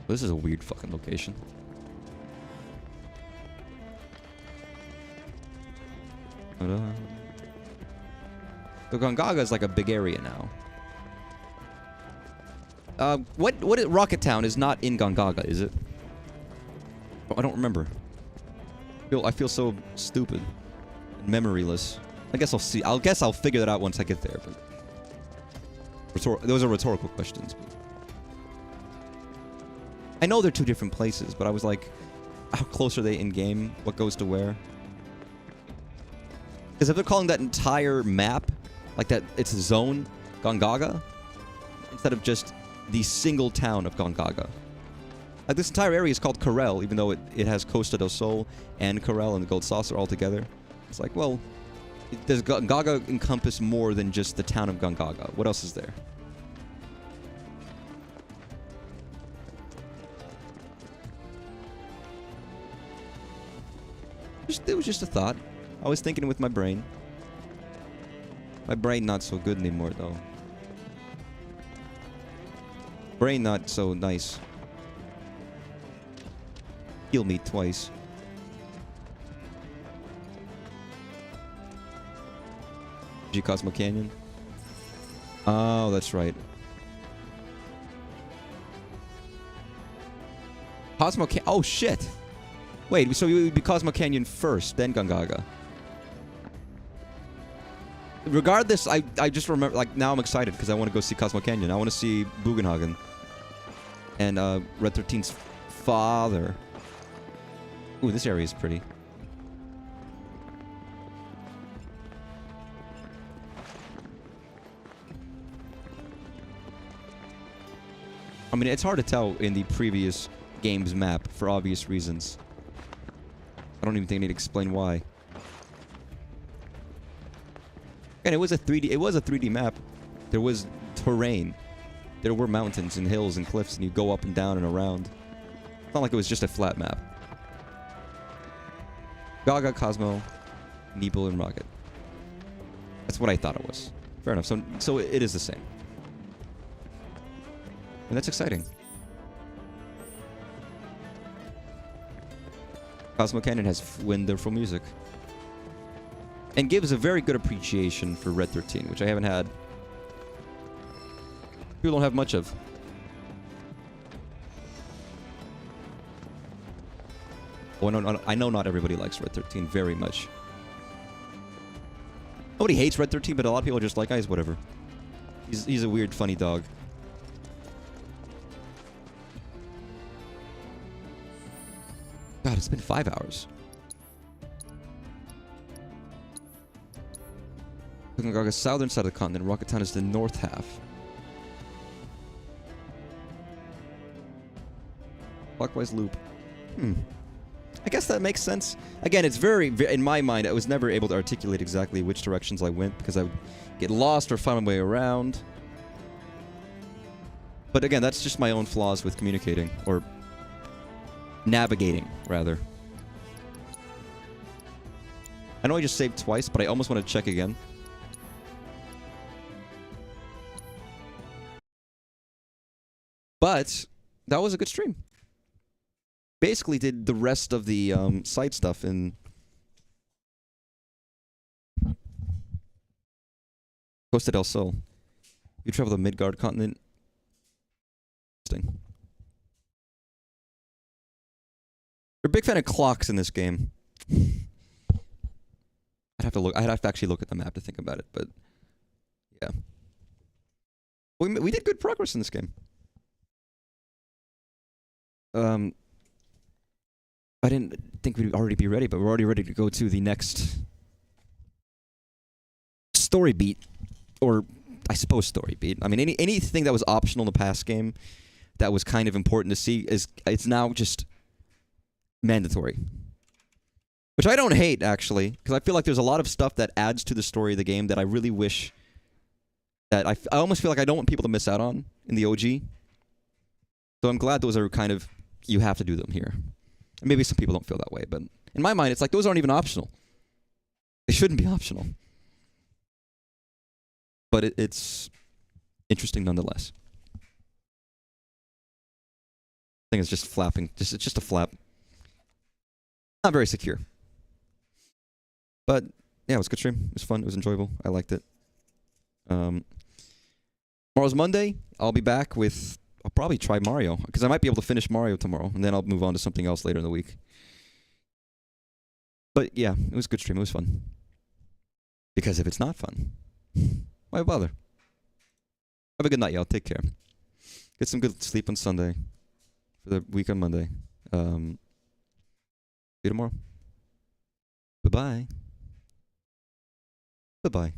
This is a weird fucking location. The Gongaga is like a big area now. Rocket Town is not in Gongaga, is it? Oh, I don't remember. I feel so stupid and memoryless. I guess I'll see. I guess I'll figure that out once I get there. But those are rhetorical questions. But I know they're two different places, but I was like, how close are they in game? What goes to where? Because if they're calling that entire map like that, it's a zone Gongaga instead of just the single town of Gongaga. Like, this entire area is called Corel, even though it has Costa del Sol and Corel and the Gold Saucer all together. It's like, well, does Gongaga encompass more than just the town of Gongaga? What else is there? It was just a thought. I was thinking with my brain. My brain not so good anymore, though. Brain not so nice. Heal me twice. G Cosmo Canyon. Oh, that's right. Cosmo Canyon. Oh, shit. Wait, so it would be Cosmo Canyon first, then Gongaga. Regardless, I just remember, like, now I'm excited because I want to go see Cosmo Canyon. I want to see Bugenhagen. And Red 13's father. Ooh, this area is pretty. I mean, it's hard to tell in the previous game's map for obvious reasons. I don't even think I need to explain why. And it was a 3D map. There was terrain. There were mountains and hills and cliffs, and you go up and down and around. It's not like it was just a flat map. Gaga, Cosmo, Nebel, and Rocket. That's what I thought it was. Fair enough. So it is the same. And that's exciting. Cosmo Canyon has wonderful music. And gives a very good appreciation for Red 13, which I haven't had. People don't have much of. Oh, I know not everybody likes Red 13 very much. Nobody hates Red 13, but a lot of people are just like, guys, whatever. He's a weird, funny dog. God, it's been 5 hours. Gongaga southern side of the continent. Rocket Town is the north half. Clockwise loop. I guess that makes sense. Again, it's very, in my mind, I was never able to articulate exactly which directions I went because I would get lost or find my way around. But again, that's just my own flaws with communicating, or navigating, rather. I know I just saved twice, but I almost want to check again. But that was a good stream. Basically did the rest of the side stuff in Costa del Sol. You travel the Midgard continent. Interesting. You're a big fan of clocks in this game. I'd have to actually look at the map to think about it, but yeah. We did good progress in this game. I didn't think we'd already be ready, but we're already ready to go to the next story beat, or I suppose story beat. I mean, anything that was optional in the past game that was kind of important to see it's now just mandatory, which I don't hate actually, because I feel like there's a lot of stuff that adds to the story of the game that I really wish that I almost feel like I don't want people to miss out on in the OG. So I'm glad those are kind of, you have to do them here. And maybe some people don't feel that way, but in my mind, it's like those aren't even optional. They shouldn't be optional. But it's interesting nonetheless. Thing is just flapping. It's just a flap. Not very secure. But yeah, it was a good stream. It was fun. It was enjoyable. I liked it. Tomorrow's Monday. I'll be back with... I'll probably try Mario, because I might be able to finish Mario tomorrow, and then I'll move on to something else later in the week. But yeah, it was a good stream. It was fun. Because if it's not fun, why bother? Have a good night, y'all. Take care. Get some good sleep on Sunday for the week on Monday. See you tomorrow. Bye-bye. Bye-bye.